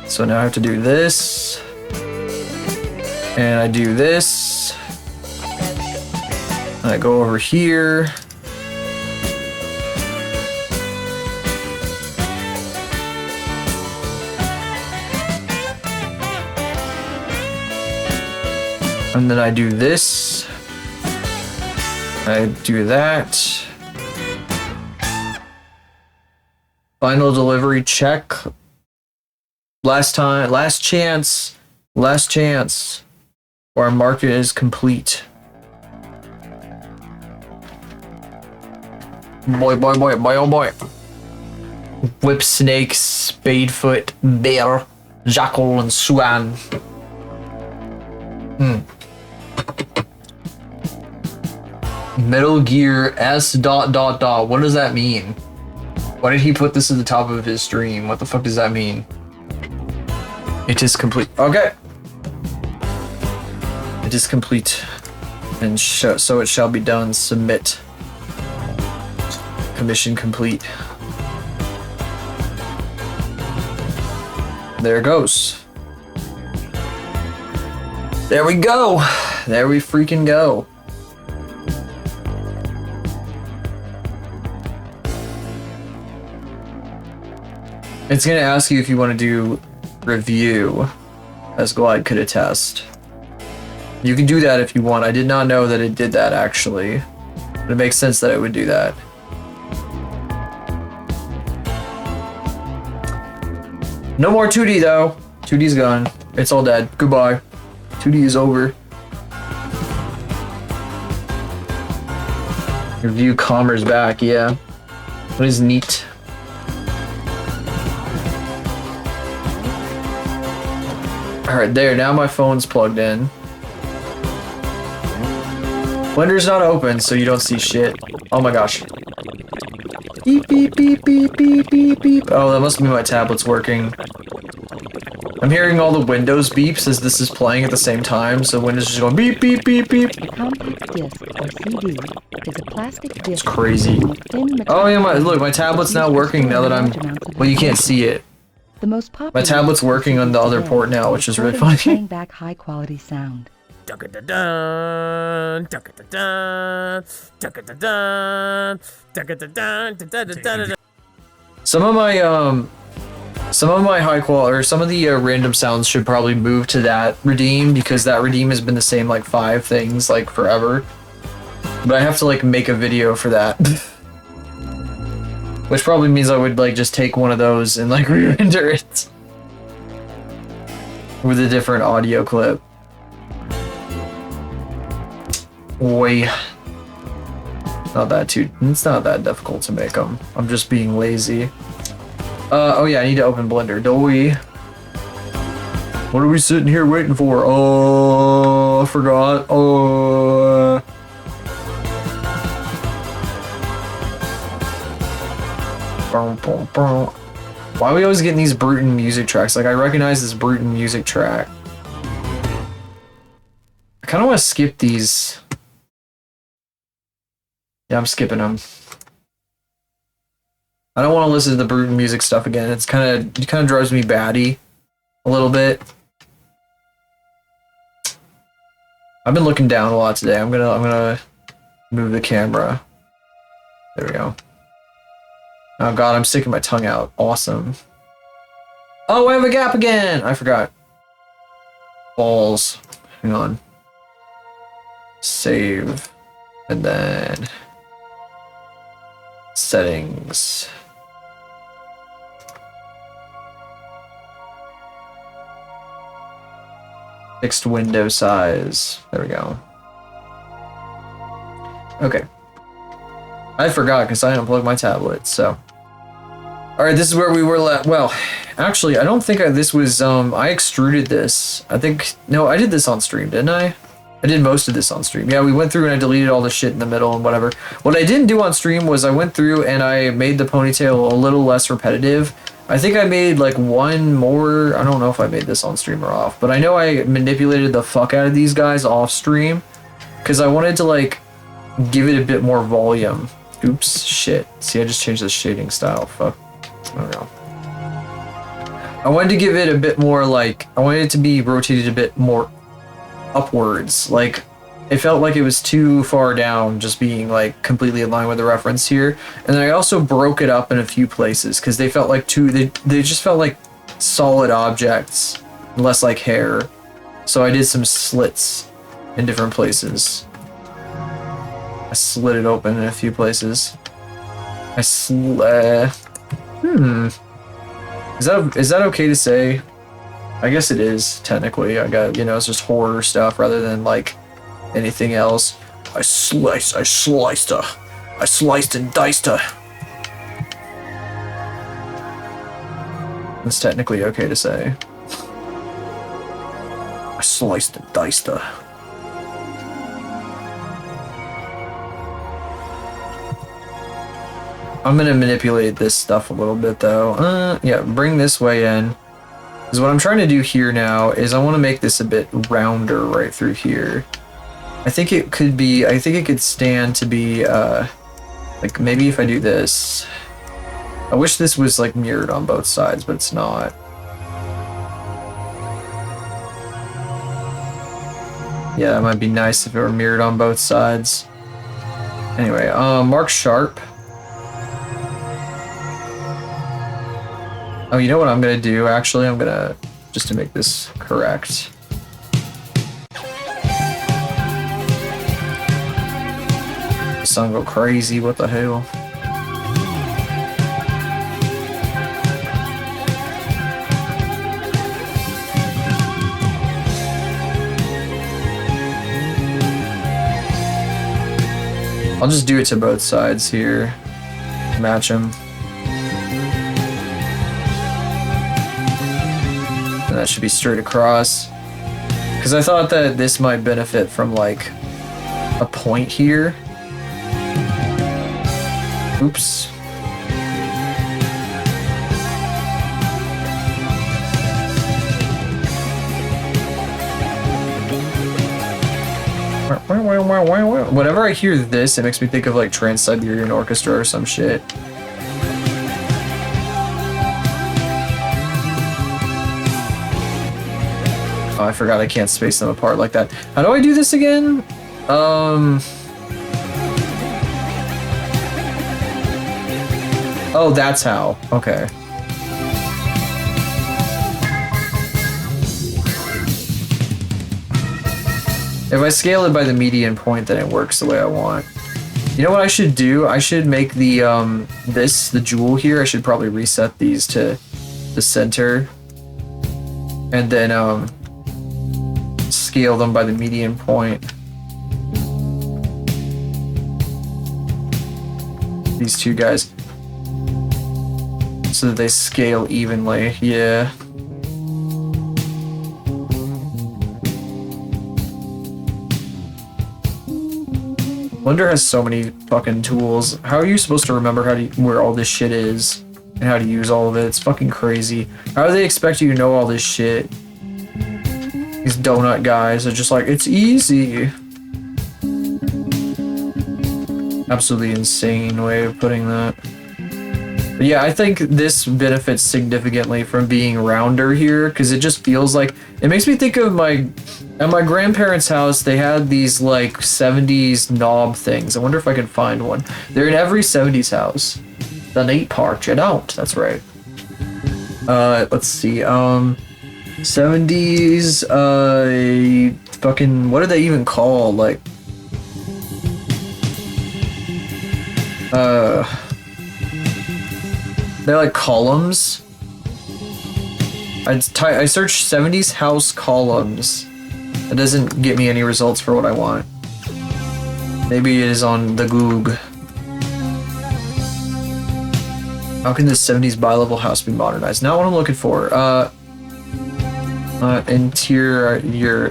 So now I have to do this. And I do this. I go over here. And then I do this. I do that. Final delivery check. Last chance. Our market is complete. Boy, oh boy. Whip snake, spadefoot, bear, jackal, and swan. Metal Gear S ... What does that mean? Why did he put this at the top of his stream? What the fuck does that mean? It is complete. Okay. It is complete. And so it shall be done. Submit. Commission complete. There it goes. There we go. There we freaking go. It's gonna ask you if you want to do review, as Glide could attest. You can do that if you want. I did not know that it did that actually. But it makes sense that it would do that. No more 2D though. 2D's gone. It's all dead. Goodbye. 2D is over. Review Commerce back, yeah. That is neat. Alright, there, now my phone's plugged in. Blender's not open, so you don't see shit. Oh my gosh. Beep, beep, beep, beep, beep, beep, beep. Oh, that must be my tablet's working. I'm hearing all the Windows beeps as this is playing at the same time, so Windows is just going beep, beep, beep, beep. A compact disc or CD is a plastic disc. It's crazy. Oh yeah, look, my tablet's now working now that I'm... Well, you can't see it. The most popular My tablet's working on the other port now, which is really funny. Playing back high quality sound. Some of my high quality, or some of the random sounds should probably move to that redeem, because that redeem has been the same like 5 things like forever. But I have to like make a video for that. Which probably means I would like just take one of those and like re-render it with a different audio clip. Oi. It's not that difficult to make them. I'm just being lazy. Oh yeah, I need to open Blender. Doi. What are we sitting here waiting for? Oh, I forgot. Oh. Why are we always getting these Bruton music tracks? Like, I recognize this Bruton music track. I kind of want to skip these. Yeah, I'm skipping them. I don't want to listen to the Bruton music stuff again. It kind of drives me batty a little bit. I've been looking down a lot today. I'm gonna move the camera. There we go. Oh god, I'm sticking my tongue out. Awesome. Oh, I have a gap again! I forgot. Balls. Hang on. Save. And then... settings. Fixed window size. There we go. Okay. I forgot because I unplugged my tablet, so... Alright, this is where we were well, actually, I don't think this was, I extruded this. No, I did this on stream, didn't I? I did most of this on stream. Yeah, we went through and I deleted all the shit in the middle and whatever. What I didn't do on stream was I went through and I made the ponytail a little less repetitive. I think I made like one more, I don't know if I made this on stream or off, but I know I manipulated the fuck out of these guys off stream because I wanted to like give it a bit more volume. Oops, shit. See, I just changed the shading style. Fuck. I don't know. I wanted to give it a bit more like, I wanted it to be rotated a bit more upwards. Like, it felt like it was too far down just being like completely in line with the reference here. And then I also broke it up in a few places because they felt like they just felt like solid objects, less like hair. So I did some slits in different places. I slit it open in a few places. Hmm. Is that okay to say? I guess it is, technically. I got, you know, it's just horror stuff rather than, like, anything else. I sliced her. I sliced and diced her. It's technically okay to say. I sliced and diced her. I'm gonna manipulate this stuff a little bit, though. Yeah, bring this way in. Because what I'm trying to do here now is I want to make this a bit rounder right through here. I think it could stand to be, like, maybe if I do this. I wish this was, like, mirrored on both sides, but it's not. Yeah, it might be nice if it were mirrored on both sides. Anyway, mark sharp. Oh, you know what I'm gonna do? Actually, I'm gonna, just to make this correct. Sun go crazy, what the hell? I'll just do it to both sides here. Match them. And that should be straight across. Because I thought that this might benefit from, like, a point here. Oops. Whenever I hear this, it makes me think of, like, Trans-Siberian Orchestra or some shit. Oh, I forgot I can't space them apart like that. How do I do this again? Oh, that's how. Okay. If I scale it by the median point, then it works the way I want. You know what I should do? I should make the, the jewel here, I should probably reset these to the center. And then, scale them by the median point. These two guys. So that they scale evenly, yeah. Blender has so many fucking tools. How are you supposed to remember where all this shit is and how to use all of it? It's fucking crazy. How do they expect you to know all this shit? These donut guys are just like, it's easy. Absolutely insane way of putting that. But yeah, I think this benefits significantly from being rounder here because it just feels like, it makes me think of at my grandparents' house, they had these like 70s knob things. I wonder if I can find one. They're in every 70s house. The neat part, you don't. That's right. Let's see. 70s, fucking, what are they even called? Like, they're like columns. I searched 70s house columns. It doesn't get me any results for what I want. Maybe it is on the Goog. How can this 70s bi-level house be modernized? Not what I'm looking for. Interior.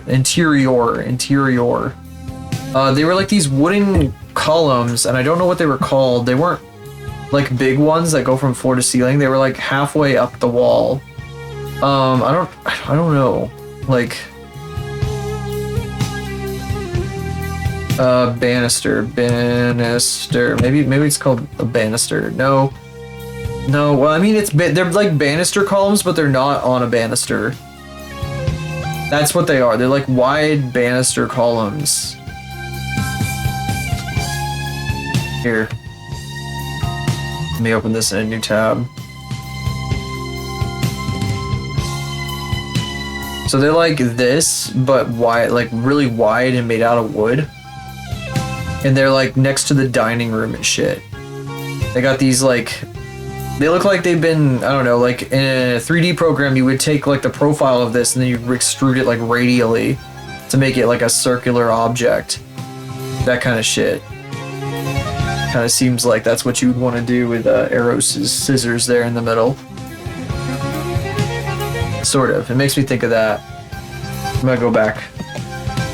They were like these wooden columns, and I don't know what they were called. They weren't like big ones that go from floor to ceiling. They were like halfway up the wall. I don't know. Like, banister. Maybe it's called a banister. No. Well, I mean, they're like banister columns, but they're not on a banister. That's what they are. They're like wide banister columns. Here. Let me open this in a new tab. So they're like this, but wide, like really wide and made out of wood. And they're like next to the dining room and shit. They got these like They look like they've been, I don't know, like in a 3D program, you would take like the profile of this and then you extrude it like radially to make it like a circular object. That kind of shit. Kind of seems like that's what you would want to do with Eros' scissors there in the middle. Sort of. It makes me think of that. I'm gonna go back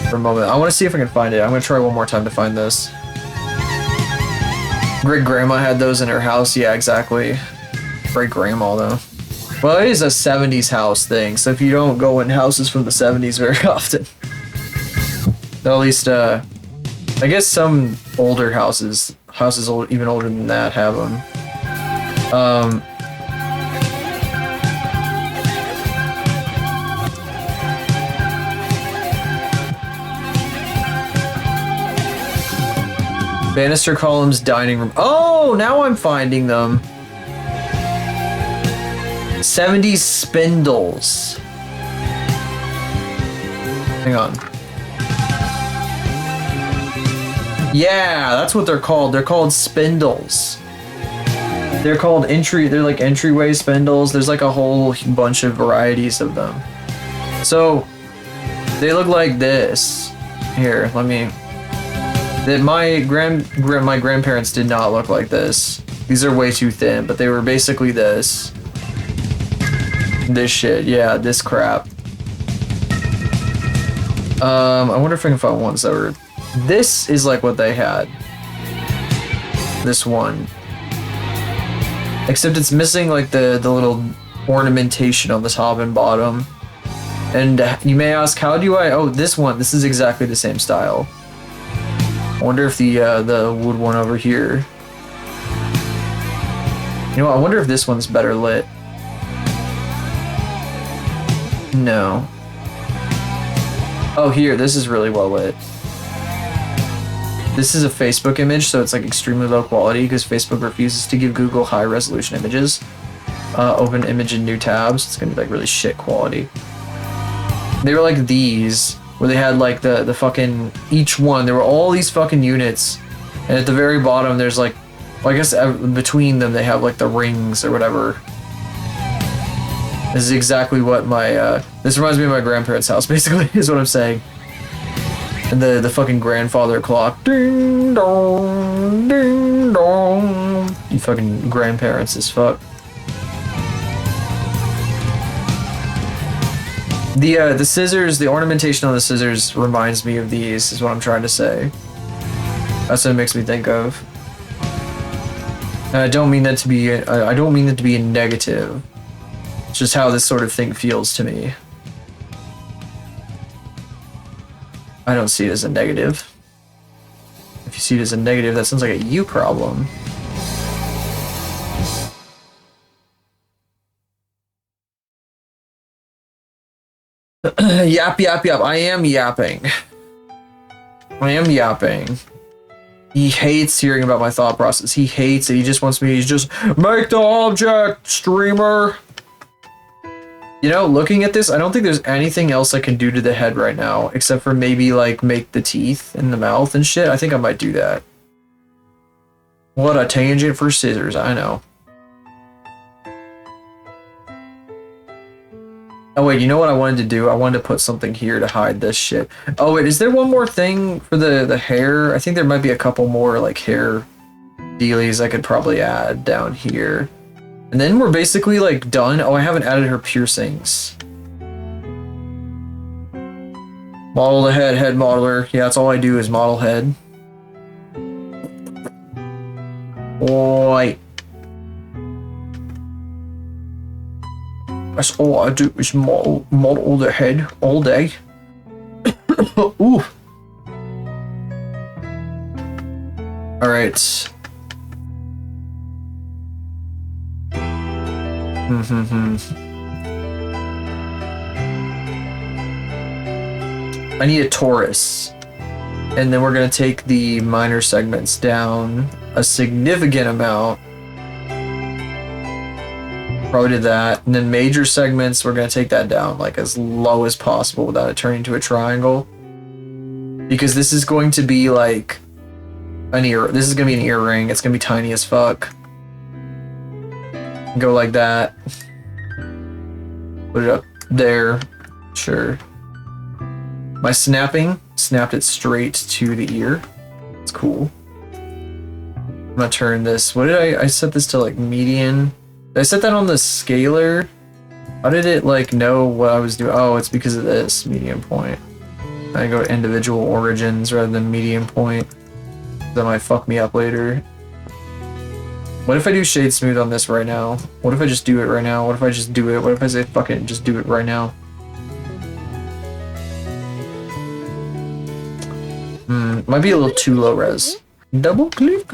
for a moment. I want to see if I can find it. I'm gonna try one more time to find this. Great grandma had those in her house. Yeah, exactly. Great grandma though. Well, it is a 70s house thing, so if you don't go in houses from the 70s very often, at least I guess some older houses even older than that have them. Banister columns, dining room. Oh, now I'm finding them. 70s spindles. Hang on. Yeah, that's what they're called. They're called spindles. They're like entryway spindles. There's like a whole bunch of varieties of them. So, they look like this. Here, let me... My grandparents did not look like this. These are way too thin, but they were basically this. This shit, yeah, this crap. I wonder if I can find ones that were... This is like what they had. This one. Except it's missing like the little ornamentation on the top and bottom. And you may ask, how do I... Oh, this one. This is exactly the same style. I wonder if the wood one over here... You know what? I wonder if this one's better lit. No. Oh, here. This is really well lit. This is a Facebook image, so it's like extremely low quality because Facebook refuses to give Google high resolution images. Open image in new tabs. It's gonna be like really shit quality. They were like these, where they had like the fucking, each one, there were all these fucking units. And at the very bottom, there's like, well, I guess between them, they have like the rings or whatever. This is exactly what my, this reminds me of my grandparents' house, basically, is what I'm saying. And the fucking grandfather clock. Ding dong, ding dong. You fucking grandparents as fuck. The scissors, the ornamentation on the scissors reminds me of these, is what I'm trying to say. That's what it makes me think of. And I don't mean that to be a negative. It's just how this sort of thing feels to me. I don't see it as a negative. If you see it as a negative, that sounds like a you problem. Yap, yap, yap. I am yapping. I am yapping. He hates hearing about my thought process. He hates it. He just wants me to just make the object, streamer. You know, looking at this, I don't think there's anything else I can do to the head right now, except for maybe, like, make the teeth in the mouth and shit. I think I might do that. What a tangent for scissors, I know. Oh, wait, you know what I wanted to do? I wanted to put something here to hide this shit. Oh, wait, is there one more thing for the hair? I think there might be a couple more, like, hair dealies I could probably add down here. And then we're basically, like, done. Oh, I haven't added her piercings. Model the head, head modeler. Yeah, that's all I do is model head. Oi. That's all I do is model the head all day. Ooh. Alright. I need a torus. And then we're going to take the minor segments down a significant amount. Probably did that. And then major segments, we're going to take that down like as low as possible without it turning into a triangle. Because this is going to be like this is going to be an earring. It's going to be tiny as fuck. Go like that. Put it up there. Sure. My snapping snapped it straight to the ear. It's cool. I'm gonna turn this. What did I set this to like median? Did I set that on the scaler? How did it like know what I was doing? Oh, it's because of this median point. I go to individual origins rather than median point. That might fuck me up later. What if I do shade smooth on this right now? What if I just do it right now? What if I just do it? What if I say fuck it and just do it right now? Might be a little too low res. Double click.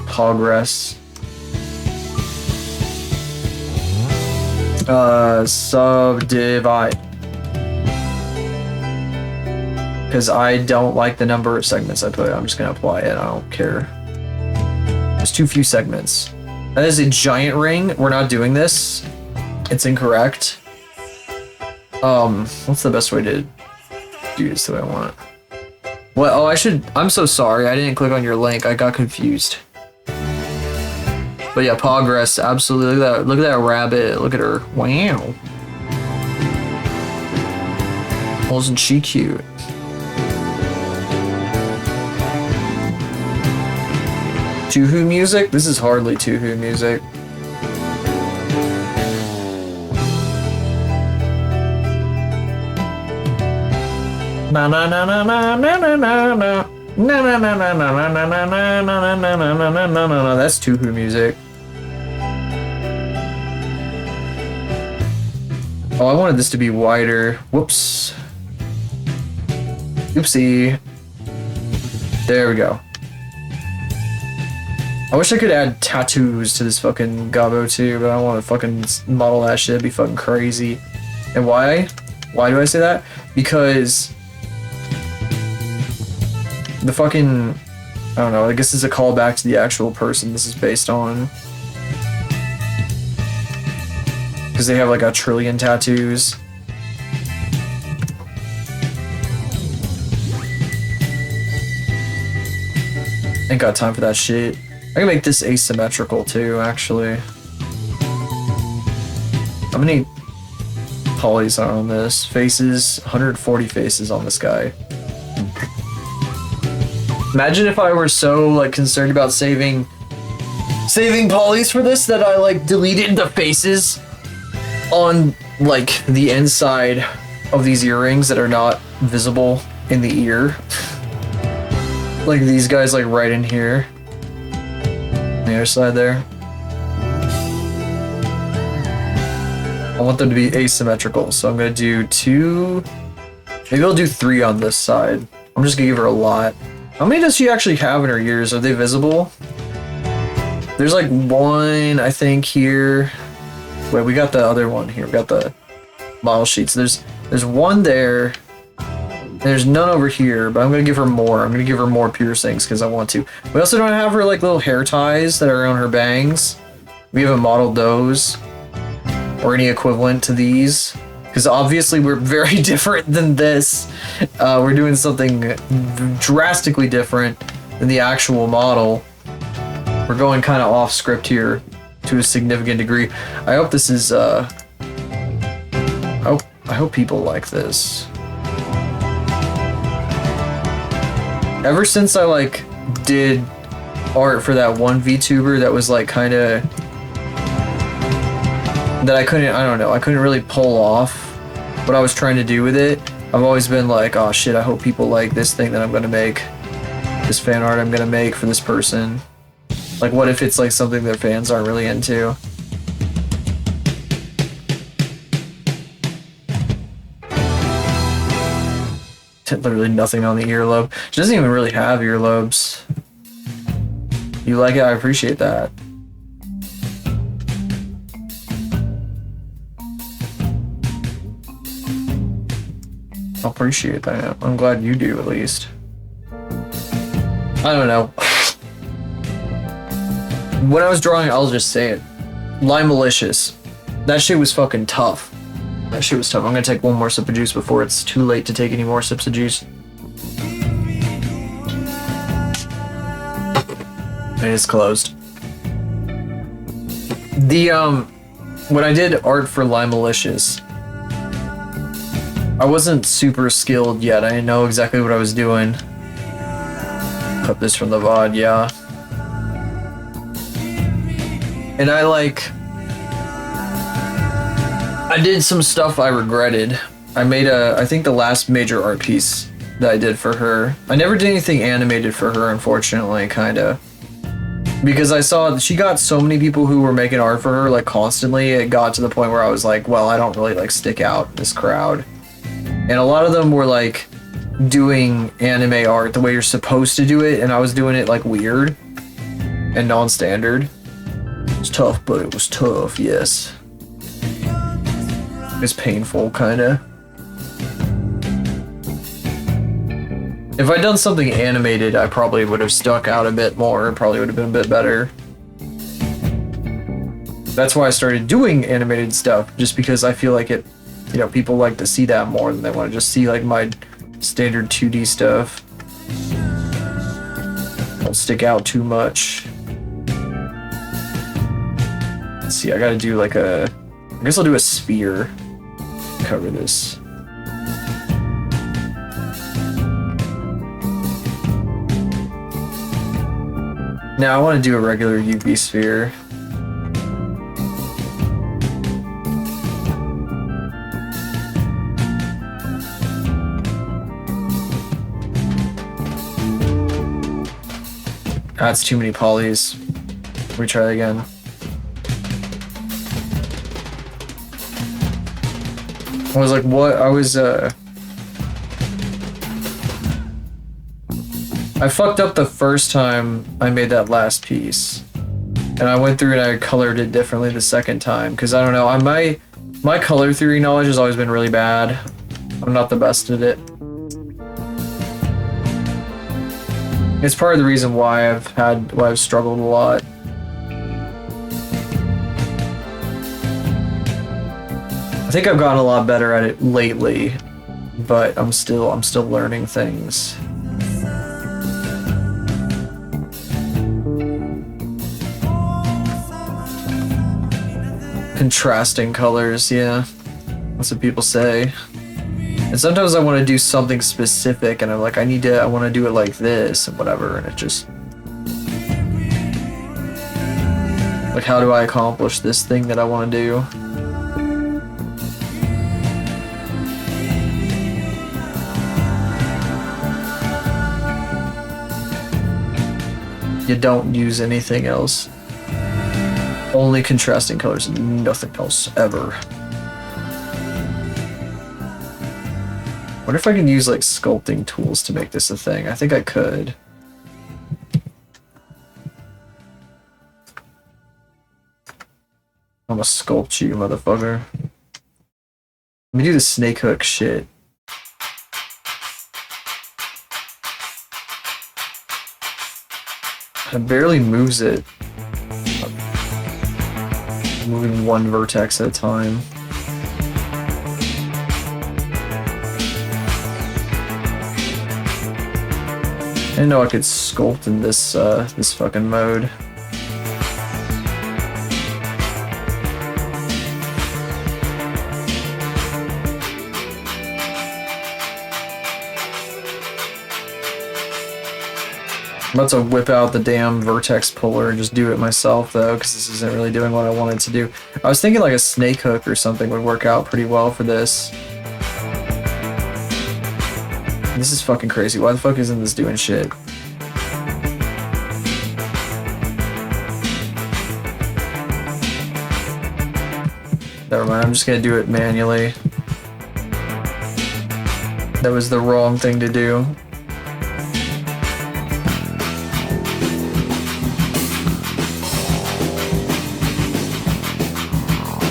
Progress. Subdivide. Because I don't like the number of segments I put. I'm just gonna apply it. I don't care. There's too few segments. That is a giant ring. We're not doing this. It's incorrect. What's the best way to do this that I want? Well, oh, I'm so sorry. I didn't click on your link. I got confused. But yeah, progress. Absolutely. Look at that rabbit. Look at her. Wow. Wasn't she cute? Tuhu music? This is hardly Tuhu music. Na na na na na na na na na. Na na na na na na na na na na na na na na na. That's Tuhu music. Oh, I wanted this to be wider. Whoops. Oopsie. There we go. I wish I could add tattoos to this fucking Gabo too, but I don't want to fucking model that shit. It'd be fucking crazy. And why? Why do I say that? Because the fucking, I don't know, I guess it's a callback to the actual person this is based on. Because they have like 1 trillion tattoos. Ain't got time for that shit. I can make this asymmetrical too, actually. How many polys are on this? Faces, 140 faces on this guy. Imagine if I were so like concerned about saving polys for this that I like deleted the faces on like the inside of these earrings that are not visible in the ear. Like these guys like right in here. On the other side there. I want them to be asymmetrical, so I'm gonna do 2. Maybe I'll do 3 on this side. I'm just gonna give her a lot. How many does she actually have in her ears? Are they visible? There's like 1, I think, here. Wait, we got the other one here. We got the model sheets. There's 1 there. There's none over here, but I'm gonna give her more. I'm gonna give her more piercings because I want to. We also don't have her like little hair ties that are on her bangs. We haven't modeled those or any equivalent to these because obviously we're very different than this. We're doing something drastically different than the actual model. We're going kind of off script here to a significant degree. I hope this is. I hope people like this. Ever since I like did art for that one VTuber that was like kind of that I couldn't really pull off what I was trying to do with it. I've always been like, oh shit, I hope people like this thing that I'm gonna make, this fan art I'm gonna make for this person. Like, what if it's like something their fans aren't really into? Literally nothing on the earlobe. She doesn't even really have earlobes. You like it? I appreciate that. I appreciate that. I'm glad you do, at least. I don't know. When I was drawing, I'll just say it. Lime Malicious. That shit was fucking tough. That shit was tough. I'm gonna take 1 more sip of juice before it's too late to take any more sips of juice. It is closed. The when I did art for Lime Malicious, I wasn't super skilled yet. I didn't know exactly what I was doing. Cut this from the VOD, yeah. And I did some stuff I regretted. I made I think the last major art piece that I did for her. I never did anything animated for her, unfortunately, kinda. Because I saw she got so many people who were making art for her, like, constantly. It got to the point where I was like, well, I don't really, like, stick out in this crowd. And a lot of them were, like, doing anime art the way you're supposed to do it, and I was doing it, like, weird and non-standard. It was tough, but it was tough, yes. It's painful, kinda. If I'd done something animated, I probably would have stuck out a bit more. It probably would have been a bit better. That's why I started doing animated stuff, just because I feel like it, you know, people like to see that more than they want to just see, like, my standard 2D stuff. Don't stick out too much. Let's see, I gotta do like I guess I'll do a sphere. Cover this. Now I want to do a regular UV sphere. That's too many polys. Retry again. I was like, what? I fucked up the first time I made that last piece. And I went through and I colored it differently the second time. Because I don't know, my color theory knowledge has always been really bad. I'm not the best at it. It's part of the reason why I've struggled a lot. I think I've gotten a lot better at it lately, but I'm still learning things. Contrasting colors, yeah. That's what people say. And sometimes I want to do something specific and I'm like, I want to do it like this and whatever, and it just... Like, how do I accomplish this thing that I want to do? You don't use anything else. Only contrasting colors and nothing else ever. Wonder if I can use like sculpting tools to make this a thing. I think I could. I'm gonna sculpt you, motherfucker. Let me do the snake hook shit. It barely moves it. I'm moving one vertex at a time. I didn't know I could sculpt in this this fucking mode. I'm about to whip out the damn vertex puller and just do it myself though, because this isn't really doing what I wanted to do. I was thinking like a snake hook or something would work out pretty well for this. This is fucking crazy. Why the fuck isn't this doing shit? Never mind, I'm just gonna do it manually. That was the wrong thing to do.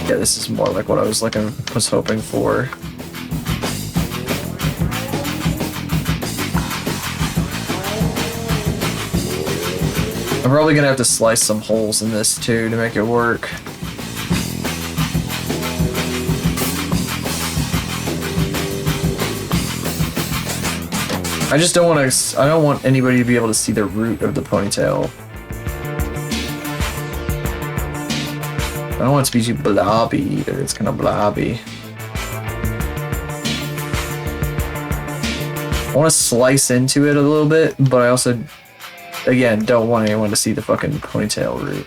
Yeah, this is more like what I was hoping for. I'm probably gonna have to slice some holes in this too to make it work. I just don't want to. I don't want anybody to be able to see the root of the ponytail. I don't want it to be too blobby either. It's kind of blobby. I want to slice into it a little bit, but I also, again, don't want anyone to see the fucking ponytail root.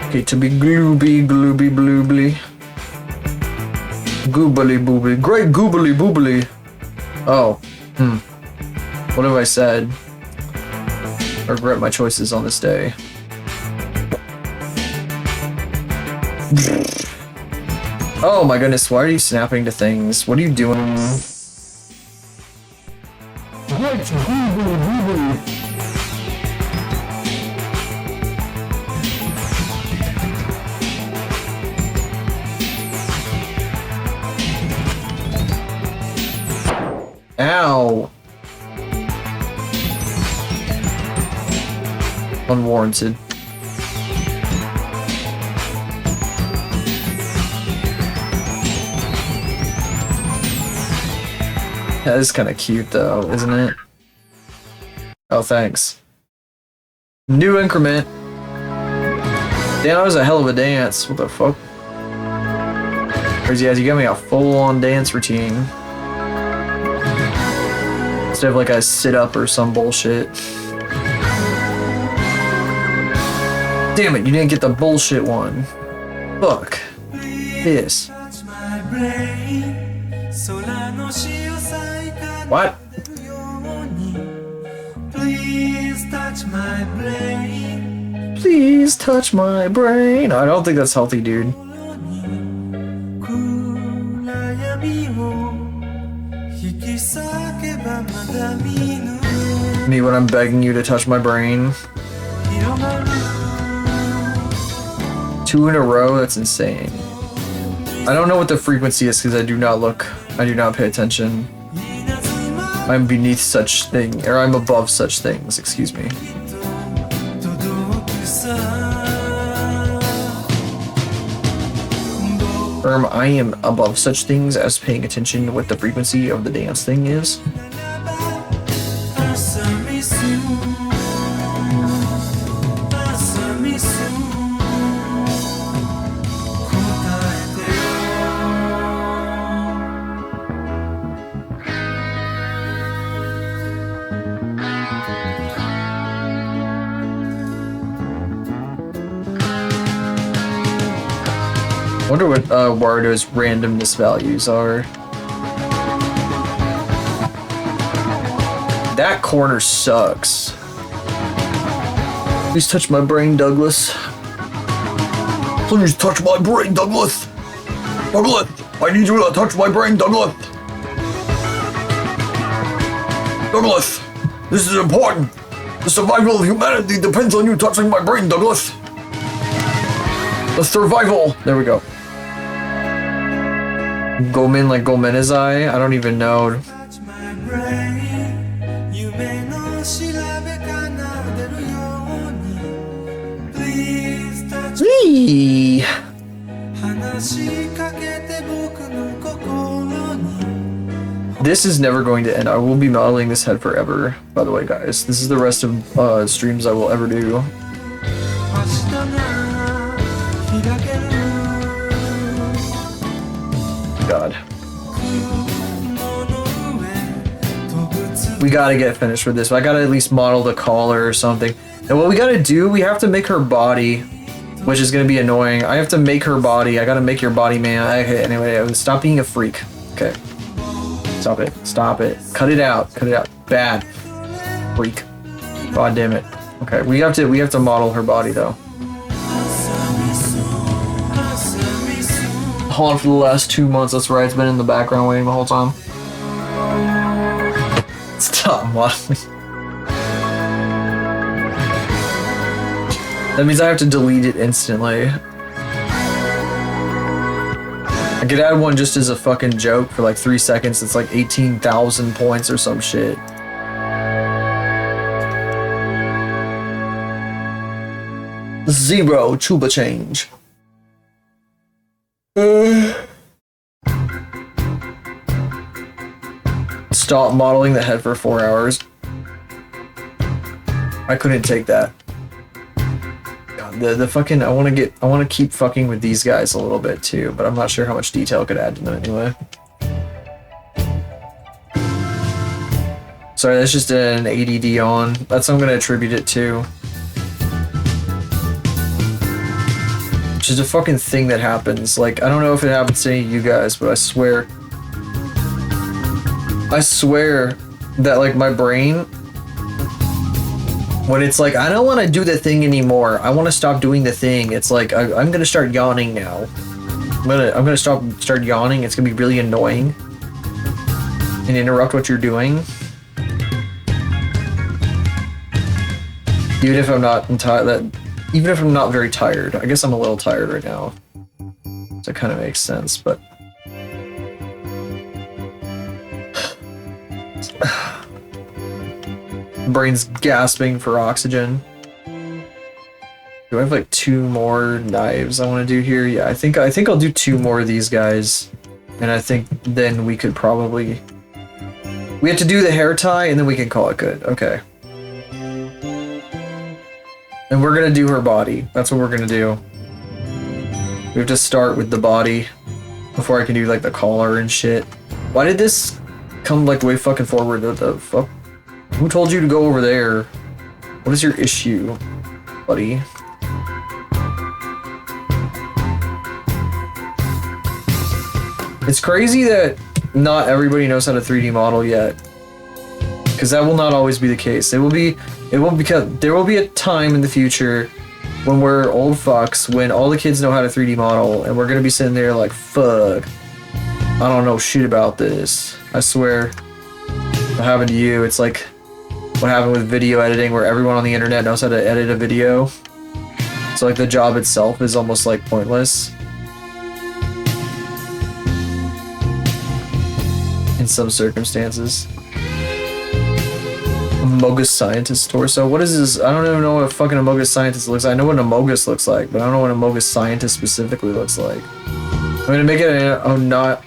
Okay, to be glooby, glooby, bloobly. Goobly, boobly. Great goobly, boobly. Oh, what have I said? I regret my choices on this day. Oh my goodness, why are you snapping to things? What are you doing? Ow! Unwarranted. That is kind of cute though, isn't it? Oh, thanks. New increment. Damn, that was a hell of a dance. What the fuck? Crazy ass, you got me a full-on dance routine. Instead of like a sit-up or some bullshit. Damn it, you didn't get the bullshit one. Fuck. This. What? Please touch my brain. Please touch my brain. I don't think that's healthy, dude. Me when I'm begging you to touch my brain. 2 in a row, that's insane. I don't know what the frequency is because I do not pay attention. I'm beneath such thing, or I'm above such things, excuse me. I am above such things as paying attention to what the frequency of the dance thing is. I wonder what Wardo's randomness values are. That corner sucks. Please touch my brain, Douglas. Please touch my brain, Douglas. Douglas, I need you to touch my brain, Douglas. Douglas, this is important. The survival of humanity depends on you touching my brain, Douglas. The survival. There we go. Gomen like Gomenazai? I don't even know. Wee! This is never going to end. I will be modeling this head forever, by the way, guys. This is the rest of streams I will ever do. God. We gotta get finished with this. I gotta at least model the collar or something. And what we gotta do, we have to make her body, which is gonna be annoying. I have to make her body. I gotta make your body, man. Okay, anyway, stop being a freak. Okay. Stop it. Stop it. Cut it out. Cut it out. Bad. Freak. God damn it. Okay, we have to model her body though. On for the last 2 months. That's right. It's been in the background waiting the whole time. Stop modeling. That means I have to delete it instantly. I could add one just as a fucking joke for like 3 seconds. It's like 18,000 points or some shit. Zero chuba change. stop modeling the head for 4 hours. I couldn't take that. God, the fucking I want to keep fucking with these guys a little bit too, but I'm not sure how much detail I could add to them anyway. Sorry, that's just an ADD on. That's what I'm gonna attribute it to. Which is a fucking thing that happens. Like, I don't know if it happens to any of you guys, but I swear that, like, my brain, when it's like, I don't want to do the thing anymore, I want to stop doing the thing, it's like, I'm gonna start yawning now. I'm gonna start yawning. It's gonna be really annoying and interrupt what you're doing. Even if I'm not even if I'm not very tired. I guess I'm a little tired right now. So it kind of makes sense, but brain's gasping for oxygen. Do I have like 2 more knives I want to do here? Yeah, I think I'll do 2 more of these guys, and I think then we could probably we have to do the hair tie and then we can call it good. Okay. And we're gonna do her body. That's what we're gonna do. We have to start with the body before I can do like the collar and shit. Why did this come like way fucking forward? What the fuck? Who told you to go over there? What is your issue, buddy? It's crazy that not everybody knows how to 3D model yet. Because that will not always be the case. There will be a time in the future when we're old fucks, when all the kids know how to 3D model, and we're gonna be sitting there like, fuck, I don't know shit about this. I swear. What happened to you? It's like what happened with video editing, where everyone on the internet knows how to edit a video. So like the job itself is almost like pointless. In some circumstances. Amogus Scientist torso. What is this? I don't even know what a fucking Amogus Scientist looks like. I know what an Amogus looks like, but I don't know what an Amogus Scientist specifically looks like. I'm gonna make it a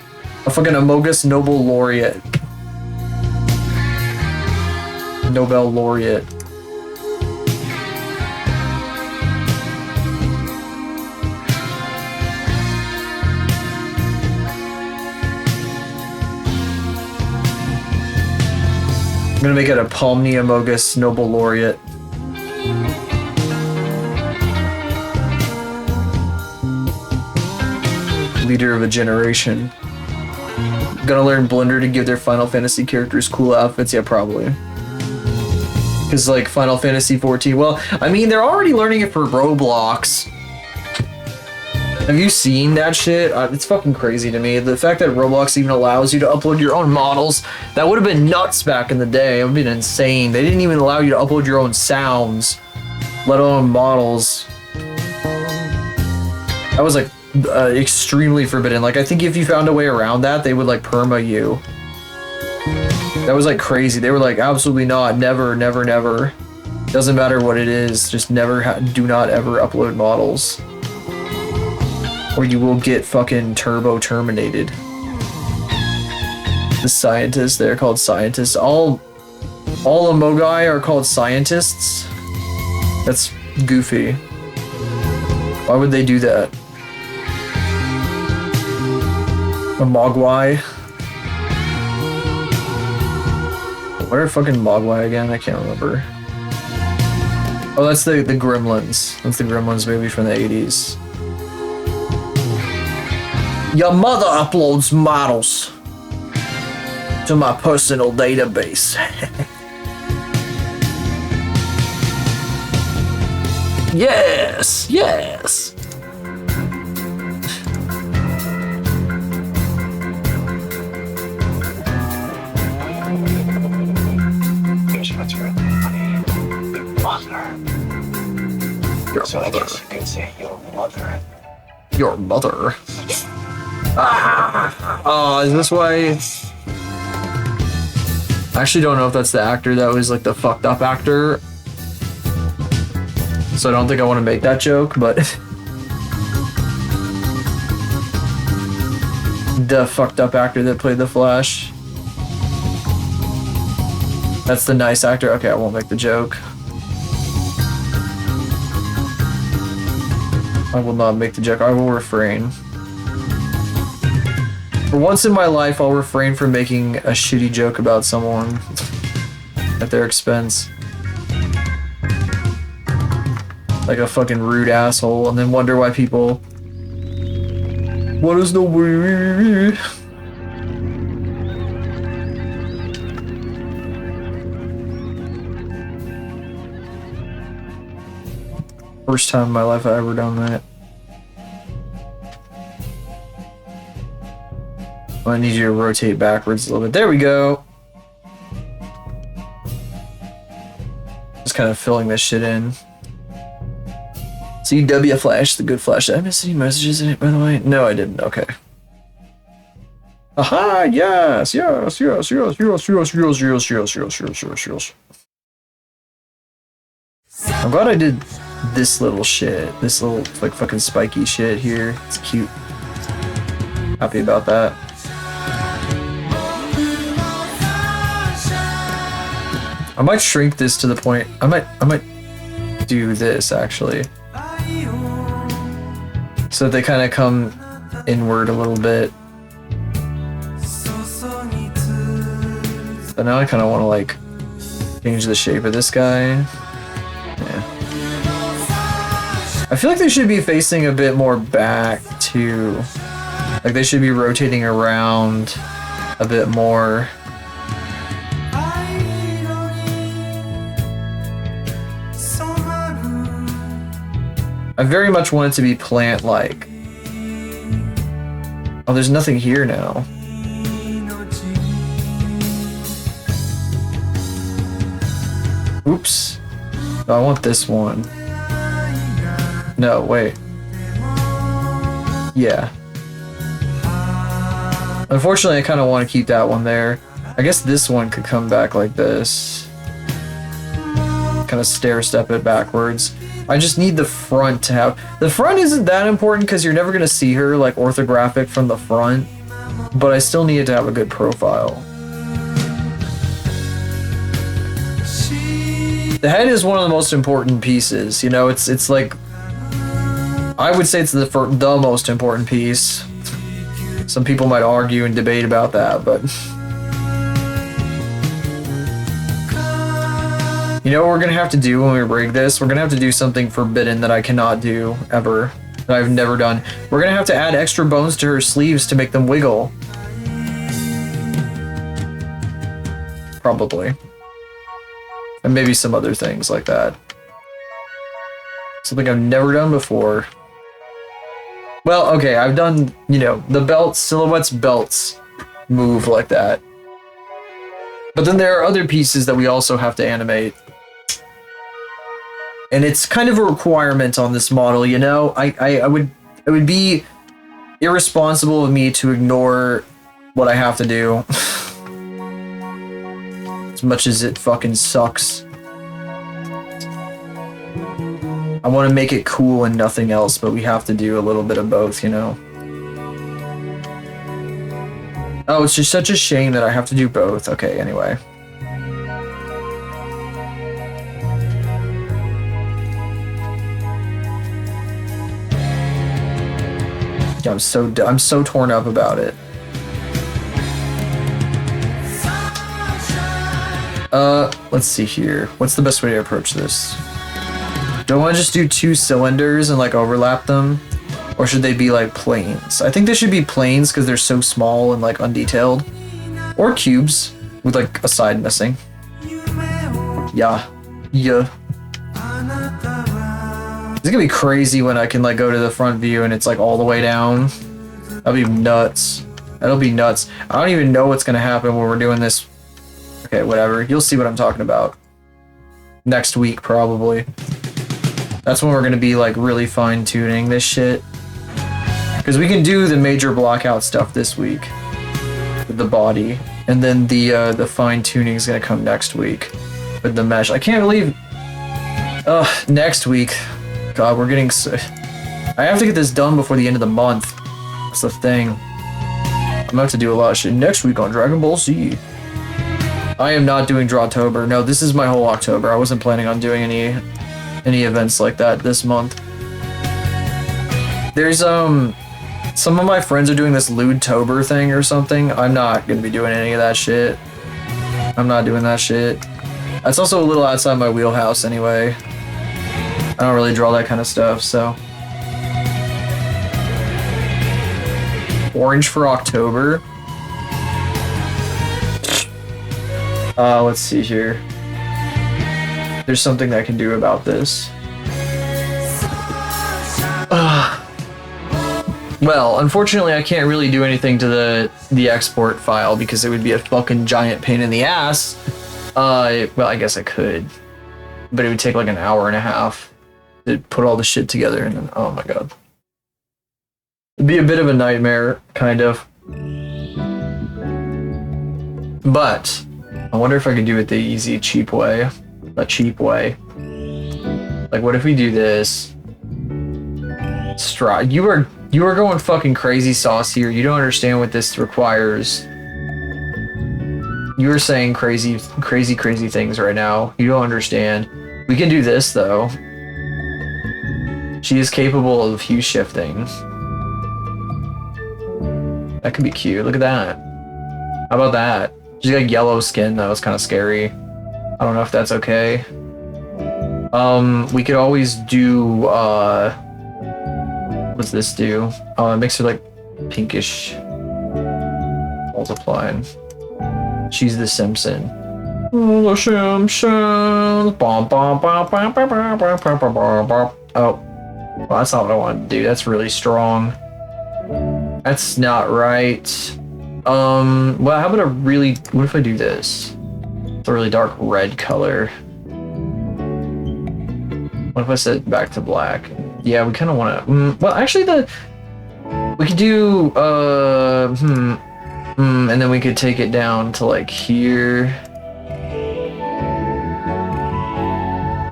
fucking Amogus Nobel Laureate. Nobel Laureate. I'm gonna make it a Pomni Amogus Nobel Laureate. Leader of a generation. Gonna learn Blender to give their Final Fantasy characters cool outfits? Yeah, probably. Because, like, Final Fantasy 14, well, I mean, they're already learning it for Roblox. Have you seen that shit? It's fucking crazy to me. The fact that Roblox even allows you to upload your own models, that would have been nuts back in the day. It would have been insane. They didn't even allow you to upload your own sounds, let alone models. That was, like, extremely forbidden. Like, I think if you found a way around that, they would, like, perma you. That was, like, crazy. They were like, absolutely not, never, never, never. Doesn't matter what it is, just never, do not ever upload models. Or you will get fucking turbo terminated. The scientists, they're called scientists. All Amogai are called scientists? That's goofy. Why would they do that? A Mogwai? What are fucking Mogwai again? I can't remember. Oh, that's the Gremlins. That's the Gremlins movie from the 80s. Your mother uploads models to my personal database. Yes, yes. Here's what's really funny. Your mother. So I guess you could say your mother. Your mother. Ah! Oh, is this why? I actually don't know if that's the actor that was like the fucked up actor. So I don't think I want to make that joke, but the fucked up actor that played the Flash. That's the nice actor. Okay, I won't make the joke. I will not make the joke. I will refrain. For once in my life, I'll refrain from making a shitty joke about someone at their expense. Like a fucking rude asshole, and then wonder why people... What is the word? First time in my life I ever done that. I need you to rotate backwards a little bit. There we go. Just kind of filling this shit in. CW flash, the good flash. Did I miss any messages in it, by the way? No, I didn't. Okay. Aha! Yes! Yes! Yes! Yes! Yes! Yes! Yes! Yes! Yes! Yes! Yes! Yes! Yes! I'm glad I did this little shit. This little, like, fucking spiky shit here. It's cute. Happy about that. I might shrink this to the point. I might do this actually, so they kind of come inward a little bit. But now I kind of want to like change the shape of this guy. Yeah. I feel like they should be facing a bit more back too. Like they should be rotating around a bit more. I very much want it to be plant-like. Oh, there's nothing here now. Oops. No, I want this one. No, wait. Yeah. Unfortunately, I kind of want to keep that one there. I guess this one could come back like this. Kind of stair-step it backwards. I just need the front to have... The front isn't that important because you're never going to see her like orthographic from the front. But I still need it to have a good profile. The head is one of the most important pieces. You know, it's like... I would say it's the most important piece. Some people might argue and debate about that, but... You know what we're gonna have to do when we rig this? We're gonna have to do something forbidden that I cannot do, ever. That I've never done. We're gonna have to add extra bones to her sleeves to make them wiggle. Probably. And maybe some other things like that. Something I've never done before. Well, okay, I've done, you know, the belts, silhouettes, belts move like that. But then there are other pieces that we also have to animate. And it's kind of a requirement on this model, you know? It would be irresponsible of me to ignore what I have to do. As much as it fucking sucks. I want to make it cool and nothing else, but we have to do a little bit of both, you know? Oh, it's just such a shame that I have to do both. Okay, anyway. I'm so torn up about it. Let's see here. What's the best way to approach this? Do I want to just do 2 cylinders and like overlap them? Or should they be like planes? I think they should be planes because they're so small and like undetailed. Or cubes with like a side missing. Yeah. Yeah. It's gonna be crazy when I can like go to the front view and it's like all the way down. That'll be nuts. That'll be nuts. I don't even know what's gonna happen when we're doing this. Okay, whatever. You'll see what I'm talking about. Next week, probably. That's when we're gonna be like really fine tuning this shit. Because we can do the major blockout stuff this week with the body, and then the fine tuning is gonna come next week with the mesh. I can't believe, next week. God, we're getting. I have to get this done before the end of the month. That's the thing. I'm gonna have to do a lot of shit next week on Dragon Ball Z. I am not doing Drawtober. No, this is my whole October. I wasn't planning on doing any events like that this month. There's some of my friends are doing this Lewdtober thing or something. I'm not gonna be doing any of that shit. I'm not doing that shit. That's also a little outside my wheelhouse anyway. I don't really draw that kind of stuff, so. Orange for October. Let's see here. There's something I can do about this. Well, unfortunately, I can't really do anything to the export file because it would be a fucking giant pain in the ass. Well, I guess I could, but it would take like an hour and a half to put all the shit together, and then, oh my god. It'd be a bit of a nightmare, kind of. But I wonder if I could do it the easy, cheap way. A cheap way. Like, what if we do this? You are going fucking crazy sauce here. You don't understand what this requires. You are saying crazy things right now. You don't understand. We can do this though. She is capable of hue shifting. That could be cute. Look at that. How about that? She's got yellow skin though. It's kind of scary. I don't know if that's okay. We could always do what's this do? It makes her like pinkish. Multiplying. She's the Simpson. The Simpsons. Oh. Well, that's not what I wanted to do. That's really strong. That's not right. Well, how about what if I do this? It's a really dark red color. What if I set it back to black? Yeah, we kind of want to, well, actually we could do, and then we could take it down to like here.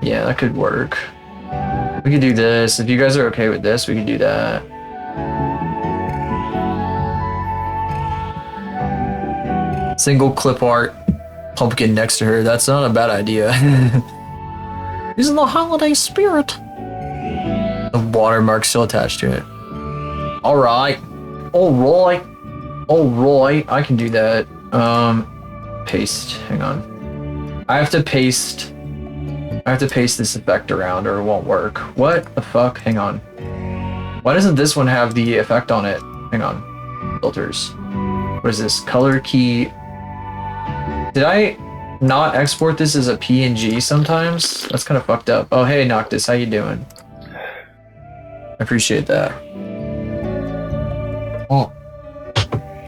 Yeah, that could work. We could do this. If you guys are okay with this, we could do that. Single clip art pumpkin next to her. That's not a bad idea. He's in the holiday spirit. The watermark still attached to it. Alright. Alright. I can do that. Paste. Hang on. I have to paste this effect around or it won't work. What the fuck? Hang on. Why doesn't this one have the effect on it? Hang on. Filters. What is this? Color key. Did I not export this as a PNG sometimes? That's kind of fucked up. Oh, hey, Noctis, how you doing? I appreciate that. Oh.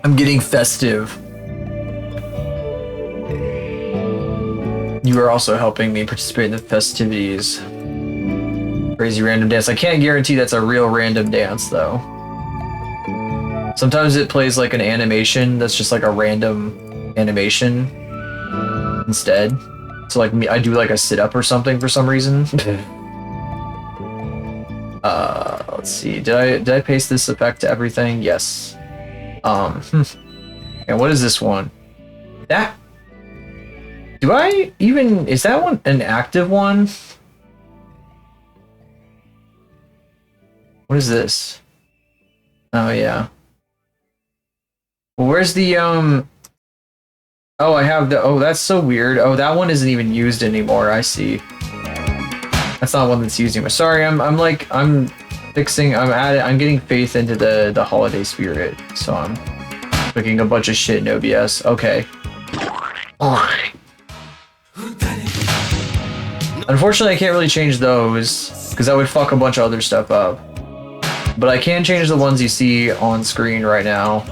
I'm getting festive. You are also helping me participate in the festivities. Crazy random dance. I can't guarantee that's a real random dance, though. Sometimes it plays like an animation that's just like a random animation instead. So like I do like a sit-up or something for some reason. Let's see. Did I paste this effect to everything? Yes. And what is this one? That. Do I even, is that one an active one? What is this? Oh yeah. Well, where's the oh, I have the, oh, that's so weird. Oh, that one isn't even used anymore. I see. That's not one that's used anymore. Sorry, I'm getting faith into the holiday spirit, so I'm clicking a bunch of shit in OBS. Okay. Alright. Unfortunately, I can't really change those because that would fuck a bunch of other stuff up. But I can change the ones you see on screen right now.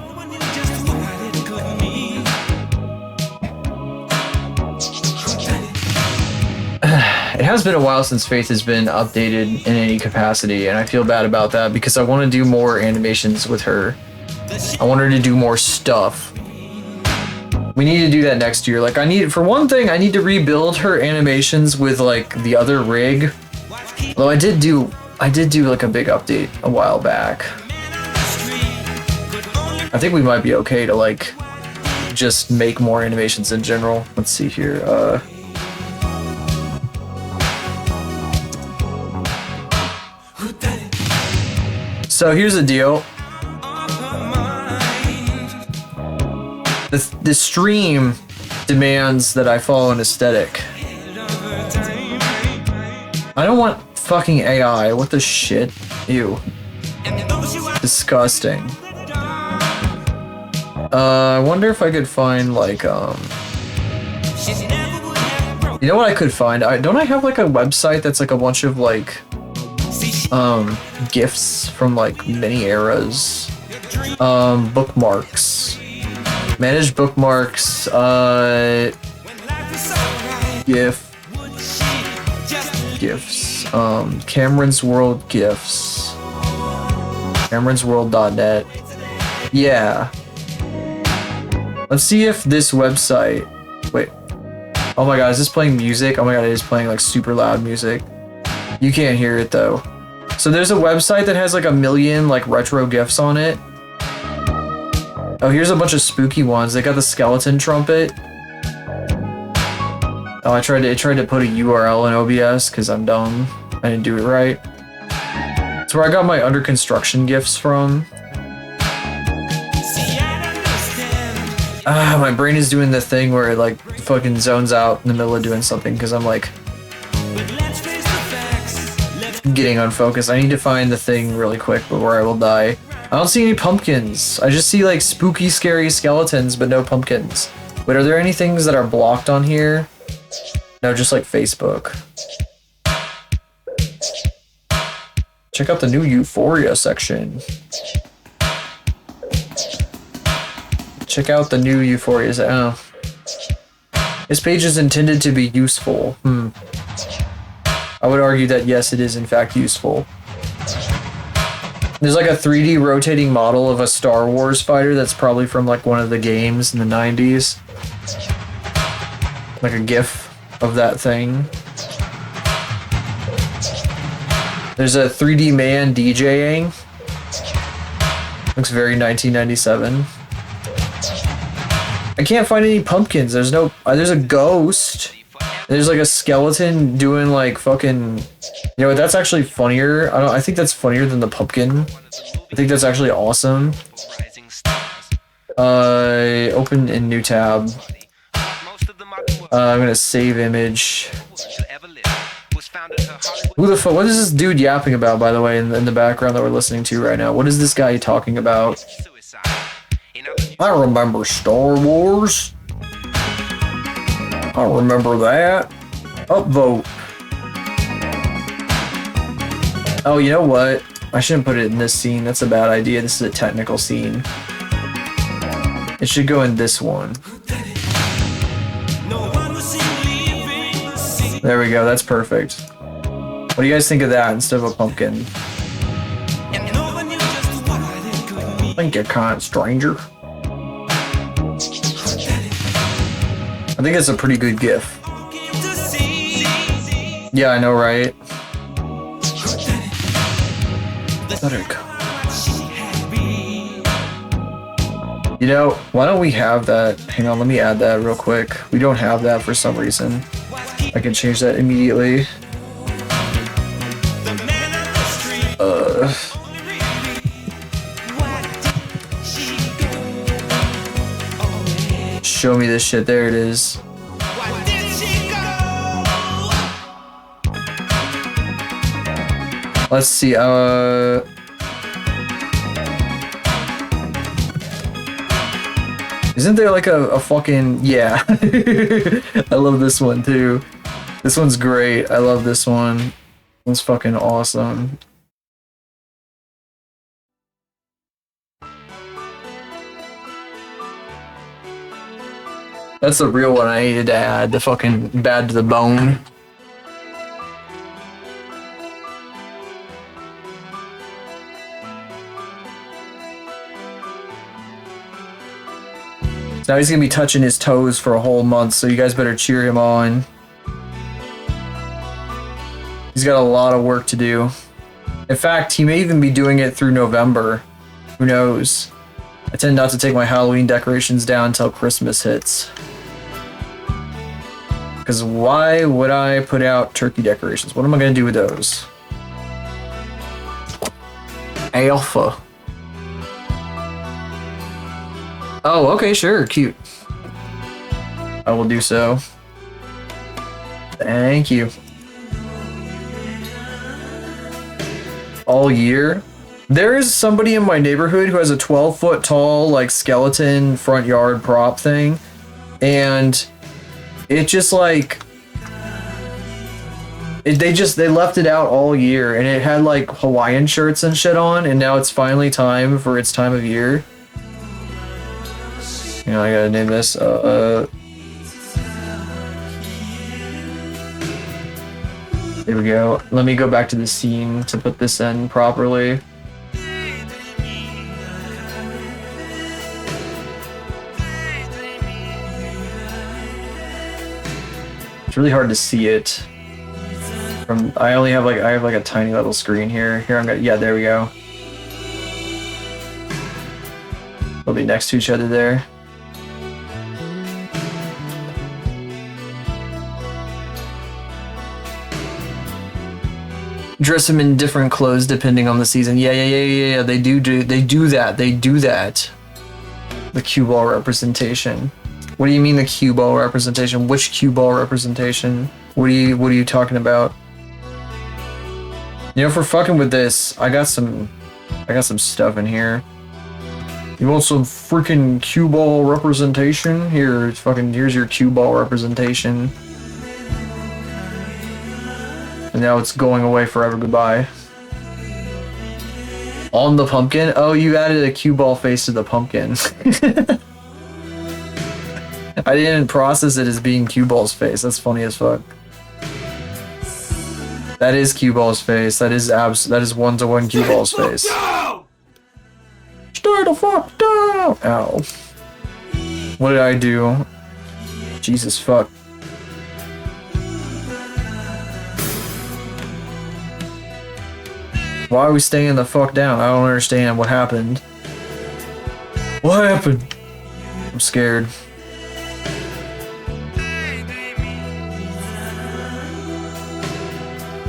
It has been a while since Faith has been updated in any capacity, and I feel bad about that because I want to do more animations with her. I want her to do more stuff. We need to do that next year. Like, for one thing, I need to rebuild her animations with like the other rig. Although I did do like a big update a while back. I think we might be okay to like just make more animations in general. Let's see here. So here's the deal. The stream demands that I follow an aesthetic. I don't want fucking AI. What the shit? Ew. Disgusting. I wonder if I could find like you know what I could find? Don't I have like a website that's like a bunch of like gifts from like many eras? Bookmarks. Manage bookmarks, gifts, Cameron's World gifts, CameronsWorld.net. Yeah. Let's see if this website, wait. Oh my god, is this playing music? Oh my god, it is playing like super loud music. You can't hear it though. So there's a website that has like 1 million like retro gifs on it. Oh, here's a bunch of spooky ones. They got the skeleton trumpet. Oh, I tried to put a URL in OBS because I'm dumb. I didn't do it right. That's where I got my under construction gifts from. Ah, my brain is doing the thing where it like fucking zones out in the middle of doing something because I'm like getting unfocused. I need to find the thing really quick before I will die. I don't see any pumpkins. I just see like spooky, scary skeletons, but no pumpkins. Wait, are there any things that are blocked on here? No, just like Facebook. Check out the new Euphoria section. Check out the new Euphoria. Oh. This page is intended to be useful. I would argue that yes, it is in fact useful. There's like a 3D rotating model of a Star Wars fighter that's probably from like one of the games in the 90s. Like a GIF of that thing. There's a 3D man DJing. Looks very 1997. I can't find any pumpkins. There's no. There's a ghost. There's like a skeleton doing like fucking. You know what? That's actually funnier. I think that's funnier than the pumpkin. I think that's actually awesome. Open in new tab. I'm gonna save image. Who the fuck? What is this dude yapping about, by the way, in the background that we're listening to right now? What is this guy talking about? I remember Star Wars. I remember that. Upvote. Oh, you know what? I shouldn't put it in this scene. That's a bad idea. This is a technical scene. It should go in this one. There we go. That's perfect. What do you guys think of that instead of a pumpkin? Think you're kind, stranger. I think it's a pretty good GIF. Yeah, I know, right? You know, why don't we have that? Hang on, let me add that real quick. We don't have that for some reason. I can change that immediately. Show me this shit. There it is. Let's see. Isn't there like a fucking, yeah. I love this one too. This one's great. I love this one. It's fucking awesome. That's the real one I needed to add, the fucking bad to the bone. Now he's gonna be touching his toes for a whole month, so you guys better cheer him on. He's got a lot of work to do. In fact, he may even be doing it through November. Who knows? I tend not to take my Halloween decorations down until Christmas hits. Because why would I put out turkey decorations? What am I going to do with those? Alpha. Oh, okay, sure, cute. I will do so. Thank you. All year? There is somebody in my neighborhood who has a 12-foot tall, like, skeleton front yard prop thing. And it just, like... They left it out all year, and it had, like, Hawaiian shirts and shit on, and now it's finally time for its time of year. You know, I gotta name this, There we go. Let me go back to the scene to put this in properly. It's really hard to see it. I have like a tiny little screen here. Here I'm gonna, yeah, there we go. They'll be next to each other there. Dress them in different clothes depending on the season. Yeah. They do that. The cue ball representation. What do you mean the cue ball representation? Which cue ball representation? What are you talking about? You know, for fucking with this, I got some stuff in here. You want some freaking cue ball representation? Here's your cue ball representation. And now it's going away forever. Goodbye. On the pumpkin? Oh, you added a cue ball face to the pumpkin. I didn't process it as being cue ball's face. That's funny as fuck. That is cue ball's face. That is one-to-one cue ball's face. Stay the fuck down! Ow. What did I do? Jesus fuck. Why are we staying the fuck down? I don't understand what happened. What happened? I'm scared.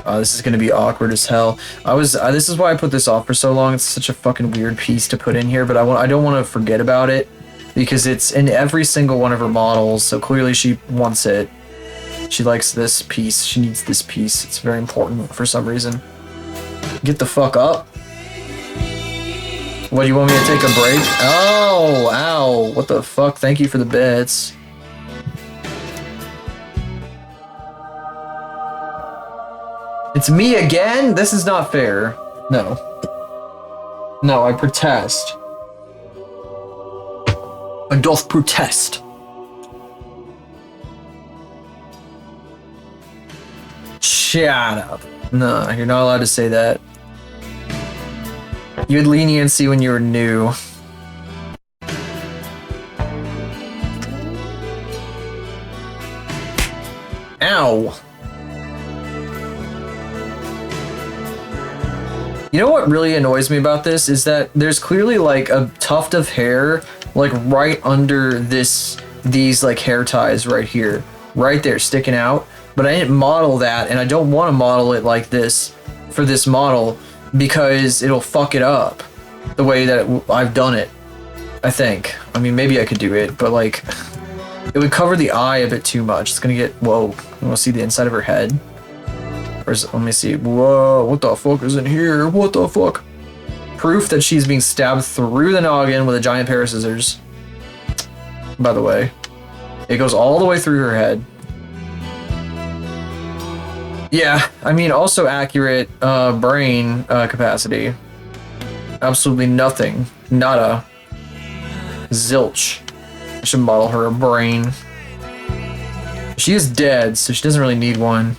This is gonna be awkward as hell. This is why I put this off for so long. It's such a fucking weird piece to put in here, but I don't want to forget about it because it's in every single one of her models. So clearly she wants it. She likes this piece. She needs this piece. It's very important for some reason. Get the fuck up. What, you want me to take a break? Oh, ow. What the fuck? Thank you for the bits. It's me again? This is not fair. No. No, I protest. I doth protest. Shut up. No, you're not allowed to say that. You had leniency when you were new. Ow. You know what really annoys me about this is that there's clearly like a tuft of hair like right under these like hair ties right here. Right there, sticking out. But I didn't model that, and I don't want to model it like this for this model because it'll fuck it up the way that I've done it, I think. I mean, maybe I could do it, but like, it would cover the eye a bit too much. It's gonna get, whoa, you wanna see the inside of her head? Or is, let me see, whoa, what the fuck is in here? What the fuck? Proof that she's being stabbed through the noggin with a giant pair of scissors. By the way, it goes all the way through her head. Yeah, I mean, also accurate brain capacity. Absolutely nothing. Nada. Zilch. I should model her a brain. She is dead, so she doesn't really need one.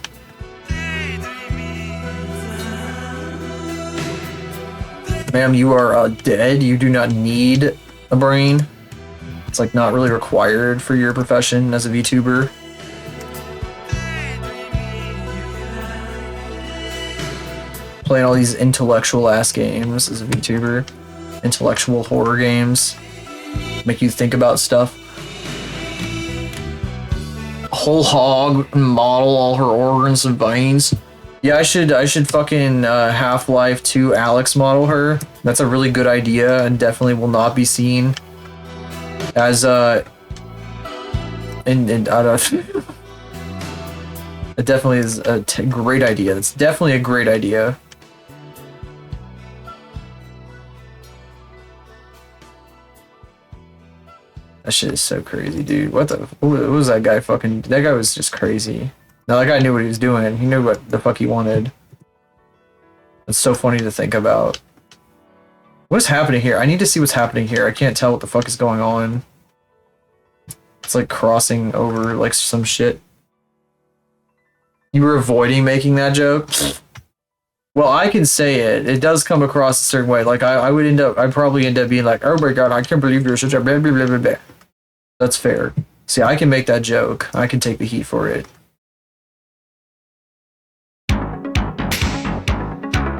Ma'am, you are dead. You do not need a brain. It's like not really required for your profession as a VTuber. Playing all these intellectual ass games as a VTuber. Intellectual horror games. make you think about stuff. Whole hog model all her organs and veins. Yeah, I should fucking Half-Life 2 Alex model her. That's a really good idea and definitely will not be seen as and I don't it definitely is a great idea. That's definitely a great idea. That shit is so crazy, dude. What was that guy fucking? That guy was just crazy. No, that guy knew what he was doing. He knew what the fuck he wanted. It's so funny to think about. What's happening here? I need to see what's happening here. I can't tell what the fuck is going on. It's like crossing over like some shit. You were avoiding making that joke? Well, I can say it. It does come across a certain way. Like I'd probably end up being like, oh my god, I can't believe you're such a blah blah blah blah blah. That's fair. See, I can make that joke. I can take the heat for it.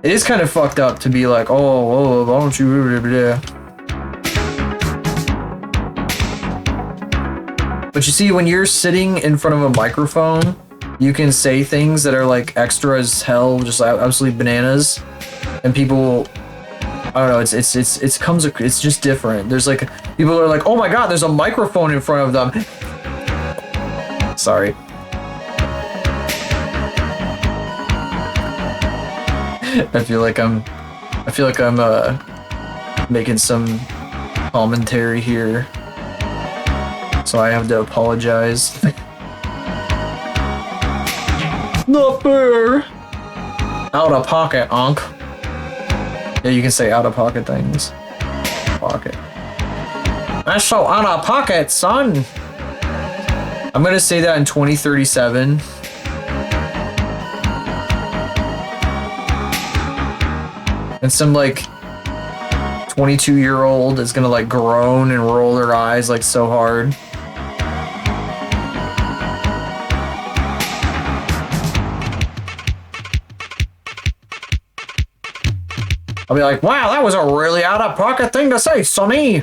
It is kind of fucked up to be like, oh, why don't you blah blah blah. But you see, when you're sitting in front of a microphone, you can say things that are like extra as hell, just absolutely bananas, and people, I don't know, it's just different. There's like, people are like, oh my god, there's a microphone in front of them. Sorry. I feel like I'm making some commentary here, so I have to apologize. Not fair. Out of pocket, Unc. Yeah, you can say out of pocket things. Pocket. That's so out of pocket, son. I'm gonna say that in 2037. And some like 22-year-old is gonna like groan and roll their eyes like so hard. I'll be like, wow, that was a really out-of-pocket thing to say, Sonny.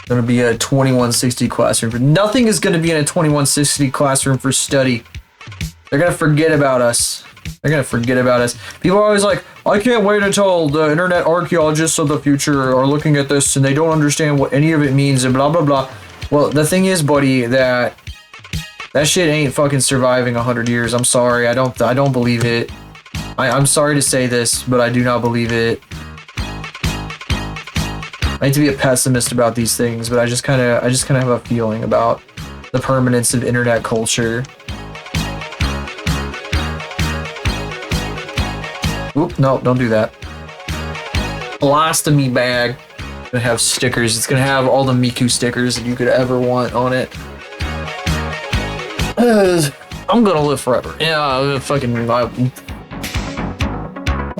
Gonna be a 2160 classroom. Nothing is gonna be in a 2160 classroom for study. They're gonna forget about us. They're gonna forget about us. People are always like, I can't wait until the internet archaeologists of the future are looking at this and they don't understand what any of it means and blah blah blah. Well, the thing is, buddy, that shit ain't fucking surviving 100 years. I'm sorry, I don't believe it. I'm sorry to say this, but I do not believe it. I hate to be a pessimist about these things, but I just kind of have a feeling about the permanence of internet culture. Oop, no, don't do that. Blasphemy bag. It's gonna have stickers. It's gonna have all the Miku stickers that you could ever want on it. I'm gonna live forever. Yeah, I'll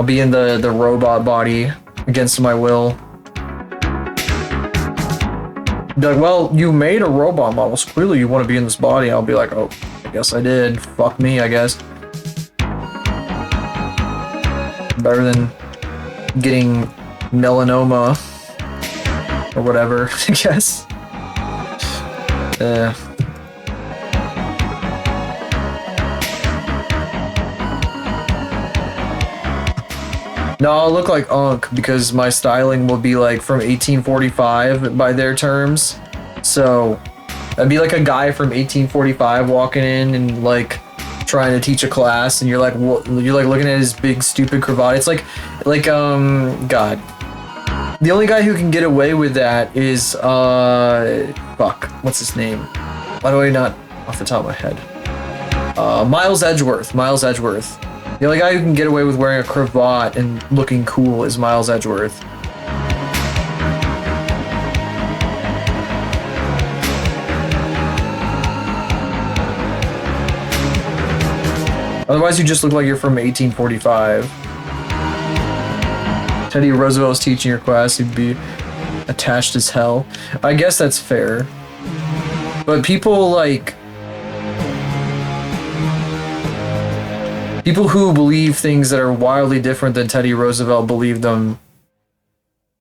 be in the robot body against my will. Be like, well, you made a robot model, so clearly you want to be in this body. I'll be like, oh, I guess I did. Fuck me, I guess. Better than getting melanoma or whatever, I guess. No, I'll look like Unk because my styling will be like from 1845 by their terms. So I'd be like a guy from 1845 walking in and like trying to teach a class, and you're like looking at his big stupid cravat. It's like God. The only guy who can get away with that is fuck, what's his name? Why do I not off the top of my head? Miles Edgeworth. Miles Edgeworth. The only guy who can get away with wearing a cravat and looking cool is Miles Edgeworth. Otherwise, you just look like you're from 1845. Teddy Roosevelt's teaching your class, he'd be attached as hell. I guess that's fair. But people like people who believe things that are wildly different than Teddy Roosevelt believed them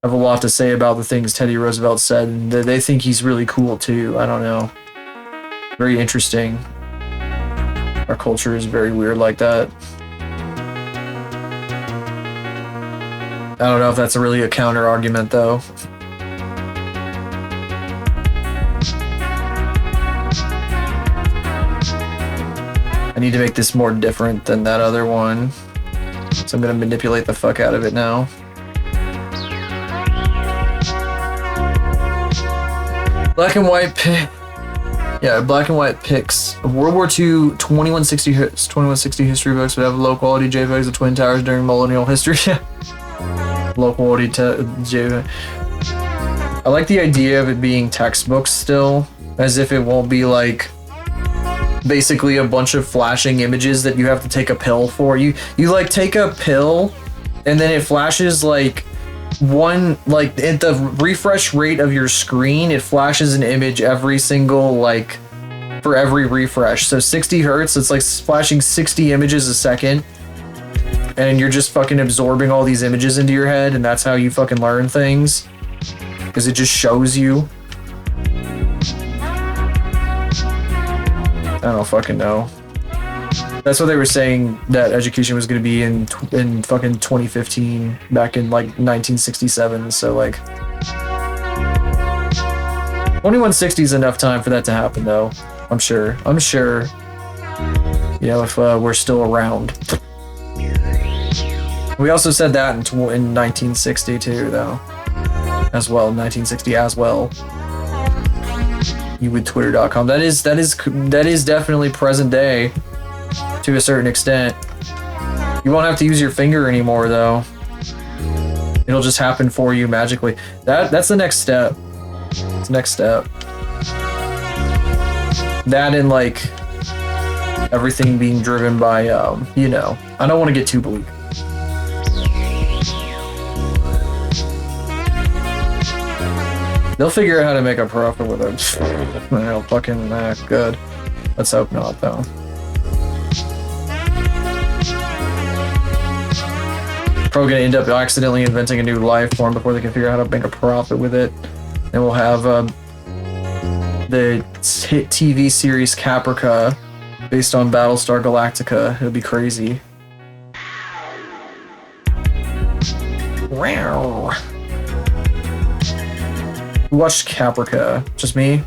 have a lot to say about the things Teddy Roosevelt said, and they think he's really cool too. I don't know. Very interesting. Our culture is very weird like that. I don't know if that's really a counter argument though. I need to make this more different than that other one. So I'm gonna manipulate the fuck out of it now. Black and white black and white pics of World War II 2160 history books would have low quality JPEGs of Twin Towers during millennial history. Low quality JPEG. I like the idea of it being textbooks still, as if it won't be like basically a bunch of flashing images that you have to take a pill for. You like take a pill and then it flashes like one, like at the refresh rate of your screen, it flashes an image every single, like for every refresh. So 60 hertz, it's like flashing 60 images a second. And you're just fucking absorbing all these images into your head, and that's how you fucking learn things. Because it just shows you. I don't fucking know. That's what they were saying that education was going to be in fucking 2015, back in like 1967. So like 2160 is enough time for that to happen, though. I'm sure. You know, if we're still around. We also said that in 1962, though, as well. 1960 as well. You with Twitter.com. That is definitely present day. To a certain extent. You won't have to use your finger anymore, though. It'll just happen for you magically. That's the next step. It's the next step. That and like everything being driven by you know, I don't want to get too bleak. They'll figure out how to make a profit with it. Well, fucking good. Let's hope not, though. Probably gonna end up accidentally inventing a new life form before they can figure out how to make a profit with it. And we'll have the hit TV series Caprica based on Battlestar Galactica. It'll be crazy. Wow. Who watched Caprica? Just me?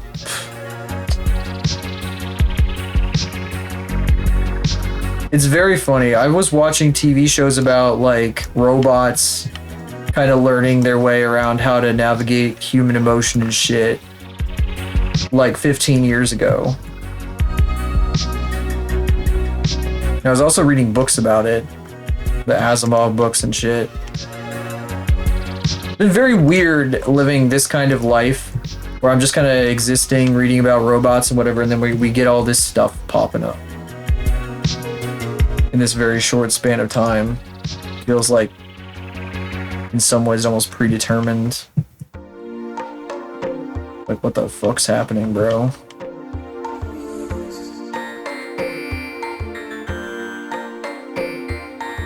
It's very funny. I was watching TV shows about like robots kind of learning their way around how to navigate human emotion and shit like 15 years ago. And I was also reading books about it, the Asimov books and shit. It's been very weird living this kind of life where I'm just kind of existing, reading about robots and whatever, and then we get all this stuff popping up in this very short span of time. Feels like in some ways almost predetermined. Like, what the fuck's happening, bro?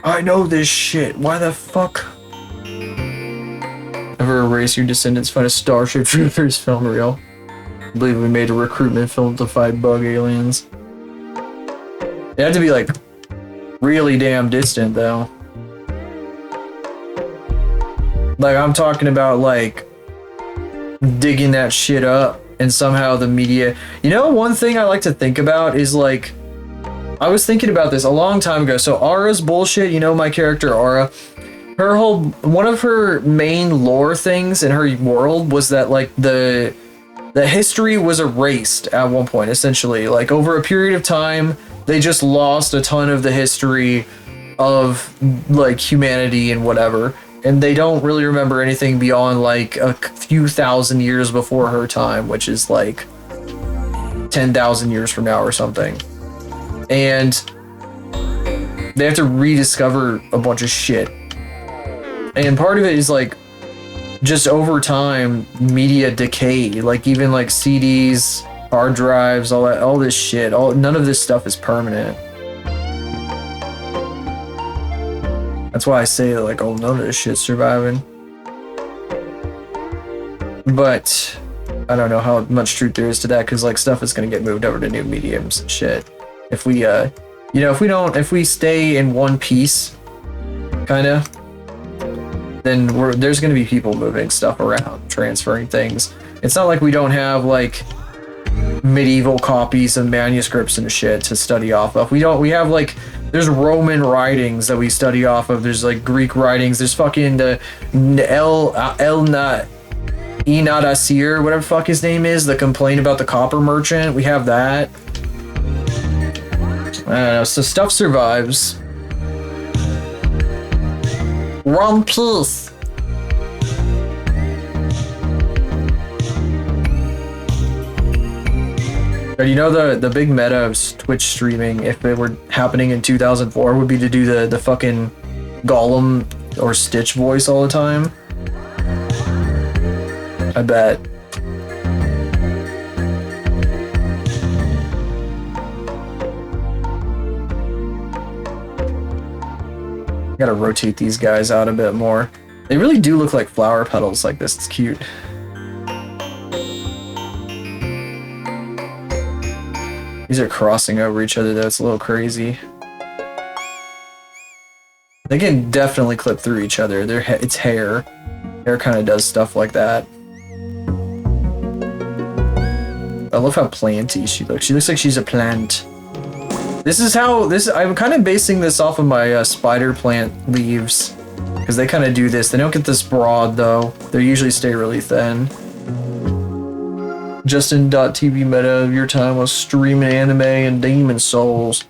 I know this shit. Why the fuck? Ever erase your descendants, find a Starship Troopers film reel? I believe we made a recruitment film to fight bug aliens. It had to be like really damn distant, though. Like, I'm talking about like digging that shit up, and somehow the media. You know, one thing I like to think about is like, I was thinking about this a long time ago. So Aura's bullshit, you know, my character Aura, her whole, one of her main lore things in her world was that like the history was erased at one point, essentially. Like over a period of time, they just lost a ton of the history of like humanity and whatever. And they don't really remember anything beyond like a few thousand years before her time, which is like 10,000 years from now or something. And they have to rediscover a bunch of shit. And part of it is like just over time, media decay. Like even like CDs hard drives, all this shit. None of this stuff is permanent. That's why I say like, oh, none of this shit's surviving. But I don't know how much truth there is to that, because like stuff is gonna get moved over to new mediums and shit. If we if we stay in one piece, kinda, then there's gonna be people moving stuff around, transferring things. It's not like we don't have like medieval copies of manuscripts and shit to study off of. We have like, there's Roman writings that we study off of. There's like Greek writings. There's fucking the Enadasir, whatever the fuck his name is, the complaint about the copper merchant. We have that. I don't know, so stuff survives. One Piece. You know, the big meta of Twitch streaming, if it were happening in 2004, would be to do the fucking Gollum or Stitch voice all the time. I bet. Gotta rotate these guys out a bit more. They really do look like flower petals like this. It's cute. These are crossing over each other though. It's a little crazy. They can definitely clip through each other. It's hair. Hair kind of does stuff like that. I love how planty she looks. She looks like she's a plant. I'm kind of basing this off of my spider plant leaves, because they kind of do this. They don't get this broad though. They usually stay really thin. Justin.tv meta of your time was streaming anime and Demon Souls.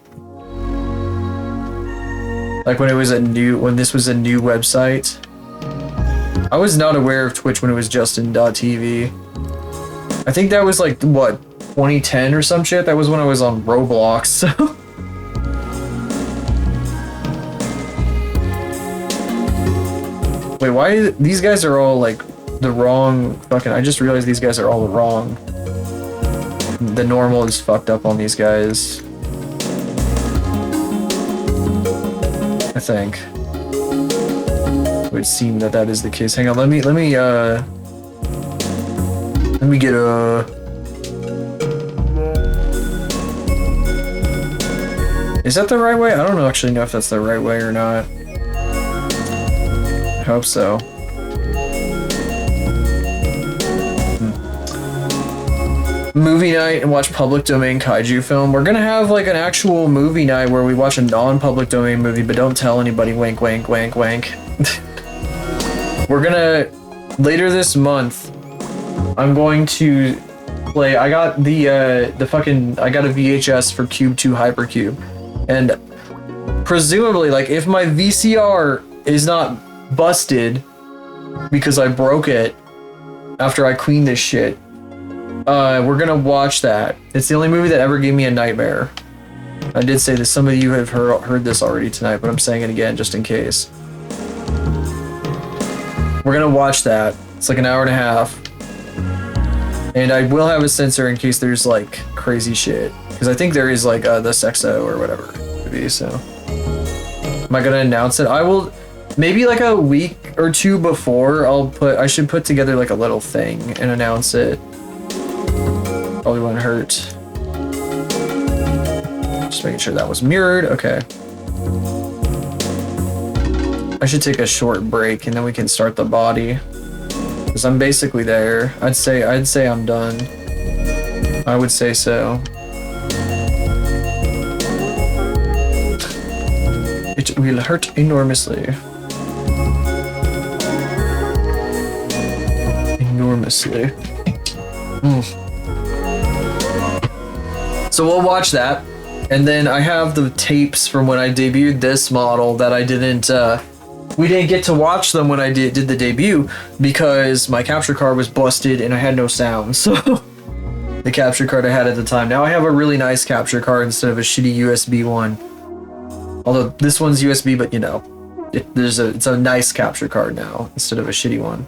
Like when this was a new website. I was not aware of Twitch when it was Justin.tv. I think that was like, what, 2010 or some shit? That was when I was on Roblox, so. Wait, why these guys are all like the wrong fucking, I just realized these guys are all wrong. The normal is fucked up on these guys. I think. It would seem that is the case. Hang on, let me get a... Is that the right way? I don't actually know if that's the right way or not. I hope so. Movie night and watch public domain kaiju film. We're gonna have like an actual movie night where we watch a non-public domain movie, but don't tell anybody. Wink, wink, wink, wink. We're gonna, later this month, I'm going to play. I got I got a VHS for Cube 2 Hypercube, and presumably, like, if my VCR is not busted because I broke it after I cleaned this shit, we're gonna watch that. It's the only movie that ever gave me a nightmare. I did say this. Some of you have heard this already tonight, but I'm saying it again just in case. We're gonna watch that. It's like an hour and a half. And I will have a censor in case there's like crazy shit. Because I think there is like the sexo or whatever it could be, so. Am I gonna announce it? I will, maybe like a week or two before, I should put together like a little thing and announce it. Probably won't hurt. Just making sure that was mirrored. Okay. I should take a short break and then we can start the body. Because I'm basically there. I'd say I'm done. I would say so. It will hurt enormously. Enormously. So we'll watch that. And then I have the tapes from when I debuted this model that I didn't, we didn't get to watch them when I did the debut because my capture card was busted and I had no sound. So the capture card I had at the time. Now I have a really nice capture card instead of a shitty USB one. Although this one's USB, but you know, it's a nice capture card now instead of a shitty one.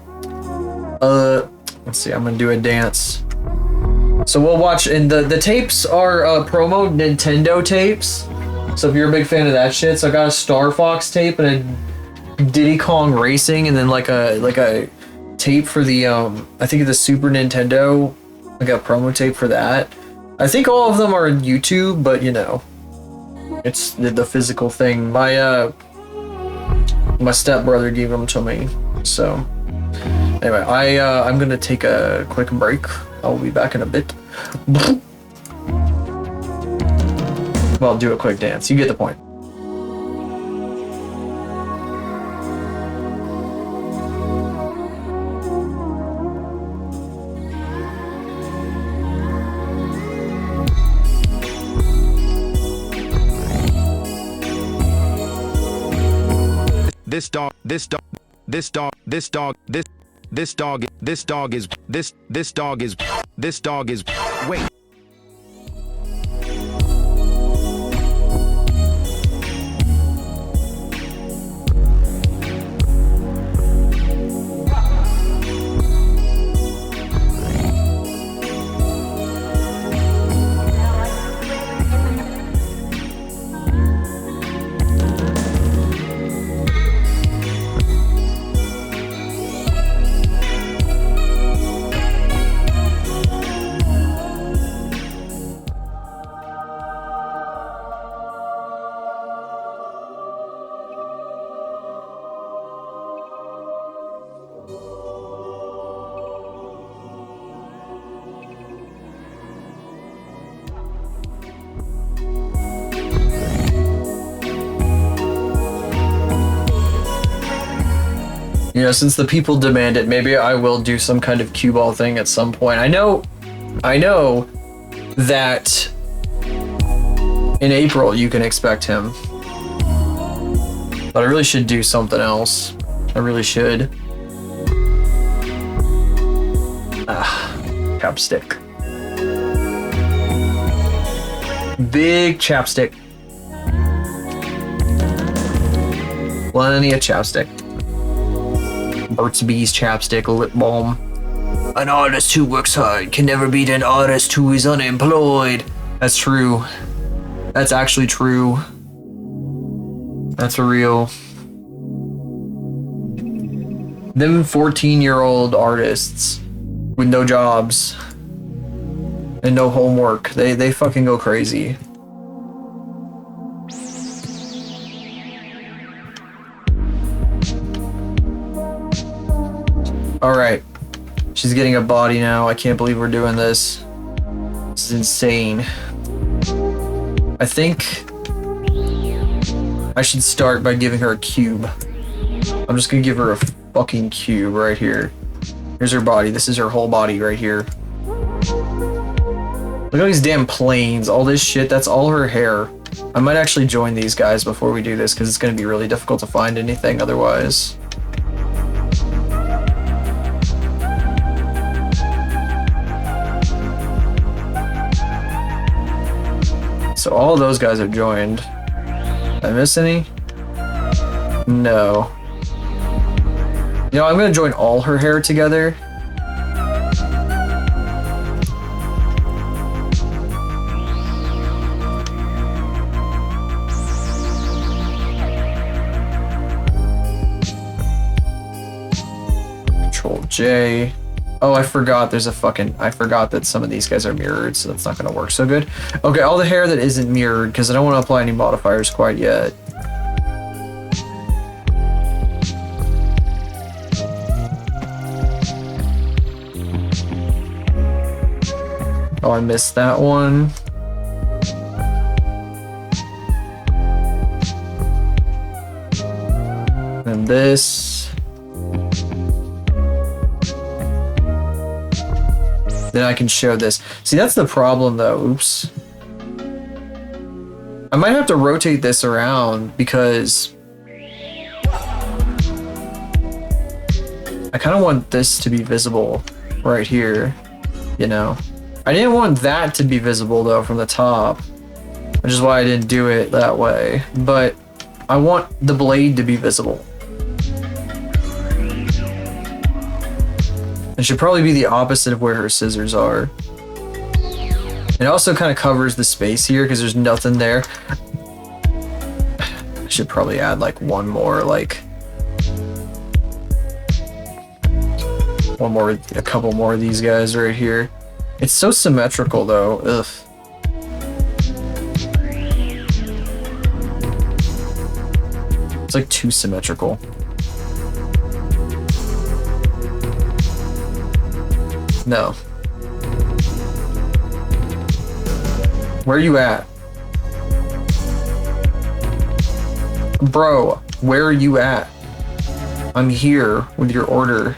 Let's see, I'm gonna do a dance. So we'll watch, and the tapes are promo Nintendo tapes. So if you're a big fan of that shit, so I got a Star Fox tape and a Diddy Kong Racing, and then like a tape for the I think the Super Nintendo. I got a promo tape for that. I think all of them are on YouTube, but you know, it's the physical thing. My stepbrother gave them to me. So anyway, I'm gonna take a quick break. I'll be back in a bit. Well, do a quick dance. You get the point. This dog is wait. You know, since the people demand it, maybe I will do some kind of cue ball thing at some point. I know that in April you can expect him. But I really should do something else. I really should. Chapstick. Big chapstick. Plenty of chapstick. Burt's Bees chapstick, lip balm. An artist who works hard can never beat an artist who is unemployed. That's true. That's actually true. That's real. Them 14-year-old artists with no jobs and no homework, they fucking go crazy. Alright. She's getting a body now. I can't believe we're doing this. This is insane. I think I should start by giving her a cube. I'm just gonna give her a fucking cube right here. Here's her body. This is her whole body right here. Look at these damn planes. All this shit, that's all her hair. I might actually join these guys before we do this because it's gonna be really difficult to find anything otherwise. So all those guys have joined. Did I miss any? No. You know, I'm gonna join all her hair together. Control J. Oh, I forgot I forgot that some of these guys are mirrored, so that's not gonna work so good. Okay, all the hair that isn't mirrored, because I don't want to apply any modifiers quite yet. Oh, I missed that one. And this. Then I can show this. See, that's the problem though. Oops. I might have to rotate this around because I kind of want this to be visible right here, you know. I didn't want that to be visible though from the top, which is why I didn't do it that way. But I want the blade to be visible. It should probably be the opposite of where her scissors are. It also kind of covers the space here because there's nothing there. I should probably add like one more, a couple more of these guys right here. It's so symmetrical though. Ugh. It's like too symmetrical. No. Where are you at? Bro, where are you at? I'm here with your order.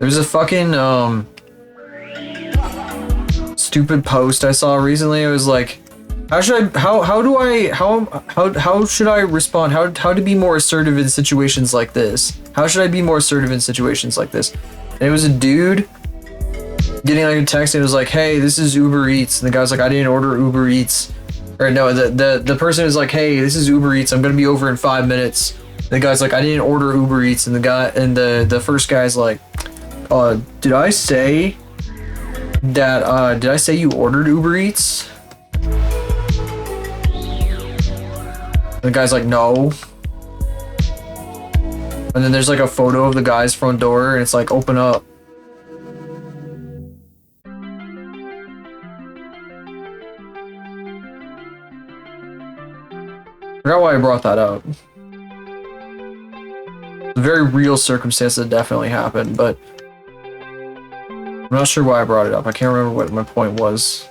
There's a fucking stupid post I saw recently. It was like, how should I respond? How to be more assertive in situations like this? How should I be more assertive in situations like this? And it was a dude getting like a text and it was like, hey, this is Uber Eats. And the guy's like, I didn't order Uber Eats. Or no, the person is like, hey, this is Uber Eats. I'm gonna be over in 5 minutes. And the guy's like, I didn't order Uber Eats. And the first guy's like, did I say you ordered Uber Eats? And the guy's like, no. And then there's like a photo of the guy's front door and it's like, open up. I forgot why I brought that up. It's a very real circumstance that definitely happened, but I'm not sure why I brought it up. I can't remember what my point was.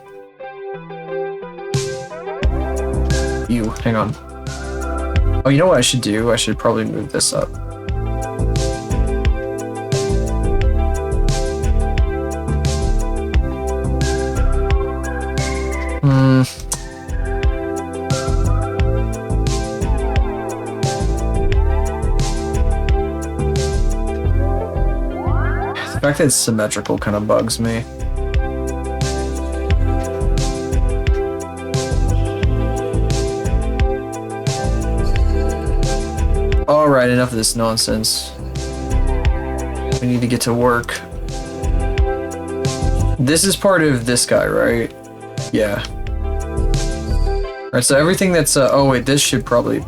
Ew, hang on. Oh, you know what I should do? I should probably move this up. The fact that it's symmetrical kind of bugs me. Alright, enough of this nonsense. We need to get to work. This is part of this guy, right? Yeah. Alright, so everything that's, oh wait, this should probably...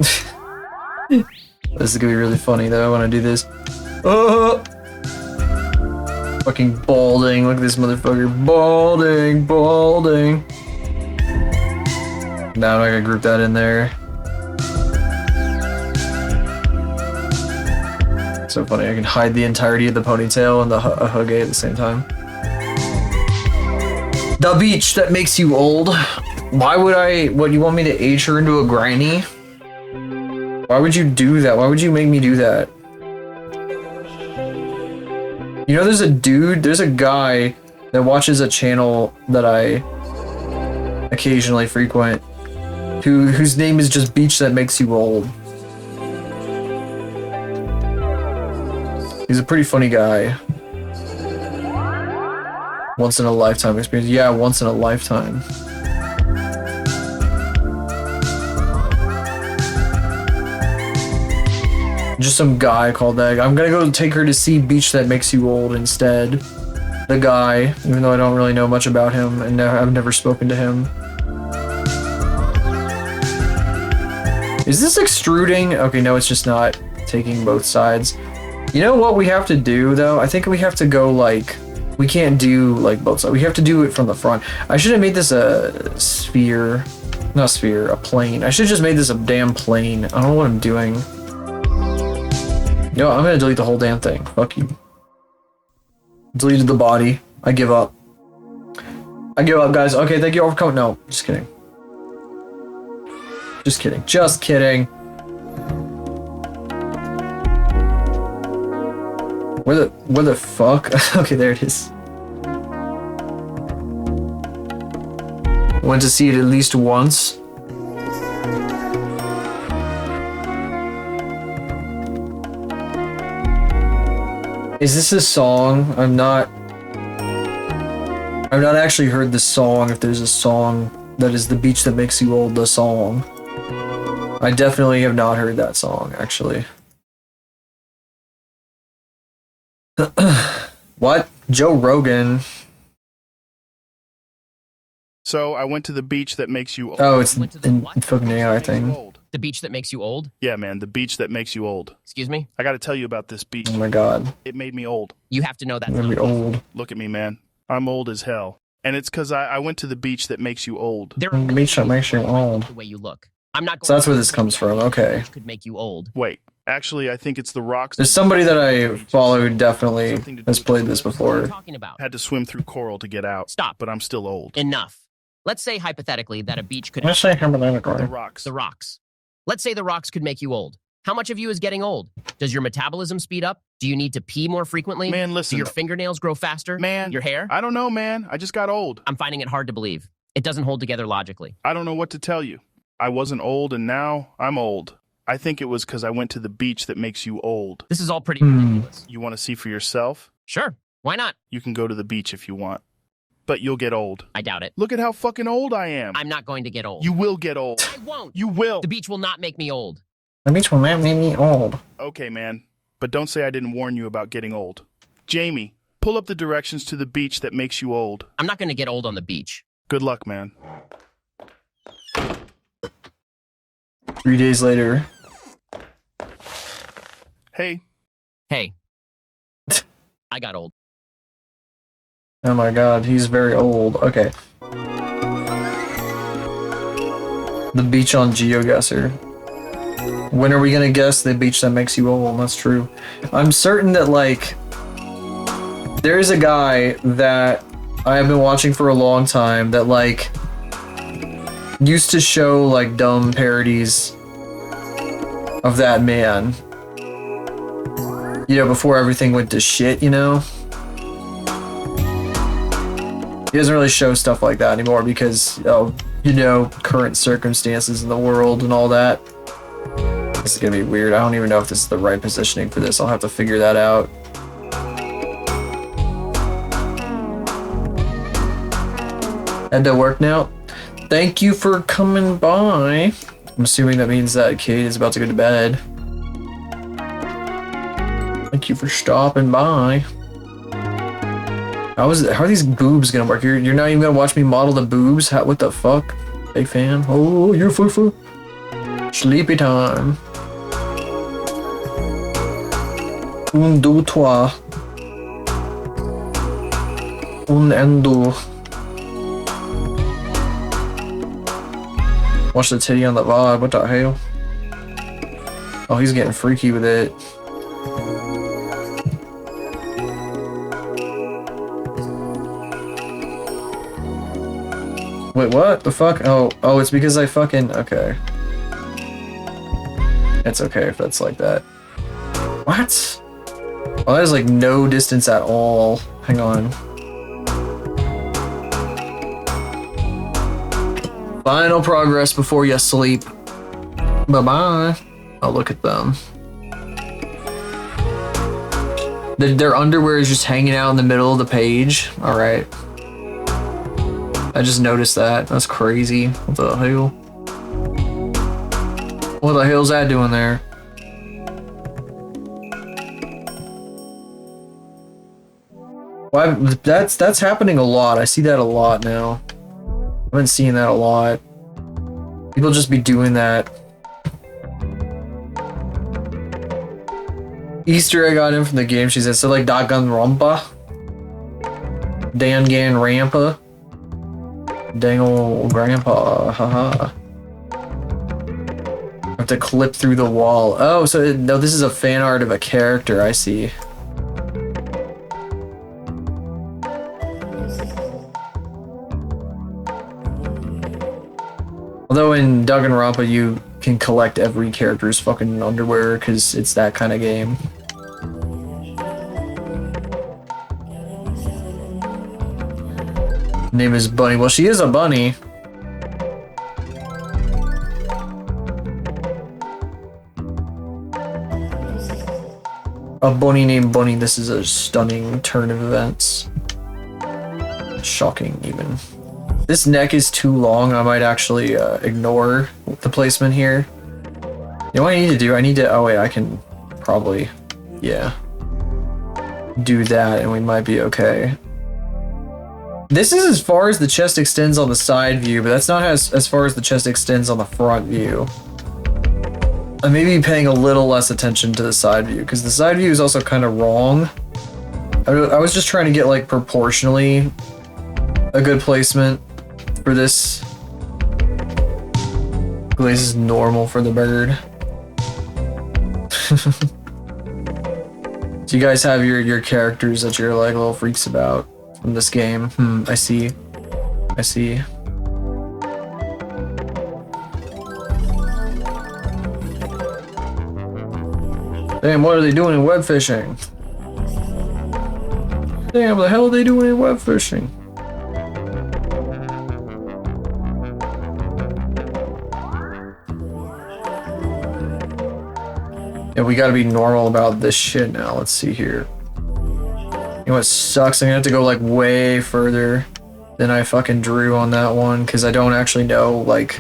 This is gonna be really funny though when I do this. Oh! Fucking balding, look at this motherfucker. Balding, balding. Now I'm not gonna group that in there. So funny, I can hide the entirety of the ponytail and the huggy at the same time. The beach that makes you old. Why would I, what, you want me to age her into a granny? Why would you do that? Why would you make me do that? You know, there's a guy that watches a channel that I occasionally frequent, whose name is just Beach That Makes You Old. He's a pretty funny guy. Once in a lifetime experience. Yeah, once in a lifetime. Just some guy called that. I'm gonna go take her to see Beach That Makes You Old instead. The guy, even though I don't really know much about him and I've never spoken to him. Is this extruding? Okay, no, it's just not taking both sides. You know what we have to do though? I think we have to go like, we can't do like both sides. We have to do it from the front. I should have made this a sphere. Not a sphere, a plane. I should have just made this a damn plane. I don't know what I'm doing. Yo, I'm gonna delete the whole damn thing. Fuck you. Deleted the body. I give up. I give up, guys. Okay, thank you all for coming. No, just kidding. Just kidding. Just kidding. Where the fuck? Okay, there it is. Went to see it at least once. Is this a song? I've not actually heard this song, if there's a song that is The Beach That Makes You Old, the song. I definitely have not heard that song, actually. What? Joe Rogan. So I went to the beach that makes you old. Oh, it's Went to the in what? fucking AI Makes you thing. old. The beach that makes you old? Yeah, man, the beach that makes you old. Excuse me? I got to tell you about this beach. Oh my god. It made me old. You have to know that. I'm gonna be old. Look at me, man. I'm old as hell. And it's because I went to the beach that makes you old. There The beach that makes you old. The way you look. I'm not going So that's to where this comes from. Okay. Which could make you old. Wait, actually, I think it's the rocks. There's somebody that I follow who definitely has played this What are you before. talking about? Had to swim through coral to get out. Stop. But I'm still old. Enough. Let's say hypothetically that a beach could Let's say The hypothetically. rocks. the rocks. Let's say the rocks could make you old. How much of you is getting old? Does your metabolism speed up? Do you need to pee more frequently? Man, Do listen. your fingernails grow faster? Man, Your hair? I don't know, man. I just got old. I'm finding it hard to believe. It doesn't hold together logically. I don't know what to tell you. I wasn't old and now I'm old. I think it was because I went to the beach that makes you old. This is all pretty Hmm. ridiculous. You want to see for yourself? Sure. Why not? You can go to the beach if you want. But you'll get old. I doubt it. Look at how fucking old I am. I'm not going to get old. You will get old. I won't. You will. The beach will not make me old. The beach will not make me old. Okay, man. But don't say I didn't warn you about getting old. Jamie, pull up the directions to the beach that makes you old. I'm not going to get old on the beach. Good luck, man. 3 days later. Hey, Hey. I got old. Oh my god, he's very old. Okay. The beach on GeoGuessr. When are we gonna guess the beach that makes you old? That's true. I'm certain that, like, there's a guy that I have been watching for a long time that, like, used to show, like, dumb parodies of that man. You know, before everything went to shit, you know? He doesn't really show stuff like that anymore because of, you know, current circumstances in the world and all that. This is gonna be weird. I don't even know if this is the right positioning for this. I'll have to figure that out. Head to work now. Thank you for coming by. I'm assuming that means that Kate is about to go to bed. Thank you for stopping by. How are these boobs gonna work? You're not even gonna watch me model the boobs? What the fuck? Big fan. Oh, you're foo-foo. Sleepy time. Un, deux, trois. Un and deux. Watch the titty on the VOD. What the hell? Oh, he's getting freaky with it. Wait, what the fuck? Oh, it's because I fucking... Okay. It's okay if that's like that. What? Oh, that is like no distance at all. Hang on. Final progress before you sleep. Bye-bye. Oh, look at them. Their underwear is just hanging out in the middle of the page. Alright. I just noticed that. That's crazy. What the hell? What the hell's that doing there? Well, that's happening a lot. I see that a lot now. I've been seeing that a lot. People just be doing that. Easter egg got in from the game, she said. So like Danganronpa? Dangan Rampa? Dang old grandpa, haha. I have to clip through the wall. Oh, so no, this is a fan art of a character, I see. Although in Danganronpa you can collect every character's fucking underwear because it's that kind of game. Name is Bunny. Well, she is a bunny. A bunny named Bunny. This is a stunning turn of events. Shocking, even. This neck is too long. I might actually ignore the placement here. You know what I need to do? I need to... Oh, wait, I can probably... Yeah. do that and we might be okay. This is as far as the chest extends on the side view, but that's not as far as the chest extends on the front view. I may be paying a little less attention to the side view, because the side view is also kind of wrong. I was just trying to get, like, proportionally a good placement for this. This is normal for the bird. So you guys have your characters that you're, like, little freaks about from this game. I see. I see. Damn, what are they doing in web fishing? Damn, what the hell are they doing in web fishing? Yeah, we gotta be normal about this shit now. Let's see here. You know what sucks? I'm gonna have to go like way further than I fucking drew on that one because I don't actually know like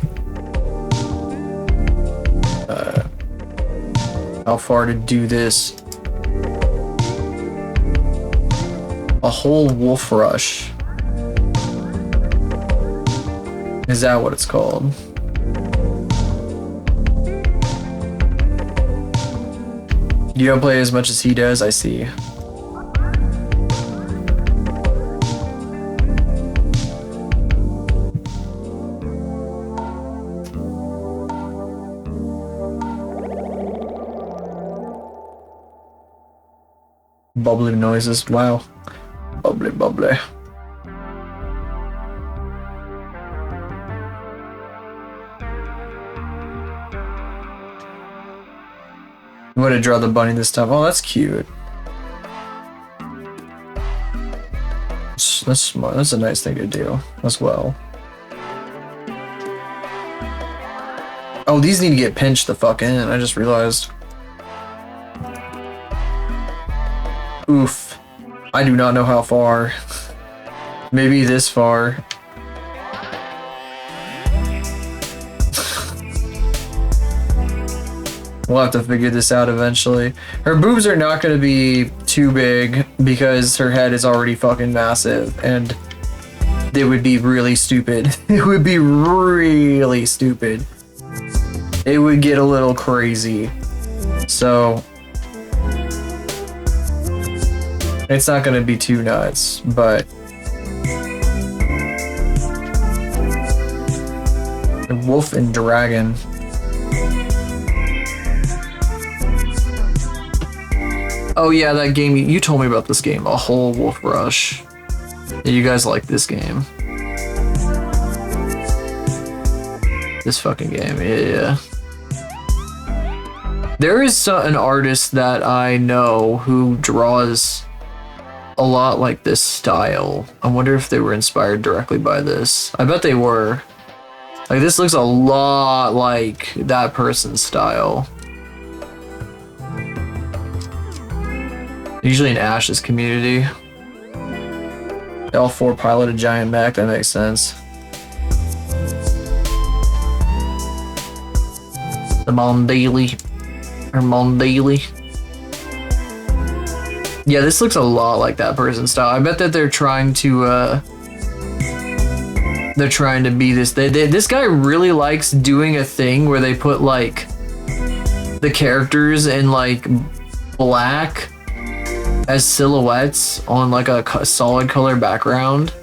how far to do this. A whole wolf rush. Is that what it's called? You don't play as much as he does, I see. Bubbly noises, wow. Bubbly, bubbly. I'm gonna draw the bunny this time. Oh, that's cute. That's smart. That's a nice thing to do as well. Oh, these need to get pinched the fuck in. I just realized. Oof. I do not know how far. Maybe this far. We'll have to figure this out eventually. Her boobs are not going to be too big because her head is already fucking massive and they would be really stupid. It would be really stupid. It would get a little crazy. So it's not going to be too nuts, but Wolf and Dragon. Oh yeah, that game, you told me about this game, A Whole Wolf Rush. Yeah, you guys like this game. This fucking game, yeah. There is an artist that I know who draws a lot like this style. I wonder if they were inspired directly by this. I bet they were. Like, this looks a lot like that person's style. Usually in Ash's community. They all four pilot a giant mech, that makes sense. The Mondaily. Or Mondaily. Yeah, this looks a lot like that person's style. I bet that they're trying to be this. This guy really likes doing a thing where they put like the characters in like black as silhouettes on like a solid color background.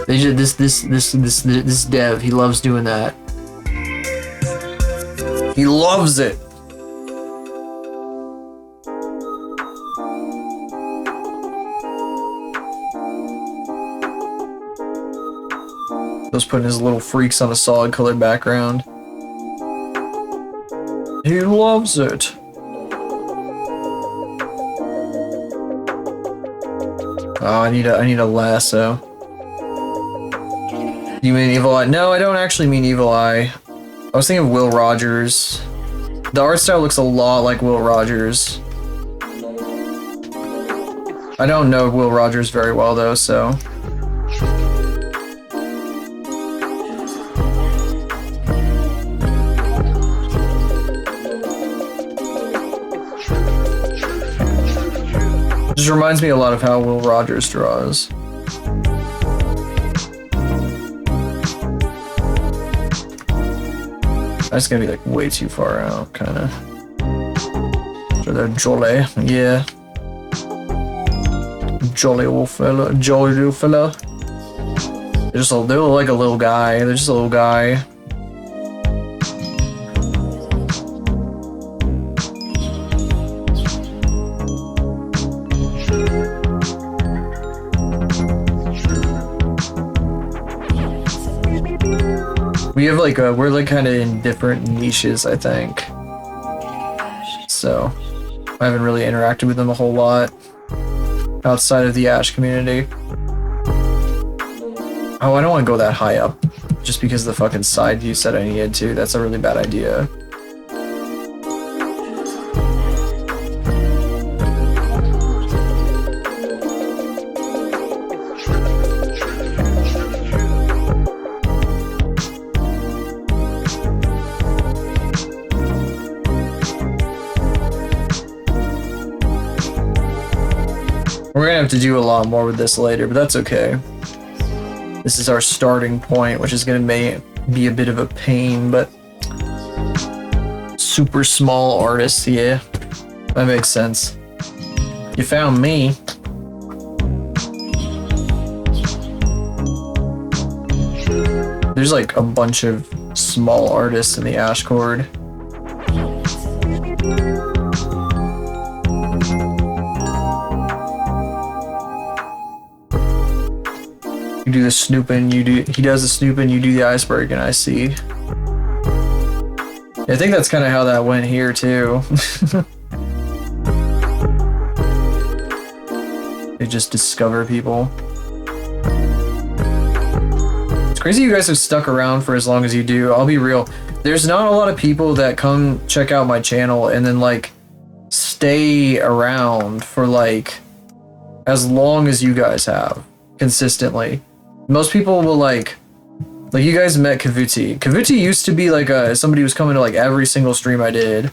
They just this dev, he loves doing that. He loves it. Just putting his little freaks on a solid color background. He loves it. Oh, I need a lasso. You mean Evil Eye? No, I don't actually mean Evil Eye. I was thinking of Will Rogers. The art style looks a lot like Will Rogers. I don't know Will Rogers very well though, so. Just reminds me a lot of how Will Rogers draws. That's gonna be like way too far out, kind of. So they're jolly, yeah. Jolly old fella, jolly little fella. They're like a little guy. They're just a little guy. We have like we're like kind of in different niches, I think. So I haven't really interacted with them a whole lot outside of the Ash community. Oh, I don't want to go that high up just because the fucking side view said I needed to. That's a really bad idea. We're gonna have to do a lot more with this later, but that's okay. This is our starting point, which is gonna be a bit of a pain, but super small artists, yeah. That makes sense. You found me. There's like a bunch of small artists in the Ash Chord. You do the snooping, he does the snooping, you do the iceberg, and I see. I think that's kind of how that went here too. They just discover people. It's crazy you guys have stuck around for as long as you do. I'll be real. There's not a lot of people that come check out my channel and then like stay around for like as long as you guys have consistently. Most people will like you guys met Kavuti. Kavuti used to be like somebody who was coming to like every single stream I did.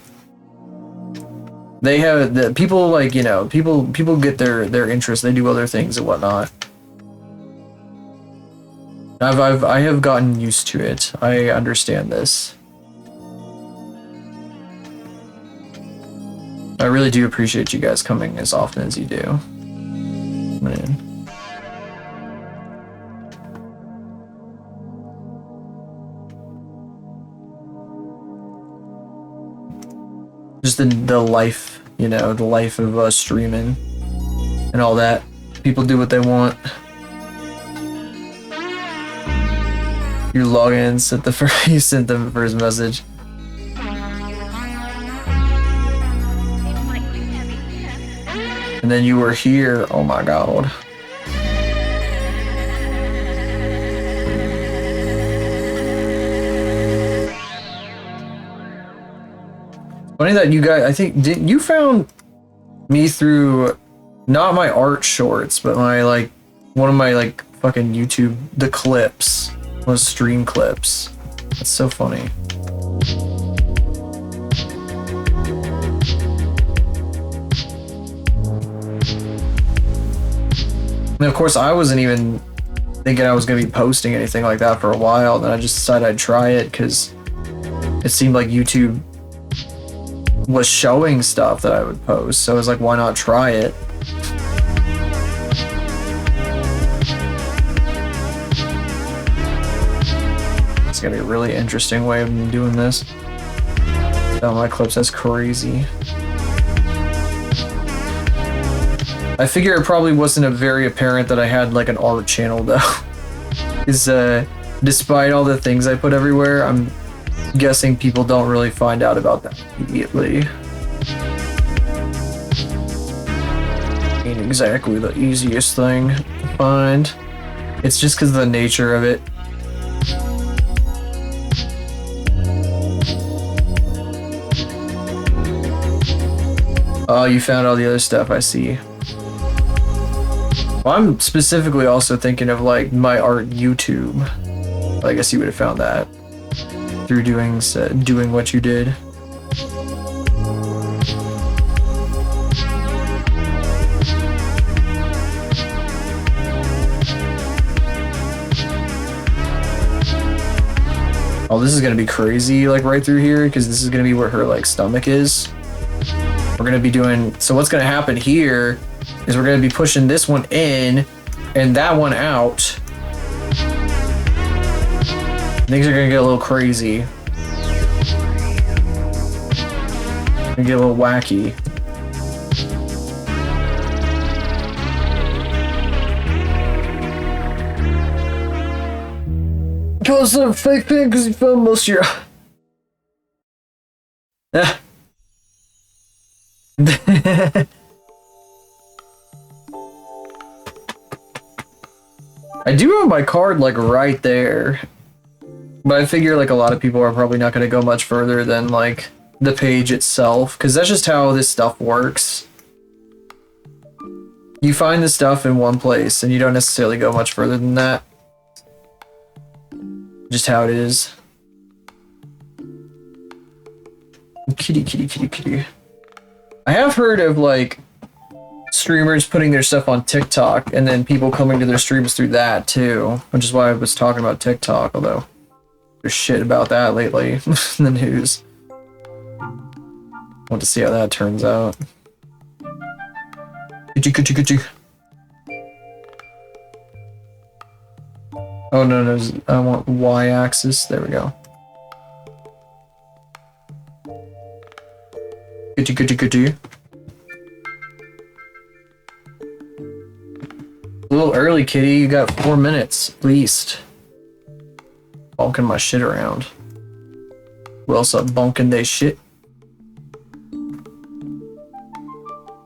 They have the people like, you know, people get their interest. They do other things and whatnot. I have gotten used to it. I understand this. I really do appreciate you guys coming as often as you do. Man. Just the life, you know, the life of streaming and all that. People do what they want. Your login sent you sent them the first message. And then you were here. Oh my god. Funny that you guys, I think, you found me through not my art shorts, but my like one of my like fucking YouTube, the clips, those stream clips. That's so funny. And of course, I wasn't even thinking I was going to be posting anything like that for a while. Then I just decided I'd try it because it seemed like YouTube was showing stuff that I would post. So I was like, why not try it? It's going to be a really interesting way of doing this. Oh, my clips, that's crazy. I figure it probably wasn't very apparent that I had like an art channel though. Because despite all the things I put everywhere, I'm guessing people don't really find out about that immediately. Ain't exactly the easiest thing to find. It's just because of the nature of it. Oh, you found all the other stuff, I see. Well, I'm specifically also thinking of like my art YouTube. Well, I guess you would have found that through doing what you did. Oh, this is gonna be crazy, like right through here, because this is gonna be where her like stomach is. We're gonna be doing, so what's gonna happen here is we're gonna be pushing this one in and that one out. Things are gonna get a little crazy. Gonna get a little wacky. Cause the fake thing because you filmed most of your I do have my card like right there. But I figure like a lot of people are probably not gonna go much further than like the page itself, because that's just how this stuff works. You find the stuff in one place and you don't necessarily go much further than that. Just how it is. Kitty, kitty, kitty, kitty. I have heard of like streamers putting their stuff on TikTok and then people coming to their streams through that too, which is why I was talking about TikTok, although there's shit about that lately in the news. Want to see how that turns out. Kitty, kitty, kitty. Oh no, I want y-axis. There we go. Kitty, kitty, kitty. A little early, kitty. You got 4 minutes at least. Bonking my shit around. Who else up bonking they shit?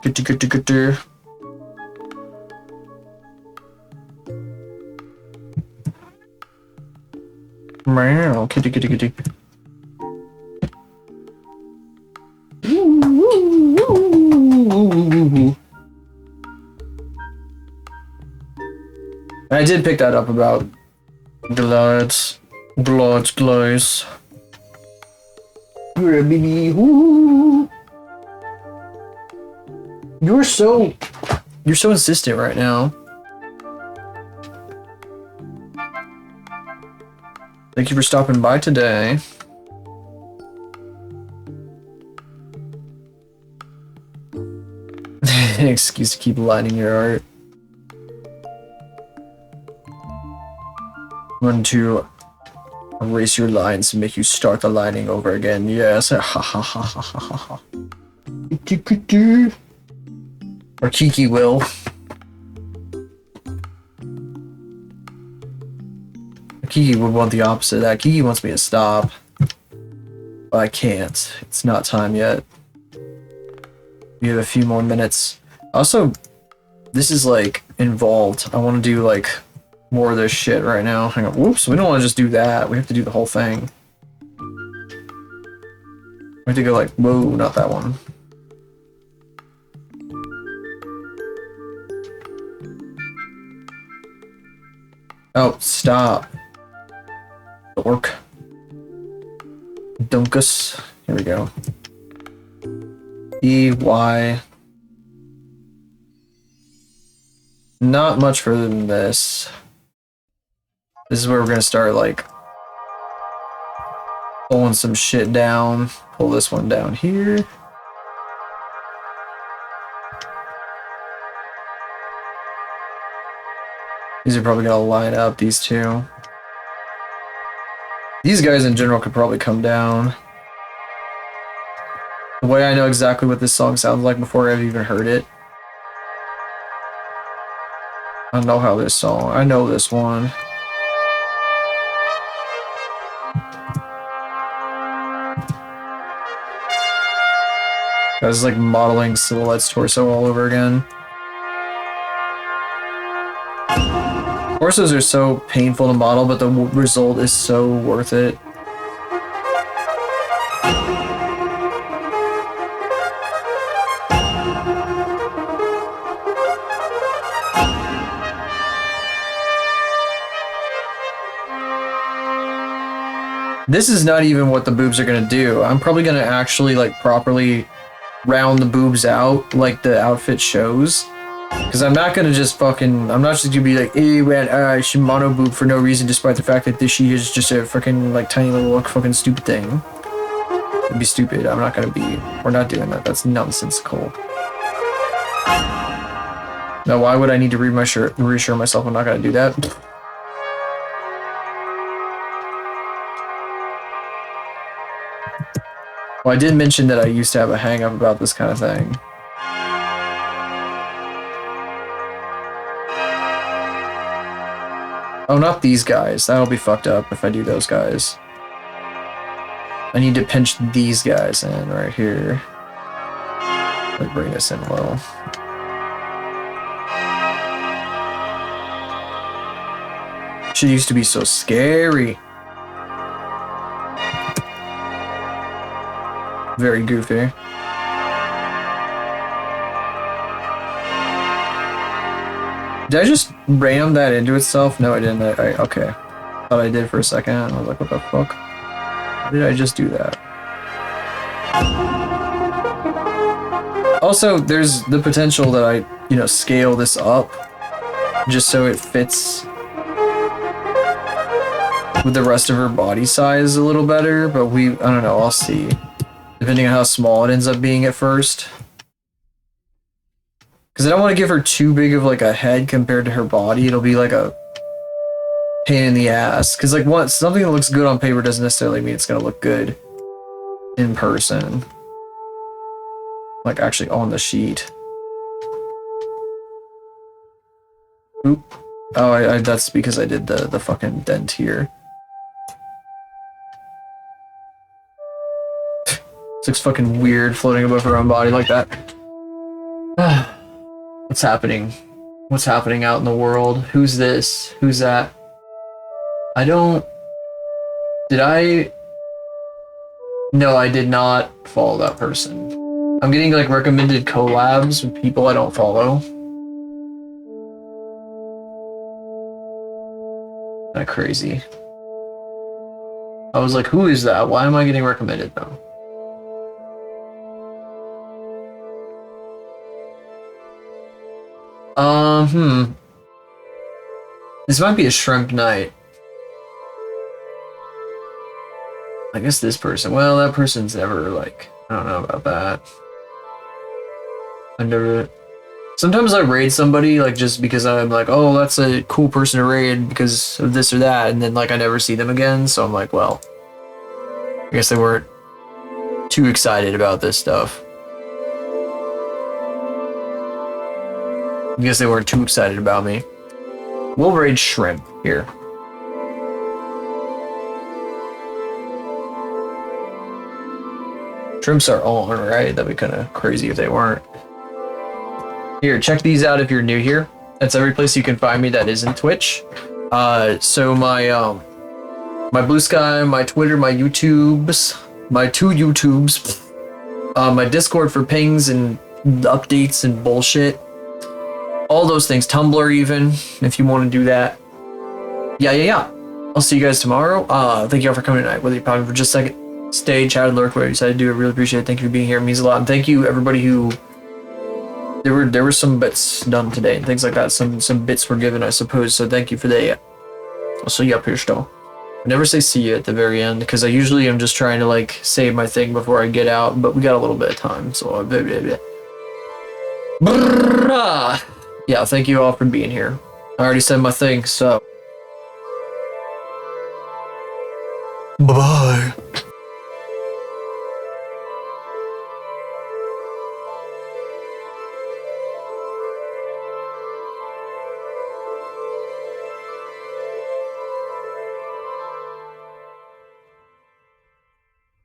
Kitty, kitty, kitty. Meow, kitty, kitty, kitty. I did pick that up about Bloods. You're a baby. You're so insistent right now. Thank you for stopping by today. An excuse to keep lining your art. I'm going to erase your lines and make you start the lining over again. Yes. Ha ha ha ha ha ha ha. Or Kiki will. Kiki would want the opposite of that. Kiki wants me to stop. But I can't. It's not time yet. We have a few more minutes. Also, this is like involved. I want to do like more of this shit right now. Hang on. Whoops, we don't want to just do that. We have to do the whole thing. We have to go like, whoa, not that one. Oh, stop. Dork. Dunkus. Here we go. E-Y. Not much further than this. This is where we're gonna start, like, pulling some shit down. Pull this one down here. These are probably gonna line up, these two. These guys in general could probably come down. The way I know exactly what this song sounds like before I've even heard it. I know how this song, I know this one. I was like modeling Silhouette's torso all over again. Torsos are so painful to model, but the result is so worth it. This is not even what the boobs are gonna do. I'm probably gonna actually like properly round the boobs out like the outfit shows. Because I'm not gonna just fucking, I'm not just gonna be like, eh, man, she mono boob for no reason, despite the fact that she is just a freaking like tiny little like, fucking stupid thing. It'd be stupid. I'm not gonna be. We're not doing that. That's nonsensical. Now, why would I need to reassure myself I'm not gonna do that? Well, I did mention that I used to have a hang up about this kind of thing. Oh, not these guys. That'll be fucked up if I do those guys. I need to pinch these guys in right here. Like bring this in low. She used to be so scary. Very goofy. Did I just ram that into itself? No, I didn't. Okay. Thought I did for a second. I was like, what the fuck? How did I just do that? Also, there's the potential that I, you know, scale this up just so it fits with the rest of her body size a little better, but I don't know, I'll see. Depending on how small it ends up being at first. Because I don't want to give her too big of like a head compared to her body. It'll be like a pain in the ass. Because like something that looks good on paper doesn't necessarily mean it's going to look good in person. Like actually on the sheet. Oop. Oh, that's because I did the fucking dent here. This looks fucking weird floating above her own body like that. What's happening? What's happening out in the world? Who's this? Who's that? Did I? No, I did not follow that person. I'm getting like recommended collabs with people I don't follow. Kinda crazy. I was like, who is that? Why am I getting recommended though? This might be a shrimp night. I guess this person. Well, that person's never like. I don't know about that. Sometimes I raid somebody like just because I'm like, oh, that's a cool person to raid because of this or that, and then like I never see them again. So I'm like, well, I guess they weren't too excited about this stuff. I guess they weren't too excited about me. We'll raid shrimp here. Shrimps are on, right? That'd be kind of crazy if they weren't. Here, check these out if you're new here. That's every place you can find me that isn't Twitch. So my Blue Sky, my Twitter, my YouTubes, my 2 YouTubes, my Discord for pings and updates and bullshit. All those things. Tumblr even, if you want to do that. Yeah. I'll see you guys tomorrow. Thank you all for coming tonight. Whether you're probably for just a second, stay, chat, lurk, whatever you decided to do. I really appreciate it. Thank you for being here. It means a lot. And thank you everybody who... There were some bits done today and things like that. Some bits were given, I suppose. So thank you for that. I'll see you up here still. I never say see you at the very end because I usually am just trying to like save my thing before I get out. But we got a little bit of time, so yeah, thank you all for being here. I already said my thing, so... Bye-bye.